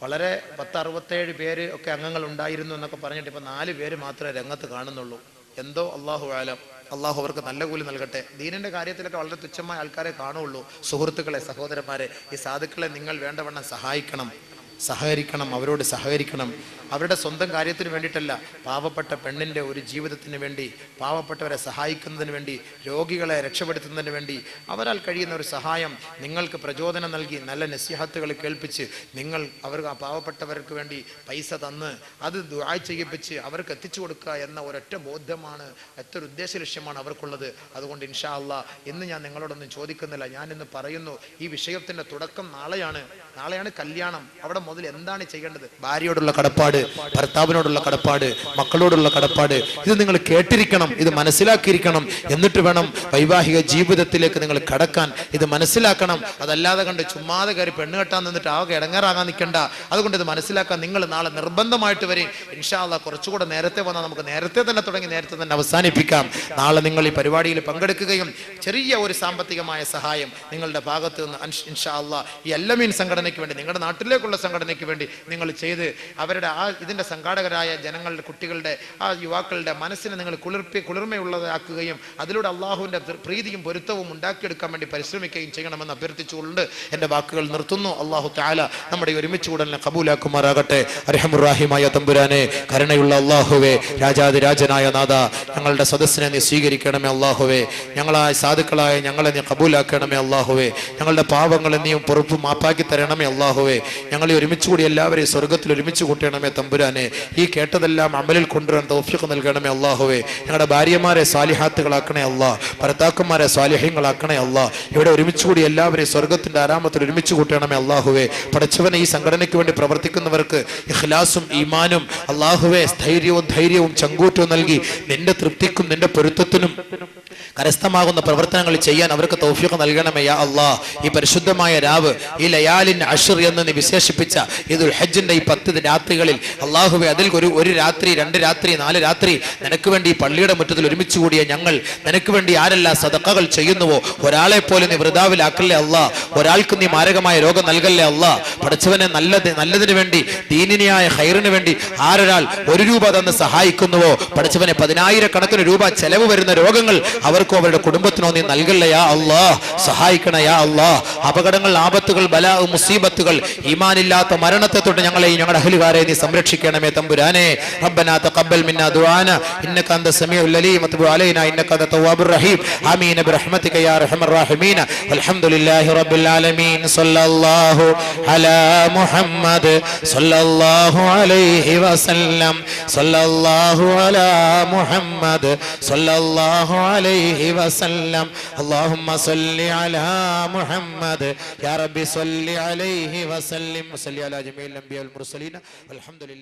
വളരെ 10-67 പേര് ഒക്കെ അംഗങ്ങൾ ഉണ്ടായിരുന്നു എന്നൊക്കെ പറഞ്ഞിട്ട് ഇപ്പം 4 പേര് മാത്രമേ രംഗത്ത് കാണുന്നുള്ളൂ. എന്തോ അള്ളാഹു ആലം. അള്ളാഹു അവർക്ക് നല്ല കൂലി നൽകട്ടെ. ദീനിന്റെ കാര്യത്തിലൊക്കെ വളരെ തുച്ഛമായ ആൾക്കാരെ കാണുള്ളൂ. സുഹൃത്തുക്കളെ, സഹോദരന്മാരെ, ഈ സാധുക്കളെ നിങ്ങൾ വേണ്ടവണ്ണം സഹകരിക്കണം, അവരോട് സഹകരിക്കണം. അവരുടെ സ്വന്തം കാര്യത്തിന് വേണ്ടിയിട്ടല്ല, പാവപ്പെട്ട പെണ്ണിൻ്റെ ഒരു ജീവിതത്തിന് വേണ്ടി, പാവപ്പെട്ടവരെ സഹായിക്കുന്നതിന് വേണ്ടി, രോഗികളെ രക്ഷപ്പെടുത്തുന്നതിന് വേണ്ടി അവരാൽ കഴിയുന്ന ഒരു സഹായം നിങ്ങൾക്ക് പ്രചോദനം നൽകി നല്ല നസിഹത്തുകൾ കേൾപ്പിച്ച് നിങ്ങൾ ആ പാവപ്പെട്ടവർക്ക് വേണ്ടി പൈസ തന്ന് അത് ദുആ ചെയ്യിപ്പിച്ച് അവർക്ക് എത്തിച്ചു കൊടുക്കുക എന്ന ഒരൊറ്റ ബോധ്യമാണ്, ഒറ്റൊരു ഉദ്ദേശ ലക്ഷ്യമാണ് അവർക്കുള്ളത്. അതുകൊണ്ട് ഇൻഷാ അള്ളാഹ് ഇന്ന് ഞാൻ നിങ്ങളോടൊന്നും ചോദിക്കുന്നില്ല. ഞാൻ ഇന്ന് പറയുന്നു, ഈ വിഷയത്തിൻ്റെ തുടക്കം നാളെയാണ് കല്യാണം. അവിടെ മുതൽ എന്താണ് ചെയ്യേണ്ടത്? ഭാര്യയോടുള്ള കടപ്പാട്, ഭർത്താവിനോടുള്ള കടപ്പാട്, മക്കളോടുള്ള കടപ്പാട്, ഇത് നിങ്ങൾ കേട്ടിരിക്കണം, ഇത് മനസ്സിലാക്കിയിരിക്കണം. എന്നിട്ട് വേണം വൈവാഹിക ജീവിതത്തിലേക്ക് നിങ്ങൾ കടക്കാൻ. ഇത് മനസ്സിലാക്കണം. അതല്ലാതെ കണ്ട് ചുമ്മാതെ കയറി പെണ്ണ് കെട്ടാൻ നിന്നിട്ട് ആകെ ഇടങ്ങേറാകാൻ നിൽക്കണ്ട. അതുകൊണ്ട് ഇത് മനസ്സിലാക്കാൻ നിങ്ങൾ നാളെ നിർബന്ധമായിട്ട് വരും. ഇൻഷാ അല്ലാഹ് കുറച്ചുകൂടെ നേരത്തെ വന്നാൽ നമുക്ക് നേരത്തെ തന്നെ തുടങ്ങി നേരത്തെ തന്നെ അവസാനിപ്പിക്കാം. നാളെ നിങ്ങൾ ഈ പരിപാടിയിൽ പങ്കെടുക്കുകയും ചെറിയ ഒരു സാമ്പത്തികമായ സഹായം നിങ്ങളുടെ ഭാഗത്ത് നിന്ന് ഇൻഷാ അല്ലാഹ് ഈ അൽ അമീൻ സംഘടനയ്ക്ക് വേണ്ടി, നിങ്ങളുടെ നാട്ടിലേക്കുള്ള സംഘടനയ്ക്ക് വേണ്ടി നിങ്ങൾ ചെയ്ത് അവരുടെ ഇതിന്റെ സംഘാടകരായ ജനങ്ങളുടെ, കുട്ടികളുടെ, യുവാക്കളുടെ മനസ്സിനെ നിങ്ങൾ കുളിർമയുള്ളതാക്കുകയും അതിലൂടെ അള്ളാഹുവിന്റെ പ്രീതിയും പൊരുത്തവും ഉണ്ടാക്കിയെടുക്കാൻ വേണ്ടി പരിശ്രമിക്കുകയും ചെയ്യണമെന്ന് അഭ്യർത്ഥിച്ചുകൊണ്ട് എൻ്റെ വാക്കുകൾ നിർത്തുന്നു. അള്ളാഹു തആല നമ്മുടെ ഒരുമിച്ച് കൂടലിനെ കബൂലാക്കുമാറാകട്ടെ. അർഹമുർ-റഹീമായ തമ്പുരാനെ, കരുണയുള്ള അള്ളാഹുവേ, രാജാതിരാജനായ നാഥ, ഞങ്ങളുടെ സദസ്സിനെ നീ സ്വീകരിക്കണമേ അള്ളാഹുവേ. ഞങ്ങളായ സാധുക്കളായ ഞങ്ങളെ നീ കബൂലാക്കണമേ അള്ളാഹുവേ. ഞങ്ങളുടെ പാവങ്ങളെ നീ പൊറുപ്പ് മാപ്പാക്കി തരണമേ അള്ളാഹുവേ. ഞങ്ങളെ ഒരുമിച്ച് കൂടി എല്ലാവരെയും സ്വർഗ്ഗത്തിൽ ഒരുമിച്ച് കൂട്ടണമേ തമ്പുരാനെ. ഈ കേട്ടതെല്ലാം അമലിൽ കൊണ്ടുവരാൻ തൗഫീഖ് നൽകണമേ അള്ളാഹുവേ. ഞങ്ങളുടെ ഭാര്യമാരെ സാലിഹാത്തുകളാക്കണേ അള്ളാഹ്, ഭർത്താക്കന്മാരെ സാലിഹ്യങ്ങളാക്കണേ അള്ളാഹ്. ഇവിടെ ഒരുമിച്ച് കൂടി എല്ലാവരെയും സ്വർഗ്ഗത്തിന്റെ ആരാമത്തിൽ ഒരുമിച്ച് കൂട്ടണമേ അള്ളാഹുവേ. പടച്ചവനെ, ഈ സംഘടനയ്ക്ക് വേണ്ടി പ്രവർത്തിക്കുന്നവർക്ക് ഇഖ്ലാസും ഈമാനും അള്ളാഹുവേ ധൈര്യവും ചങ്കൂറ്റവും നൽകി നിന്റെ തൃപ്തിക്കും നിന്റെ പൊരുത്തത്തിനും കരസ്ഥമാകുന്ന പ്രവർത്തനങ്ങൾ ചെയ്യാൻ അവർക്ക് തൗഫീഖ് നൽകണമേ യാ അല്ലാഹ്. ഈ പരിശുദ്ധമായ രാവ്, ഈ ലയാലിൻ അശ്ർ എന്ന് നീ വിശേഷിപ്പിച്ച ഈ ദുൽഹജ്ജിന്റെ ഈ 10 രാത്രികളിൽ അല്ലാഹുവേ അതിൽ ഒരു രാത്രി 2 രാത്രി 4 രാത്രി നിനക്ക് വേണ്ടി പള്ളിയുടെ മുറ്റത്തിൽ ഒരുമിച്ച് കൂടിയ ഞങ്ങൾ നിനക്ക് വേണ്ടി ആരെല്ലാം സദഖകൾ ചെയ്യുന്നുവോ ഒരാളെ പോലും നീ വൃഥാവിലാക്കല്ലേ അല്ലാ. ഒരാൾക്ക് നീ മാരകമായ രോഗം നൽകല്ലേ അല്ലാ. പഠിച്ചവനെ നല്ലതിന് വേണ്ടി ദീനിനിയായ ഖൈറിന് വേണ്ടി ആരൊരാൾ 1 രൂപ തന്ന് സഹായിക്കുന്നുവോ പഠിച്ചവനെ 10,000 രൂപ ചെലവ് വരുന്ന രോഗങ്ങൾ അവർക്കോ അവരുടെ കുടുംബത്തിനോ നീ നൽകല്ലേ യാ അല്ലാ. സഹായിക്കണേ യാ അല്ലാ. അപകടങ്ങൾ, ആപത്തുകൾ, ബലാ, മുസീബത്തുകൾ, ഈമാനില്ലാത്ത മരണത്തെ തൊട്ട് ഞങ്ങളെയും ഞങ്ങളുടെ അഹ്ലുകാരെ നീ സംരക്ഷിക്കണമേ തമ്പുരാനെ. റബ്ബനാ തഖബ്ബൽ മിന്നാ ദുആന ഇന്നക അന്ത സമീഉൽ അലീം വതുബ് അലൈനാ ഇന്നക അന്ത തവ്വാബുർ റഹീം. ആമീൻ ബിറഹ്മതിക യാ അർഹമർ റഹീമീൻ. വൽഹംദുലില്ലാഹി റബ്ബിൽ ആലമീൻ. സല്ലല്ലാഹു അലാ മുഹമ്മദ് സല്ലല്ലാഹു അലൈഹി വസല്ലം. സല്ലല്ലാഹു അലാ മുഹമ്മദ് സല്ലല്ലാഹു അലൈഹി വസല്ലം. اللهم صل على محمد يا رب صل عليه وسلم وصل على جميع الانبياء والمرسلين والحمد لله.